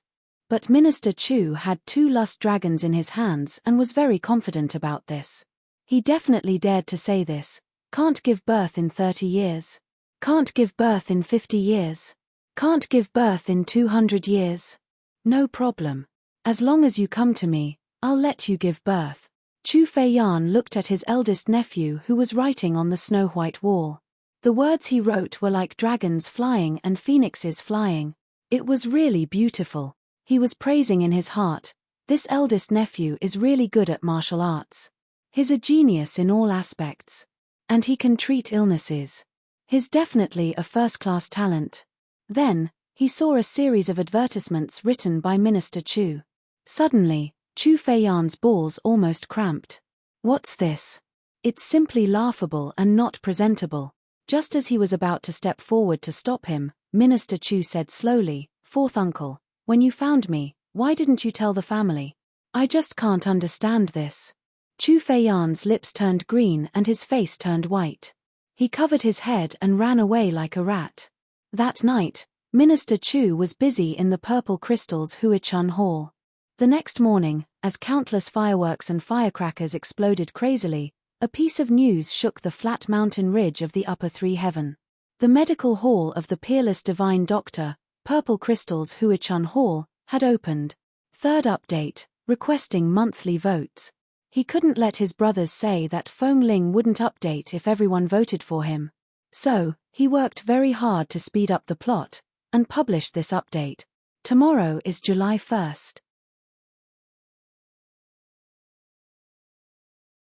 But Minister Chu had 2 lust dragons in his hands and was very confident about this. He definitely dared to say this, "Can't give birth in 30 years. Can't give birth in 50 years. Can't give birth in 200 years. No problem. As long as you come to me, I'll let you give birth." Chu Feiyan looked at his eldest nephew who was writing on the snow-white wall. The words he wrote were like dragons flying and phoenixes flying. It was really beautiful. He was praising in his heart, "This eldest nephew is really good at martial arts. He's a genius in all aspects. And he can treat illnesses. He's definitely a first-class talent." Then, he saw a series of advertisements written by Minister Chu. Suddenly, Chu Feiyan's balls almost cramped. "What's this? It's simply laughable and not presentable." Just as he was about to step forward to stop him, Minister Chu said slowly, "Fourth uncle, when you found me, why didn't you tell the family? I just can't understand this." Chu Feiyan's lips turned green and his face turned white. He covered his head and ran away like a rat. That night, Minister Chu was busy in the purple crystals Huichun Hall. The next morning, as countless fireworks and firecrackers exploded crazily, a piece of news shook the flat mountain ridge of the upper 3 heaven. The medical hall of the peerless divine doctor, Purple Crystals Huichun Hall, had opened. Third update, requesting monthly votes. He couldn't let his brothers say that Feng Ling wouldn't update if everyone voted for him. So, he worked very hard to speed up the plot, and published this update. Tomorrow is July 1st.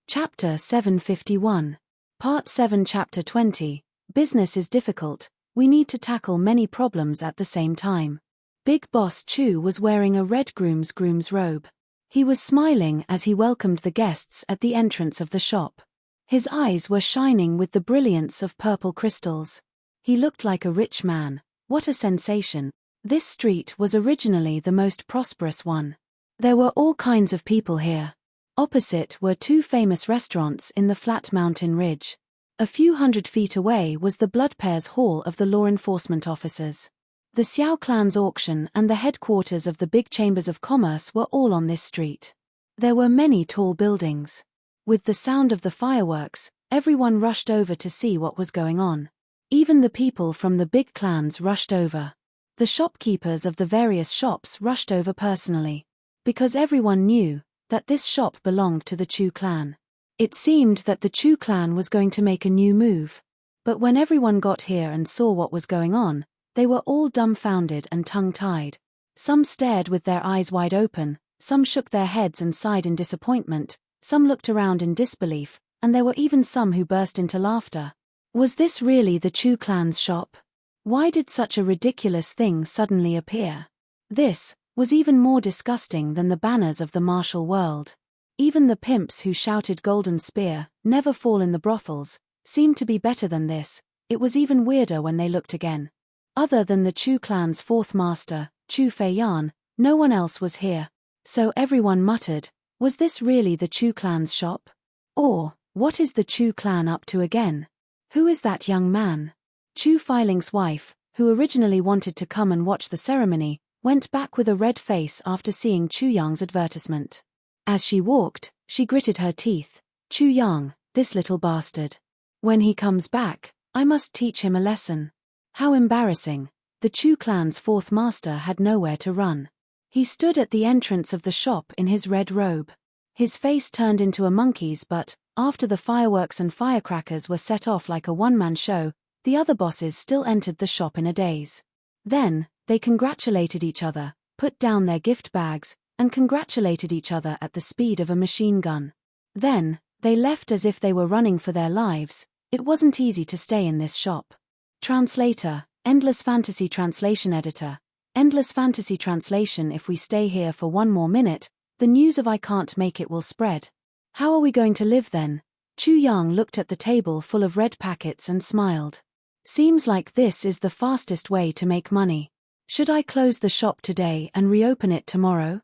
Chapter 751. Part 7 Chapter 20. Business is difficult, we need to tackle many problems at the same time. Big Boss Chu was wearing a red groom's robe. He was smiling as he welcomed the guests at the entrance of the shop. His eyes were shining with the brilliance of purple crystals. He looked like a rich man. What a sensation. This street was originally the most prosperous one. There were all kinds of people here. Opposite were 2 famous restaurants in the flat mountain ridge. A few hundred feet away was the Bloodpairs Hall of the law enforcement officers. The Xiao clan's auction and the headquarters of the big chambers of commerce were all on this street. There were many tall buildings. With the sound of the fireworks, everyone rushed over to see what was going on. Even the people from the big clans rushed over. The shopkeepers of the various shops rushed over personally. Because everyone knew that this shop belonged to the Chu clan. It seemed that the Chu clan was going to make a new move. But when everyone got here and saw what was going on, they were all dumbfounded and tongue-tied. Some stared with their eyes wide open, some shook their heads and sighed in disappointment, some looked around in disbelief, and there were even some who burst into laughter. Was this really the Chu clan's shop? Why did such a ridiculous thing suddenly appear? This was even more disgusting than the banners of the martial world. Even the pimps who shouted "Golden Spear, never fall in the brothels," seemed to be better than this. It was even weirder when they looked again. Other than the Chu clan's fourth master, Chu Feiyan, no one else was here. So everyone muttered, was this really the Chu clan's shop? Or, what is the Chu clan up to again? Who is that young man? Chu Feiling's wife, who originally wanted to come and watch the ceremony, went back with a red face after seeing Chu Yang's advertisement. As she walked, she gritted her teeth. Chu Yang, this little bastard. When he comes back, I must teach him a lesson. How embarrassing. The Chu clan's fourth master had nowhere to run. He stood at the entrance of the shop in his red robe. His face turned into a monkey's, but, after the fireworks and firecrackers were set off like a one-man show, the other bosses still entered the shop in a daze. Then, they congratulated each other, put down their gift bags, and congratulated each other at the speed of a machine gun. Then, they left as if they were running for their lives. It wasn't easy to stay in this shop. Translator, Endless Fantasy Translation Editor. Endless Fantasy Translation. If we stay here for one more minute, the news of I can't make it will spread. How are we going to live then? Chu Yang looked at the table full of red packets and smiled. Seems like this is the fastest way to make money. Should I close the shop today and reopen it tomorrow?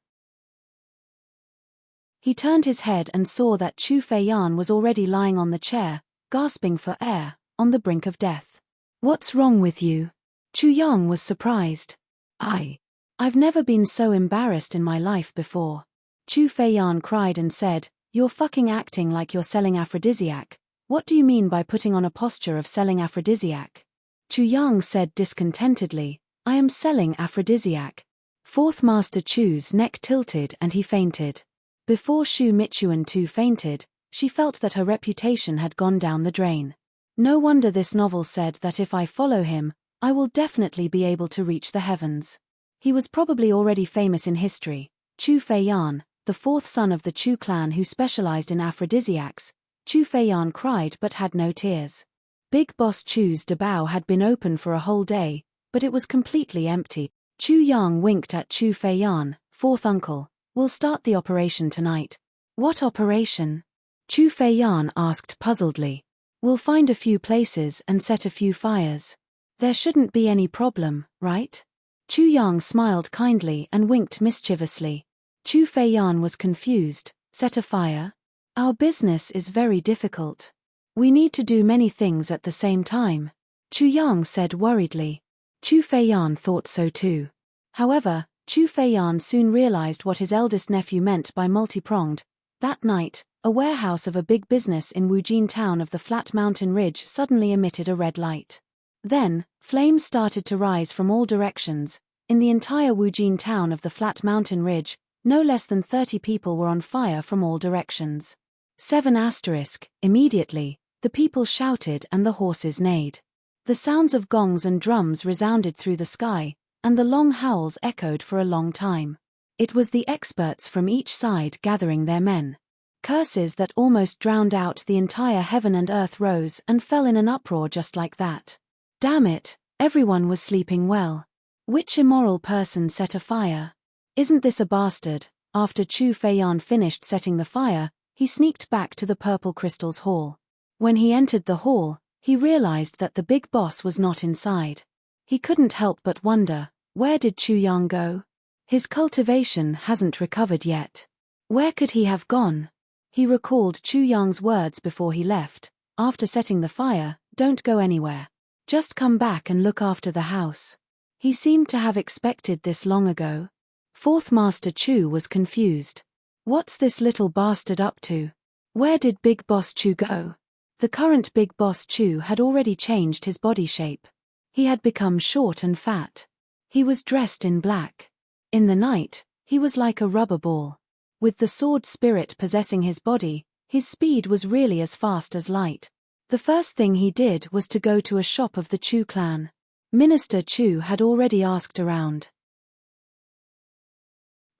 He turned his head and saw that Chu Feiyan was already lying on the chair, gasping for air, on the brink of death. What's wrong with you? Chu Yang was surprised. I've never been so embarrassed in my life before. Chu Feiyan cried and said, You're fucking acting like you're selling aphrodisiac. What do you mean by putting on a posture of selling aphrodisiac? Chu Yang said discontentedly, I am selling aphrodisiac. Fourth Master Chu's neck tilted and he fainted. Before Shu Michuan too fainted, she felt that her reputation had gone down the drain. No wonder this novel said that if I follow him, I will definitely be able to reach the heavens. He was probably already famous in history. Chu Feiyan, the fourth son of the Chu clan who specialized in aphrodisiacs. Chu Feiyan cried but had no tears. Big Boss Chu's dabao had been open for a whole day, but it was completely empty. Chu Yang winked at Chu Feiyan, fourth uncle. We'll start the operation tonight. What operation? Chu Feiyan asked puzzledly. We'll find a few places and set a few fires. There shouldn't be any problem, right? Chu Yang smiled kindly and winked mischievously. Chu Feiyan was confused. Set a fire? Our business is very difficult. We need to do many things at the same time. Chu Yang said worriedly. Chu Feiyan thought so too. However, Chu Feiyan soon realized what his eldest nephew meant by multi-pronged. That night, a warehouse of a big business in Wujin town of the flat mountain ridge suddenly emitted a red light. Then, flames started to rise from all directions. In the entire Wujin town of the flat mountain ridge, no less than 30 people were on fire from all directions. 7 asterisk, immediately, the people shouted and the horses neighed. The sounds of gongs and drums resounded through the sky, and the long howls echoed for a long time. It was the experts from each side gathering their men. Curses that almost drowned out the entire heaven and earth rose and fell in an uproar just like that. Damn it, everyone was sleeping well. Which immoral person set a fire? Isn't this a bastard? After Chu Feiyan finished setting the fire, he sneaked back to the Purple Crystal's hall. When he entered the hall, he realized that the big boss was not inside. He couldn't help but wonder, where did Chu Yang go? His cultivation hasn't recovered yet. Where could he have gone? He recalled Chu Yang's words before he left. After setting the fire, don't go anywhere. Just come back and look after the house. He seemed to have expected this long ago. Fourth Master Chu was confused. What's this little bastard up to? Where did Big Boss Chu go? The current Big Boss Chu had already changed his body shape. He had become short and fat. He was dressed in black. In the night, he was like a rubber ball. With the sword spirit possessing his body, his speed was really as fast as light. The first thing he did was to go to a shop of the Chu clan. Minister Chu had already asked around.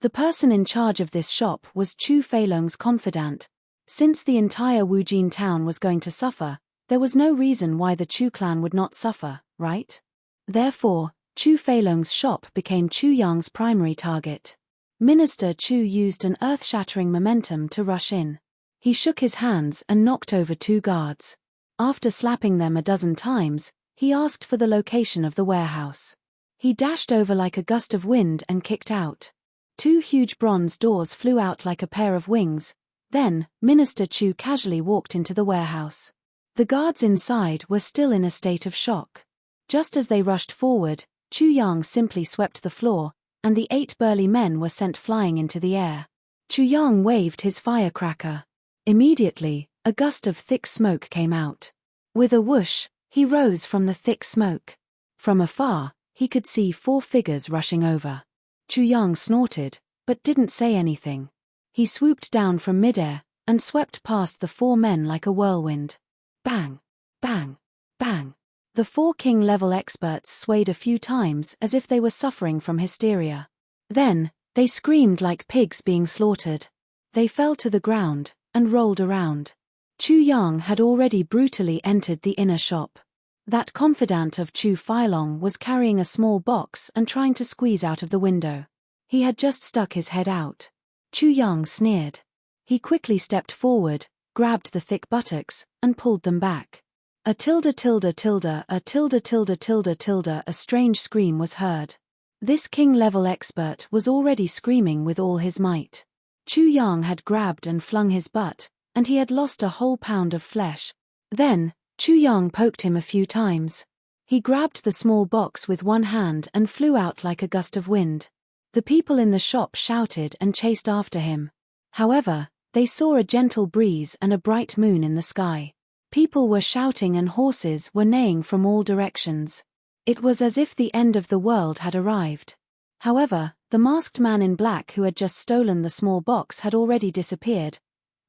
The person in charge of this shop was Chu Feilong's confidant. Since the entire Wujin town was going to suffer, there was no reason why the Chu clan would not suffer, right? Therefore, Chu Feilong's shop became Chu Yang's primary target. Minister Chu used an earth-shattering momentum to rush in. He shook his hands and knocked over 2 guards. After slapping them a dozen times, he asked for the location of the warehouse. He dashed over like a gust of wind and kicked out. 2 huge bronze doors flew out like a pair of wings. Then, Minister Chu casually walked into the warehouse. The guards inside were still in a state of shock. Just as they rushed forward, Chu Yang simply swept the floor, and the 8 burly men were sent flying into the air. Chu Yang waved his firecracker. Immediately, a gust of thick smoke came out. With a whoosh, he rose from the thick smoke. From afar, he could see 4 figures rushing over. Chu Yang snorted, but didn't say anything. He swooped down from midair, and swept past the 4 men like a whirlwind. Bang! Bang! Bang! The 4 king-level experts swayed a few times as if they were suffering from hysteria. Then, they screamed like pigs being slaughtered. They fell to the ground, and rolled around. Chu Yang had already brutally entered the inner shop. That confidant of Chu Feilong was carrying a small box and trying to squeeze out of the window. He had just stuck his head out. Chu Yang sneered. He quickly stepped forward, grabbed the thick buttocks, and pulled them back. A strange scream was heard. This king-level expert was already screaming with all his might. Chu Yang had grabbed and flung his butt, and he had lost a whole pound of flesh. Then, Chu Yang poked him a few times. He grabbed the small box with one hand and flew out like a gust of wind. The people in the shop shouted and chased after him. However, they saw a gentle breeze and a bright moon in the sky. People were shouting and horses were neighing from all directions. It was as if the end of the world had arrived. However, the masked man in black who had just stolen the small box had already disappeared.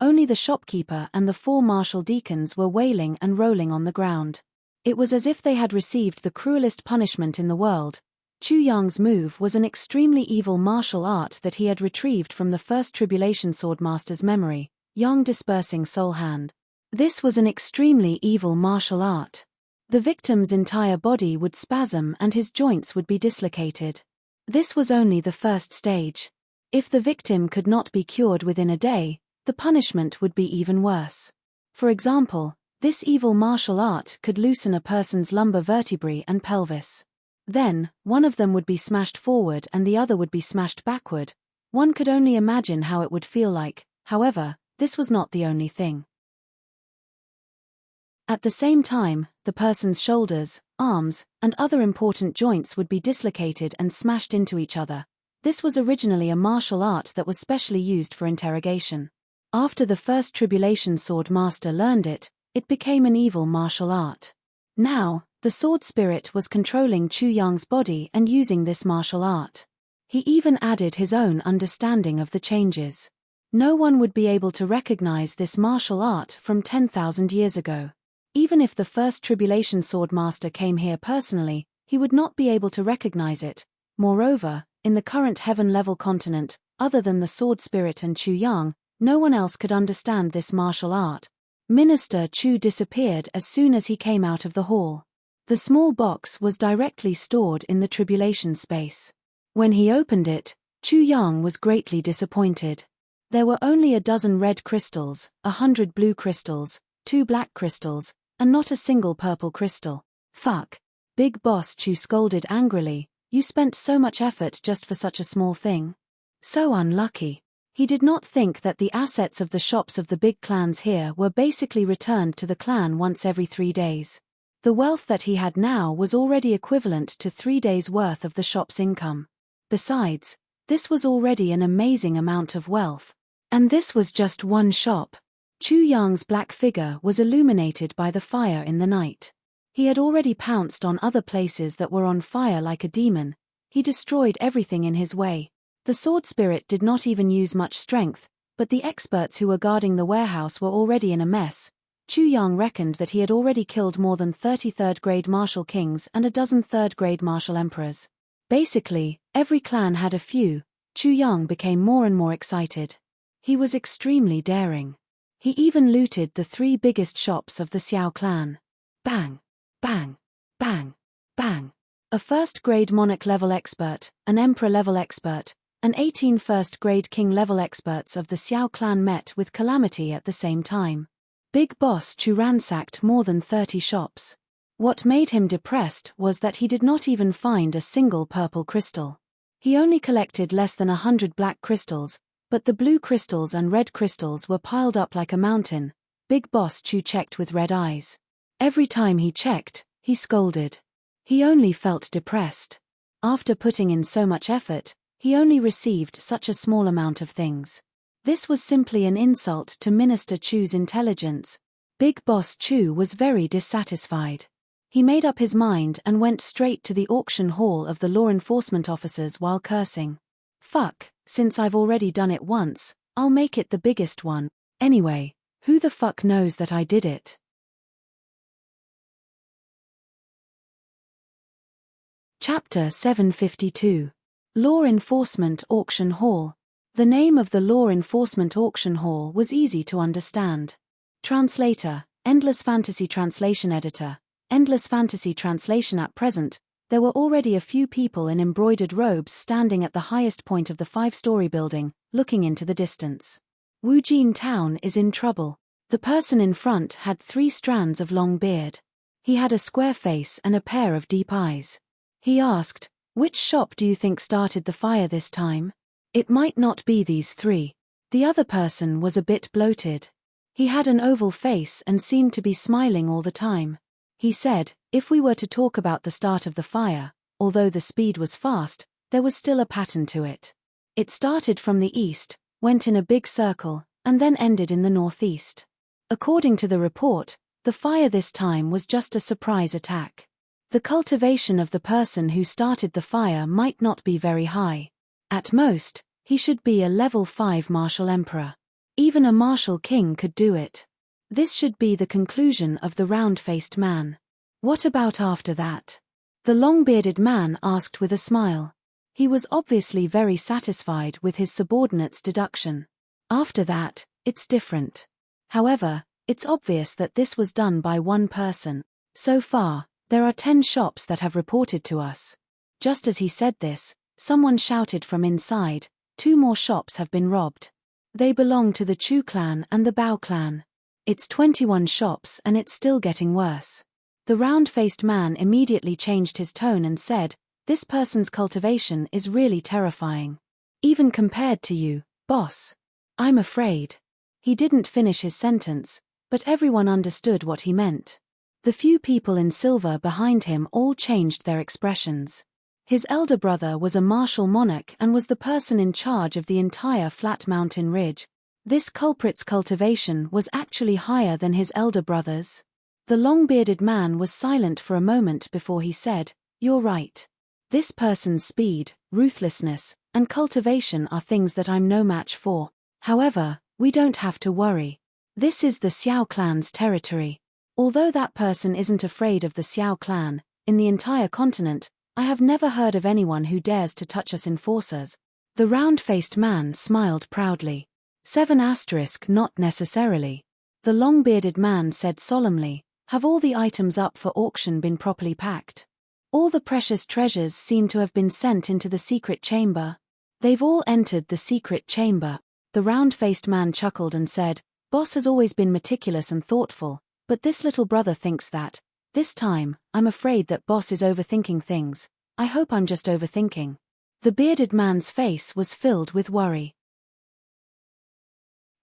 Only the shopkeeper and the 4 martial deacons were wailing and rolling on the ground. It was as if they had received the cruelest punishment in the world. Chu Yang's move was an extremely evil martial art that he had retrieved from the first Tribulation Swordmaster's memory, Yang Dispersing Soul Hand. This was an extremely evil martial art. The victim's entire body would spasm and his joints would be dislocated. This was only the first stage. If the victim could not be cured within a day, the punishment would be even worse. For example, this evil martial art could loosen a person's lumbar vertebrae and pelvis. Then, one of them would be smashed forward and the other would be smashed backward. One could only imagine how it would feel like. However, this was not the only thing. At the same time, the person's shoulders, arms, and other important joints would be dislocated and smashed into each other. This was originally a martial art that was specially used for interrogation. After the first Tribulation Sword Master learned it, it became an evil martial art. Now, the sword spirit was controlling Chu Yang's body and using this martial art. He even added his own understanding of the changes. No one would be able to recognize this martial art from 10,000 years ago. Even if the first Tribulation Sword Master came here personally, he would not be able to recognize it. Moreover, in the current heaven-level continent, other than the sword spirit and Chu Yang, no one else could understand this martial art. Minister Chu disappeared as soon as he came out of the hall. The small box was directly stored in the tribulation space. When he opened it, Chu Yang was greatly disappointed. There were only a dozen red crystals, 100 blue crystals, 2 black crystals, and not a single purple crystal. Fuck. Big Boss Chu scolded angrily, you spent so much effort just for such a small thing. So unlucky. He did not think that the assets of the shops of the big clans here were basically returned to the clan once every 3 days. The wealth that he had now was already equivalent to 3 days' worth of the shop's income. Besides, this was already an amazing amount of wealth. And this was just one shop. Chu Yang's black figure was illuminated by the fire in the night. He had already pounced on other places that were on fire like a demon. He destroyed everything in his way. The sword spirit did not even use much strength, but the experts who were guarding the warehouse were already in a mess. Chu Yang reckoned that he had already killed more than 30 third-grade martial kings and a dozen third-grade martial emperors. Basically, every clan had a few. Chu Yang became more and more excited. He was extremely daring. He even looted the 3 biggest shops of the Xiao clan. Bang! Bang! Bang! Bang! A first-grade monarch-level expert, an emperor-level expert, and 18 first-grade king-level experts of the Xiao clan met with calamity at the same time. Big Boss Chu ransacked more than 30 shops. What made him depressed was that he did not even find a single purple crystal. He only collected less than 100 black crystals, but the blue crystals and red crystals were piled up like a mountain. Big Boss Chu checked with red eyes. Every time he checked, he scolded. He only felt depressed. After putting in so much effort, he only received such a small amount of things. This was simply an insult to Minister Chu's intelligence. Big Boss Chu was very dissatisfied. He made up his mind and went straight to the auction hall of the law enforcement officers while cursing. Fuck, since I've already done it once, I'll make it the biggest one. Anyway, who the fuck knows that I did it? Chapter 752. Law Enforcement Auction Hall. The name of the Law Enforcement Auction Hall was easy to understand. Translator, Endless Fantasy Translation Editor, Endless Fantasy Translation. At present, there were already a few people in embroidered robes standing at the highest point of the 5-story building, looking into the distance. Wujin Town is in trouble. The person in front had 3 strands of long beard. He had a square face and a pair of deep eyes. He asked, "Which shop do you think started the fire this time?" "It might not be these 3. The other person was a bit bloated. He had an oval face and seemed to be smiling all the time. He said, if we were to talk about the start of the fire, although the speed was fast, there was still a pattern to it. It started from the east, went in a big circle, and then ended in the northeast. According to the report, the fire this time was just a surprise attack. The cultivation of the person who started the fire might not be very high. At most, he should be a level 5 martial emperor. Even a martial king could do it. This should be the conclusion of the round-faced man. What about after that?" The long-bearded man asked with a smile. He was obviously very satisfied with his subordinate's deduction. "After that, it's different. However, it's obvious that this was done by one person. So far, there are 10 shops that have reported to us." Just as he said this, someone shouted from inside, "2 more shops have been robbed. They belong to the Chu clan and the Bao clan. It's 21 shops and it's still getting worse." The round-faced man immediately changed his tone and said, "This person's cultivation is really terrifying. Even compared to you, boss. I'm afraid." He didn't finish his sentence, but everyone understood what he meant. The few people in silver behind him all changed their expressions. His elder brother was a martial monarch and was the person in charge of the entire flat mountain ridge. This culprit's cultivation was actually higher than his elder brother's. The long-bearded man was silent for a moment before he said, "You're right. This person's speed, ruthlessness, and cultivation are things that I'm no match for. However, we don't have to worry. This is the Xiao clan's territory. Although that person isn't afraid of the Xiao clan, in the entire continent, I have never heard of anyone who dares to touch us enforcers." The round-faced man smiled proudly. 7*, not necessarily. The long-bearded man said solemnly, "Have all the items up for auction been properly packed? All the precious treasures seem to have been sent into the secret chamber." "They've all entered the secret chamber." The round-faced man chuckled and said, "Boss has always been meticulous and thoughtful, but this little brother thinks that. This time, I'm afraid that boss is overthinking things. I hope I'm just overthinking." The bearded man's face was filled with worry.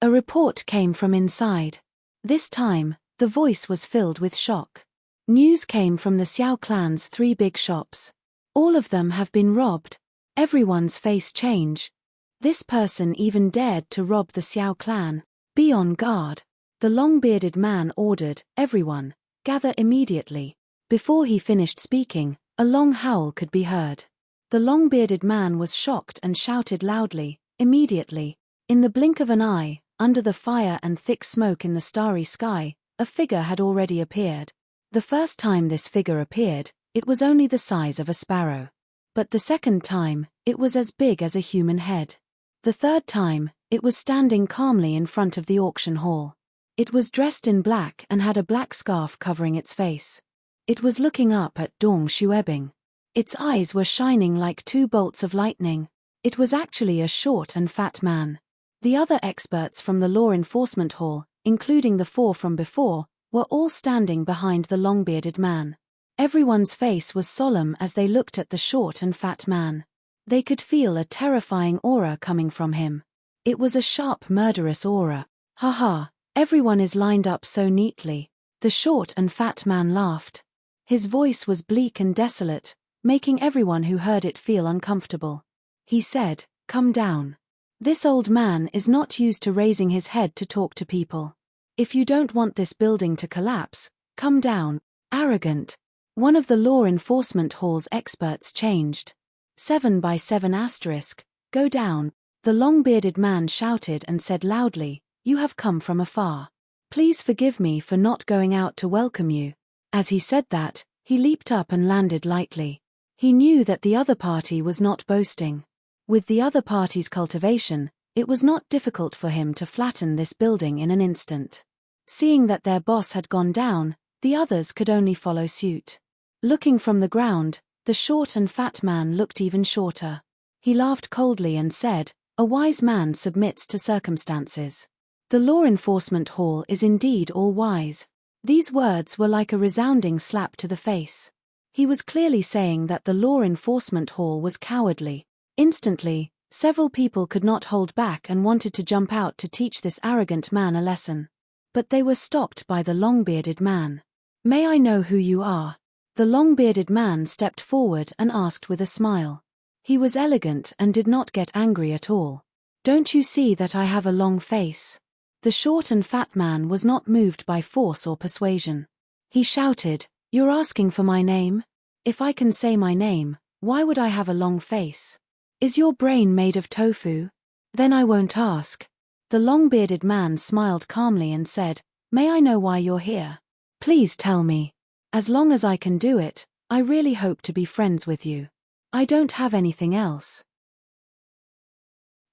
A report came from inside. This time, the voice was filled with shock. News came from the Xiao clan's 3 big shops. All of them have been robbed. Everyone's face changed. This person even dared to rob the Xiao clan. Be on guard. The long-bearded man ordered, everyone, gather immediately. Before he finished speaking, a long howl could be heard. The long-bearded man was shocked and shouted loudly, immediately. In the blink of an eye, under the fire and thick smoke in the starry sky, a figure had already appeared. The first time this figure appeared, it was only the size of a sparrow. But the second time, it was as big as a human head. The third time, it was standing calmly in front of the auction hall. It was dressed in black and had a black scarf covering its face. It was looking up at Dong Xuebing. Its eyes were shining like 2 bolts of lightning. It was actually a short and fat man. The other experts from the law enforcement hall, including the 4 from before, were all standing behind the long-bearded man. Everyone's face was solemn as they looked at the short and fat man. They could feel a terrifying aura coming from him. It was a sharp, murderous aura. Ha ha, everyone is lined up so neatly. The short and fat man laughed. His voice was bleak and desolate, making everyone who heard it feel uncomfortable. He said, "Come down. This old man is not used to raising his head to talk to people. If you don't want this building to collapse, come down." Arrogant. One of the law enforcement hall's experts changed. 7 by 7 asterisk, go down. The long-bearded man shouted and said loudly, "You have come from afar. Please forgive me for not going out to welcome you." As he said that, he leaped up and landed lightly. He knew that the other party was not boasting. With the other party's cultivation, it was not difficult for him to flatten this building in an instant. Seeing that their boss had gone down, the others could only follow suit. Looking from the ground, the short and fat man looked even shorter. He laughed coldly and said, "A wise man submits to circumstances. The law enforcement hall is indeed all wise." These words were like a resounding slap to the face. He was clearly saying that the law enforcement hall was cowardly. Instantly, several people could not hold back and wanted to jump out to teach this arrogant man a lesson. But they were stopped by the long-bearded man. "May I know who you are?" The long-bearded man stepped forward and asked with a smile. He was elegant and did not get angry at all. "Don't you see that I have a long face?" The short and fat man was not moved by force or persuasion. He shouted, "You're asking for my name? If I can say my name, why would I have a long face? Is your brain made of tofu? Then I won't ask." The long-bearded man smiled calmly and said, "May I know why you're here? Please tell me. As long as I can do it, I really hope to be friends with you. I don't have anything else.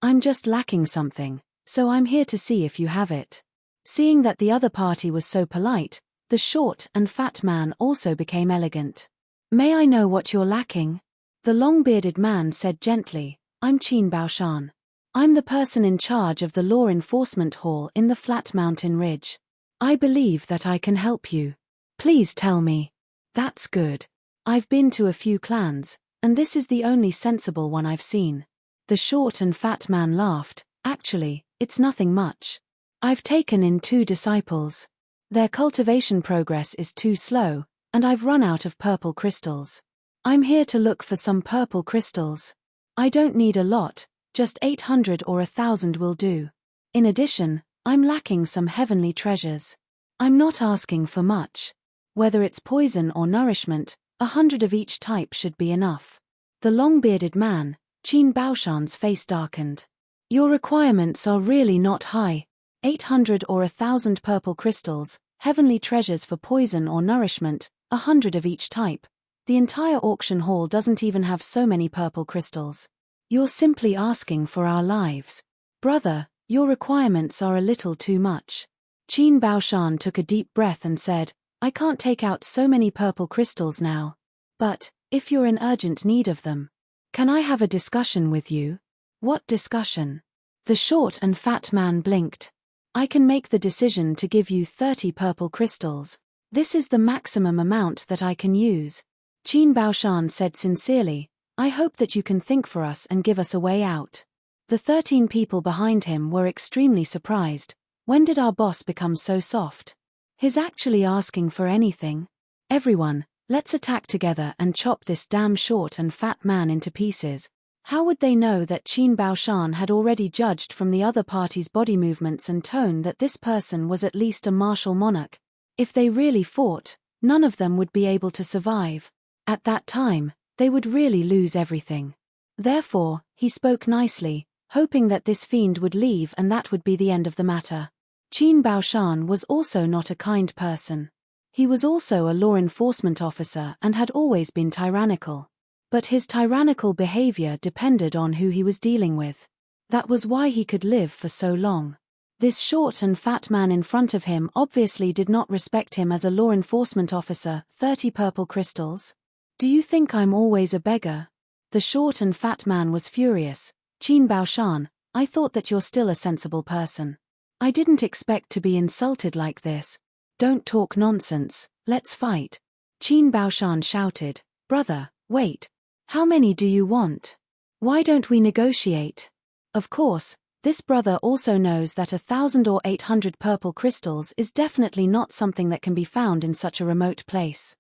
I'm just lacking something, so I'm here to see if you have it." Seeing that the other party was so polite, the short and fat man also became elegant. "May I know what you're lacking?" The long-bearded man said gently, "I'm Qin Baoshan. I'm the person in charge of the law enforcement hall in the flat mountain ridge. I believe that I can help you. Please tell me." "That's good. I've been to a few clans, and this is the only sensible one I've seen." The short and fat man laughed. "Actually, it's nothing much. I've taken in 2 disciples. Their cultivation progress is too slow, and I've run out of purple crystals. I'm here to look for some purple crystals. I don't need a lot, just 800 or 1,000 will do. In addition, I'm lacking some heavenly treasures. I'm not asking for much. Whether it's poison or nourishment, 100 of each type should be enough." The long-bearded man, Qin Baoshan's face darkened. "Your requirements are really not high. 800 or 1,000 purple crystals, heavenly treasures for poison or nourishment, 100 of each type. The entire auction hall doesn't even have so many purple crystals. You're simply asking for our lives. Brother, your requirements are a little too much." Qin Baoshan took a deep breath and said, "I can't take out so many purple crystals now. But, if you're in urgent need of them, can I have a discussion with you?" "What discussion?" The short and fat man blinked. "I can make the decision to give you 30 purple crystals. This is the maximum amount that I can use." Qin Baoshan said sincerely, "I hope that you can think for us and give us a way out." The 13 people behind him were extremely surprised. When did our boss become so soft? He's actually asking for anything? Everyone, let's attack together and chop this damn short and fat man into pieces. How would they know that Qin Baoshan had already judged from the other party's body movements and tone that this person was at least a martial monarch? If they really fought, none of them would be able to survive. At that time, they would really lose everything. Therefore, he spoke nicely, hoping that this fiend would leave and that would be the end of the matter. Qin Baoshan was also not a kind person. He was also a law enforcement officer and had always been tyrannical. But his tyrannical behavior depended on who he was dealing with. That was why he could live for so long. This short and fat man in front of him obviously did not respect him as a law enforcement officer. 30 purple crystals? Do you think I'm always a beggar? The short and fat man was furious. Qin Baoshan, I thought that you're still a sensible person. I didn't expect to be insulted like this. Don't talk nonsense, let's fight. Qin Baoshan shouted, brother, wait. How many do you want? Why don't we negotiate? Of course, this brother also knows that 1,000 or 800 purple crystals is definitely not something that can be found in such a remote place.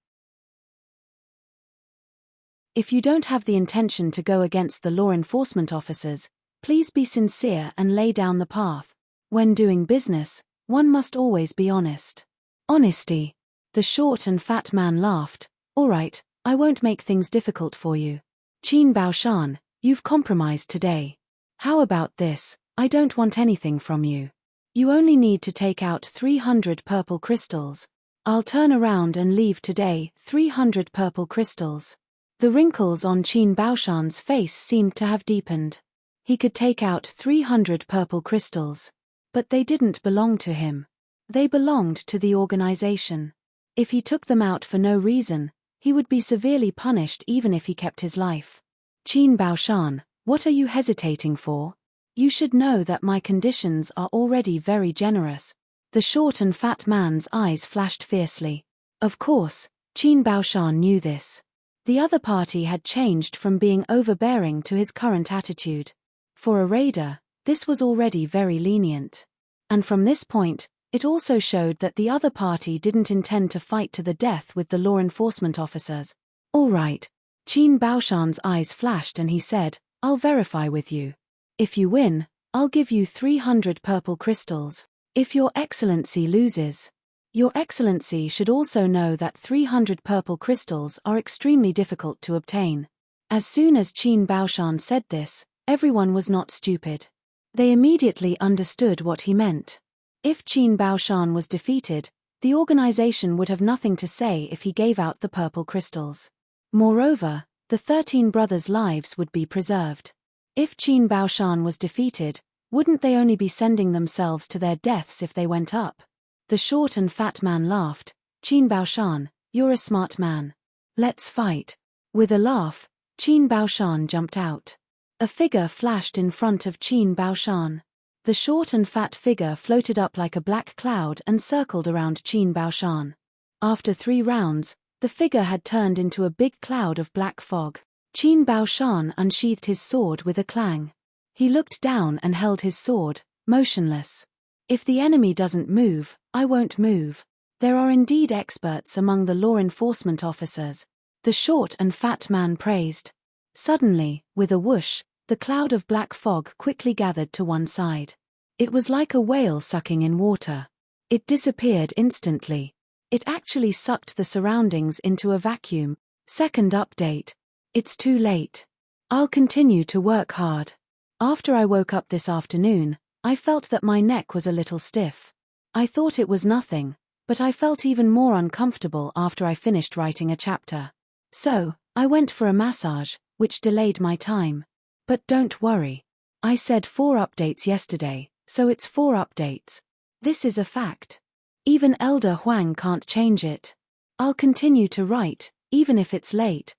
If you don't have the intention to go against the law enforcement officers, please be sincere and lay down the path. When doing business, one must always be honest. Honesty. The short and fat man laughed. All right, I won't make things difficult for you. Qin Baoshan, you've compromised today. How about this? I don't want anything from you. You only need to take out 300 purple crystals. I'll turn around and leave today. 300 purple crystals. The wrinkles on Qin Baoshan's face seemed to have deepened. He could take out 300 purple crystals. But they didn't belong to him. They belonged to the organization. If he took them out for no reason, he would be severely punished even if he kept his life. Qin Baoshan, what are you hesitating for? You should know that my conditions are already very generous. The short and fat man's eyes flashed fiercely. Of course, Qin Baoshan knew this. The other party had changed from being overbearing to his current attitude. For a raider, this was already very lenient. And from this point, it also showed that the other party didn't intend to fight to the death with the law enforcement officers. All right. Qin Baoshan's eyes flashed and he said, I'll verify with you. If you win, I'll give you 300 purple crystals. If Your Excellency loses, Your Excellency should also know that 300 purple crystals are extremely difficult to obtain. As soon as Qin Baoshan said this, everyone was not stupid. They immediately understood what he meant. If Qin Baoshan was defeated, the organization would have nothing to say if he gave out the purple crystals. Moreover, the 13 brothers' lives would be preserved. If Qin Baoshan was defeated, wouldn't they only be sending themselves to their deaths if they went up? The short and fat man laughed. Qin Baoshan, you're a smart man. Let's fight. With a laugh, Qin Baoshan jumped out. A figure flashed in front of Qin Baoshan. The short and fat figure floated up like a black cloud and circled around Qin Baoshan. After 3 rounds, the figure had turned into a big cloud of black fog. Qin Baoshan unsheathed his sword with a clang. He looked down and held his sword, motionless. If the enemy doesn't move, I won't move. There are indeed experts among the law enforcement officers. The short and fat man praised. Suddenly, with a whoosh, the cloud of black fog quickly gathered to one side. It was like a whale sucking in water. It disappeared instantly. It actually sucked the surroundings into a vacuum. Second update. It's too late. I'll continue to work hard. After I woke up this afternoon, I felt that my neck was a little stiff. I thought it was nothing, but I felt even more uncomfortable after I finished writing a chapter. So, I went for a massage, which delayed my time. But don't worry. I said 4 updates yesterday, so it's 4 updates. This is a fact. Even Elder Huang can't change it. I'll continue to write, even if it's late.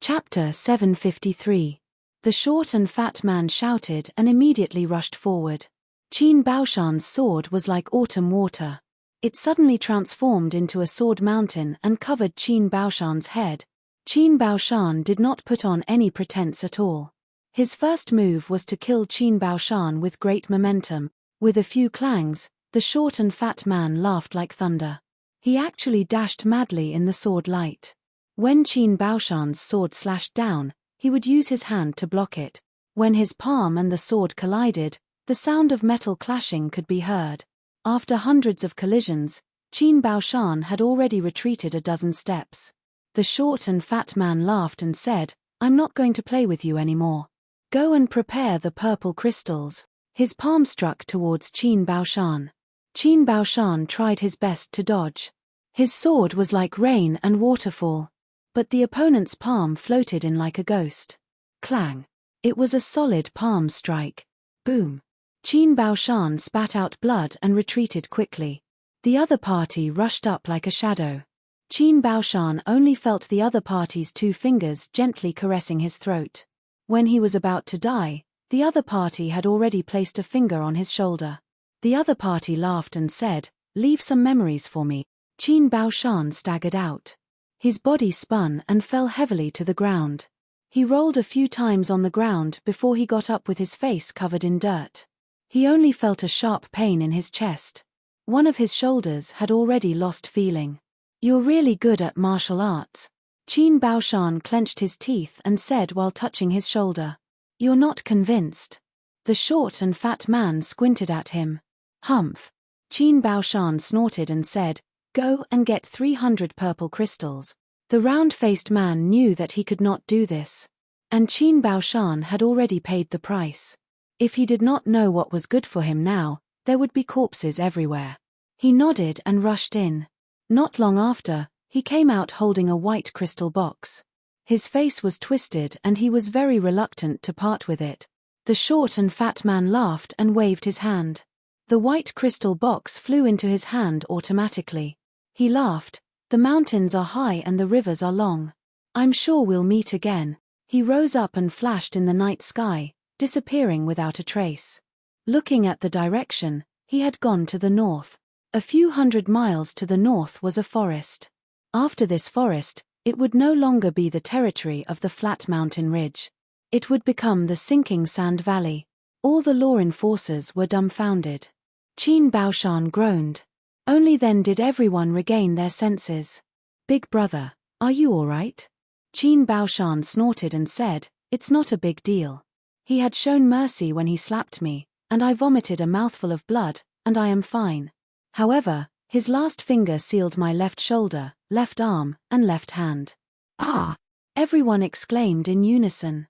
Chapter 753. The short and fat man shouted and immediately rushed forward. Qin Baoshan's sword was like autumn water. It suddenly transformed into a sword mountain and covered Qin Baoshan's head. Qin Baoshan did not put on any pretense at all. His first move was to kill Qin Baoshan with great momentum. With a few clangs, the short and fat man laughed like thunder. He actually dashed madly in the sword light. When Qin Baoshan's sword slashed down, he would use his hand to block it. When his palm and the sword collided, the sound of metal clashing could be heard. After hundreds of collisions, Qin Baoshan had already retreated a dozen steps. The short and fat man laughed and said, "I'm not going to play with you anymore. Go and prepare the purple crystals." His palm struck towards Qin Baoshan. Qin Baoshan tried his best to dodge. His sword was like rain and waterfall. But the opponent's palm floated in like a ghost. Clang! It was a solid palm strike. Boom! Qin Baoshan spat out blood and retreated quickly. The other party rushed up like a shadow. Qin Baoshan only felt the other party's 2 fingers gently caressing his throat. When he was about to die, the other party had already placed a finger on his shoulder. The other party laughed and said, "Leave some memories for me." Qin Baoshan staggered out. His body spun and fell heavily to the ground. He rolled a few times on the ground before he got up with his face covered in dirt. He only felt a sharp pain in his chest. One of his shoulders had already lost feeling. "You're really good at martial arts." Qin Baoshan clenched his teeth and said while touching his shoulder. "You're not convinced." The short and fat man squinted at him. "Humph." Qin Baoshan snorted and said, "Go and get 300 purple crystals." The round-faced man knew that he could not do this. And Qin Baoshan had already paid the price. If he did not know what was good for him now, there would be corpses everywhere. He nodded and rushed in. Not long after, he came out holding a white crystal box. His face was twisted and he was very reluctant to part with it. The short and fat man laughed and waved his hand. The white crystal box flew into his hand automatically. He laughed, "The mountains are high and the rivers are long. I'm sure we'll meet again." He rose up and flashed in the night sky, disappearing without a trace. Looking at the direction, he had gone to the north. A few hundred miles to the north was a forest. After this forest, it would no longer be the territory of the flat mountain ridge. It would become the sinking sand valley. All the law enforcers were dumbfounded. Qin Baoshan groaned. Only then did everyone regain their senses. "Big brother, are you all right?" Qin Baoshan snorted and said, "It's not a big deal. He had shown mercy when he slapped me, and I vomited a mouthful of blood, and I am fine. However, his last finger sealed my left shoulder, left arm, and left hand." "Ah!" everyone exclaimed in unison.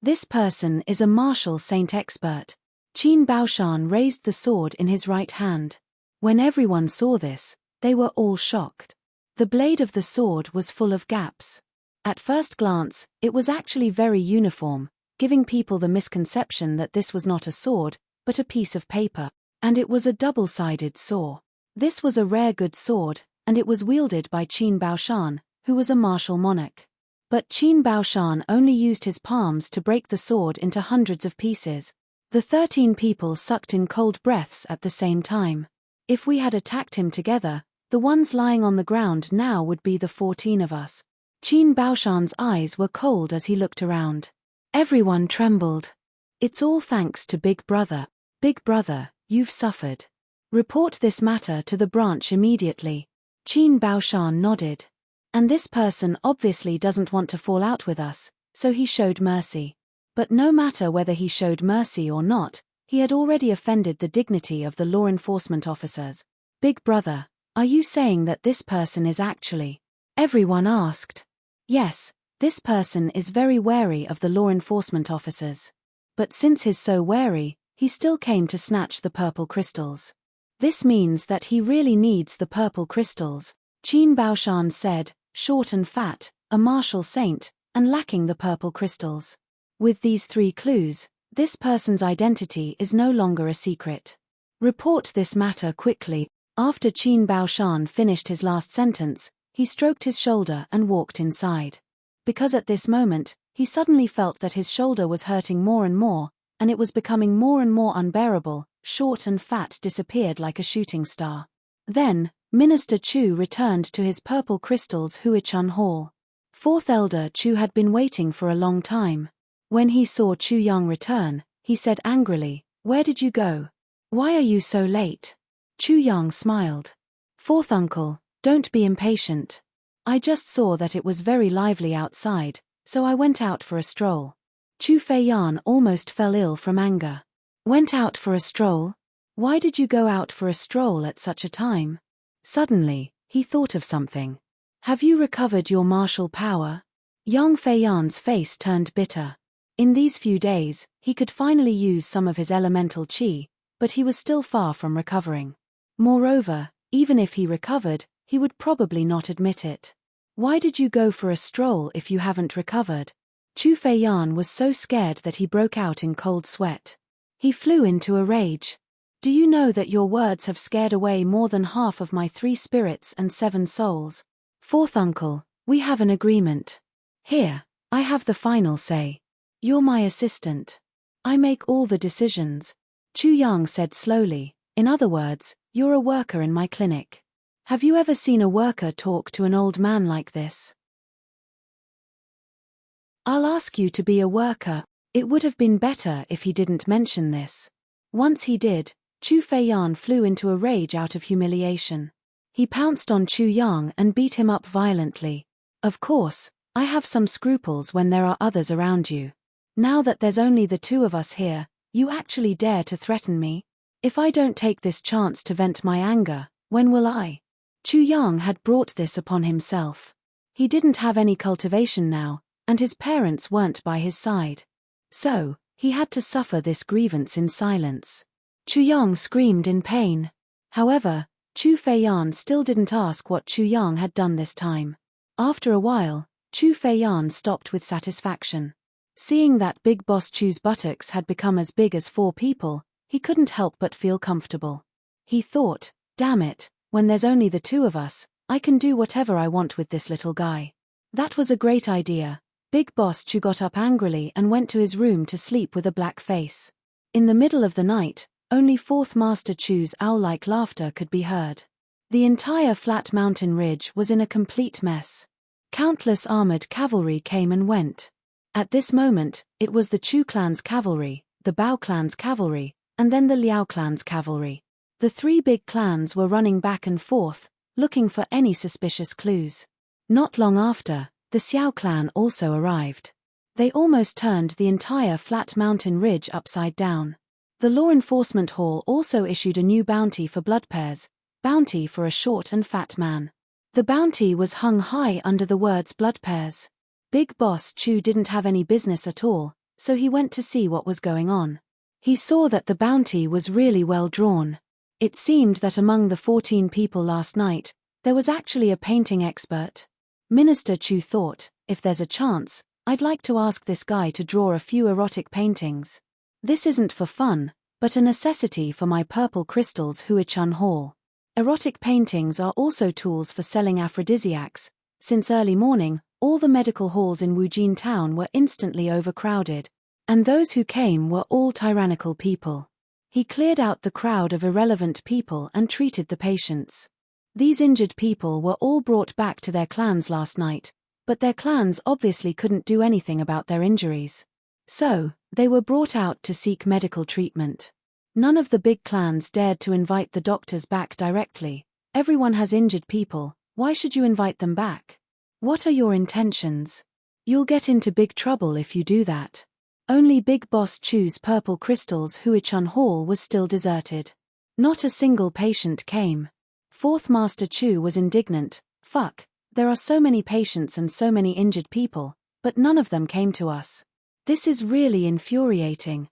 This person is a martial saint expert. Qin Baoshan raised the sword in his right hand. When everyone saw this, they were all shocked. The blade of the sword was full of gaps. At first glance, it was actually very uniform, giving people the misconception that this was not a sword, but a piece of paper, and it was a double-sided saw. This was a rare good sword, and it was wielded by Qin Baoshan, who was a martial monarch. But Qin Baoshan only used his palms to break the sword into hundreds of pieces. The 13 people sucked in cold breaths at the same time. If we had attacked him together, the ones lying on the ground now would be the 14 of us. Qin Baoshan's eyes were cold as he looked around. Everyone trembled. "It's all thanks to Big Brother. Big Brother, you've suffered. Report this matter to the branch immediately." Qin Baoshan nodded. "And this person obviously doesn't want to fall out with us, so he showed mercy." But no matter whether he showed mercy or not, he had already offended the dignity of the law enforcement officers. "Big Brother, are you saying that this person is actually?" everyone asked. "Yes, this person is very wary of the law enforcement officers. But since he's so wary, he still came to snatch the purple crystals. This means that he really needs the purple crystals," Qin Baoshan said, "short and fat, a martial saint, and lacking the purple crystals. With these 3 clues, this person's identity is no longer a secret. Report this matter quickly." After Qin Baoshan finished his last sentence, he stroked his shoulder and walked inside. Because at this moment, he suddenly felt that his shoulder was hurting more and more, and it was becoming more and more unbearable. Short and fat disappeared like a shooting star. Then, Minister Chu returned to his purple crystals Huichun Hall. Fourth Elder Chu had been waiting for a long time. When he saw Chu Yang return, he said angrily, "Where did you go? Why are you so late?" Chu Yang smiled. "Fourth uncle, don't be impatient. I just saw that it was very lively outside, so I went out for a stroll." Chu Feiyan almost fell ill from anger. "Went out for a stroll? Why did you go out for a stroll at such a time?" Suddenly, he thought of something. "Have you recovered your martial power?" Yang Feiyan's face turned bitter. In these few days, he could finally use some of his elemental qi, but he was still far from recovering. Moreover, even if he recovered, he would probably not admit it. "Why did you go for a stroll if you haven't recovered?" Chu Feiyan was so scared that he broke out in cold sweat. He flew into a rage. "Do you know that your words have scared away more than half of my 3 spirits and 7 souls? Fourth uncle, we have an agreement. Here, I have the final say. You're my assistant. I make all the decisions." Chu Yang said slowly, "In other words, you're a worker in my clinic. Have you ever seen a worker talk to an old man like this?" "I'll ask you to be a worker." It would have been better if he didn't mention this. Once he did, Chu Feiyan flew into a rage out of humiliation. He pounced on Chu Yang and beat him up violently. "Of course, I have some scruples when there are others around you. Now that there's only the 2 of us here, you actually dare to threaten me? If I don't take this chance to vent my anger, when will I?" Chu Yang had brought this upon himself. He didn't have any cultivation now, and his parents weren't by his side. So, he had to suffer this grievance in silence. Chu Yang screamed in pain. However, Chu Feiyan still didn't ask what Chu Yang had done this time. After a while, Chu Feiyan stopped with satisfaction. Seeing that Big Boss Chu's buttocks had become as big as 4 people, he couldn't help but feel comfortable. He thought, "Damn it, when there's only the 2 of us, I can do whatever I want with this little guy." That was a great idea. Big Boss Chu got up angrily and went to his room to sleep with a black face. In the middle of the night, only 4th Master Chu's owl-like laughter could be heard. The entire flat mountain ridge was in a complete mess. Countless armored cavalry came and went. At this moment, it was the Chu clan's cavalry, the Bao clan's cavalry, and then the Liao clan's cavalry. The 3 big clans were running back and forth, looking for any suspicious clues. Not long after, the Xiao clan also arrived. They almost turned the entire flat mountain ridge upside down. The Law Enforcement Hall also issued a new bounty for blood pairs, bounty for a short and fat man. The bounty was hung high under the words blood pairs. Big Boss Chu didn't have any business at all, so he went to see what was going on. He saw that the bounty was really well drawn. It seemed that among the 14 people last night, there was actually a painting expert. Minister Chu thought, if there's a chance, I'd like to ask this guy to draw a few erotic paintings. This isn't for fun, but a necessity for my purple crystals Huichun Hall. Erotic paintings are also tools for selling aphrodisiacs. Since early morning, all the medical halls in Wujin town were instantly overcrowded, and those who came were all tyrannical people. He cleared out the crowd of irrelevant people and treated the patients. These injured people were all brought back to their clans last night, but their clans obviously couldn't do anything about their injuries. So, they were brought out to seek medical treatment. None of the big clans dared to invite the doctors back directly. Everyone has injured people, why should you invite them back? What are your intentions? You'll get into big trouble if you do that. Only Big Boss Chu's purple crystals Huichun Hall was still deserted. Not a single patient came. 4th Master Chu was indignant. Fuck, there are so many patients and so many injured people, but none of them came to us. This is really infuriating.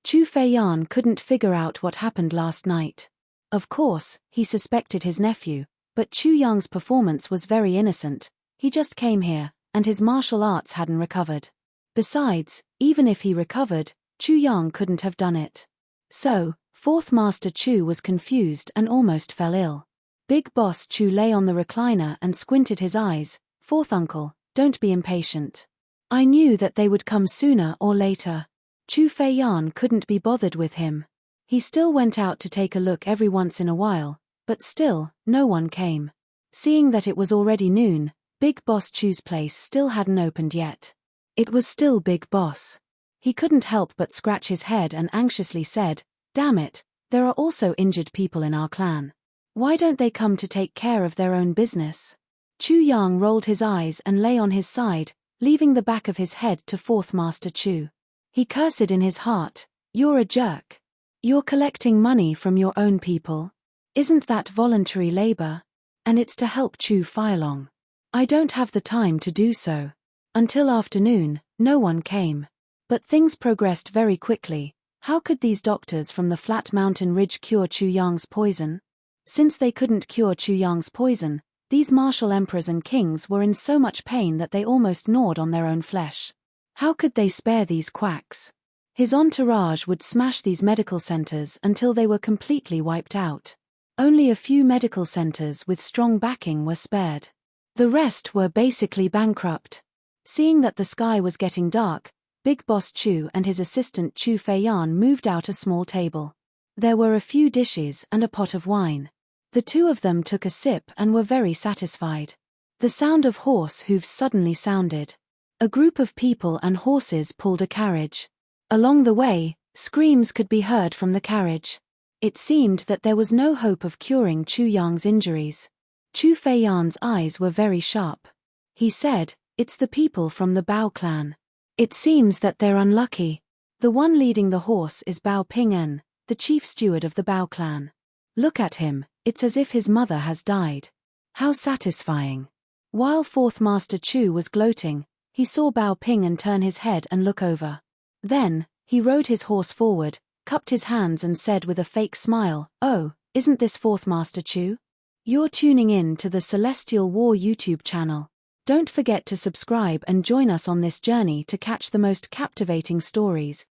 Chu Feiyan couldn't figure out what happened last night. Of course, he suspected his nephew, but Chu Yang's performance was very innocent. He just came here, and his martial arts hadn't recovered. Besides, even if he recovered, Chu Yang couldn't have done it. So, 4th Master Chu was confused and almost fell ill. Big Boss Chu lay on the recliner and squinted his eyes. 4th uncle, don't be impatient. I knew that they would come sooner or later. Chu Feiyan couldn't be bothered with him. He still went out to take a look every once in a while, but still, no one came. Seeing that it was already noon, Big Boss Chu's place still hadn't opened yet. It was still Big Boss. He couldn't help but scratch his head and anxiously said, "Damn it, there are also injured people in our clan. Why don't they come to take care of their own business?" Chu Yang rolled his eyes and lay on his side, leaving the back of his head to Fourth Master Chu. He cursed in his heart, "You're a jerk. You're collecting money from your own people. Isn't that voluntary labor? And it's to help Chu Feilong. I don't have the time to do so." Until afternoon, no one came. But things progressed very quickly. How could these doctors from the flat mountain ridge cure Chu Yang's poison? Since they couldn't cure Chu Yang's poison, these martial emperors and kings were in so much pain that they almost gnawed on their own flesh. How could they spare these quacks? His entourage would smash these medical centers until they were completely wiped out. Only a few medical centers with strong backing were spared. The rest were basically bankrupt. Seeing that the sky was getting dark, Big Boss Chu and his assistant Chu Feiyan moved out a small table. There were a few dishes and a pot of wine. The two of them took a sip and were very satisfied. The sound of horse hooves suddenly sounded. A group of people and horses pulled a carriage. Along the way, screams could be heard from the carriage. It seemed that there was no hope of curing Chu Yang's injuries. Chu Feiyan's eyes were very sharp. He said, "It's the people from the Bao clan. It seems that they're unlucky. The one leading the horse is Bao Ping'en, the chief steward of the Bao clan. Look at him, it's as if his mother has died. How satisfying." While Fourth Master Chu was gloating, he saw Bao Ping'en turn his head and look over. Then, he rode his horse forward, cupped his hands and said with a fake smile, "Oh, isn't this Fourth Master Chu? You're tuning in to the Celestial War YouTube channel. Don't forget to subscribe and join us on this journey to catch the most captivating stories,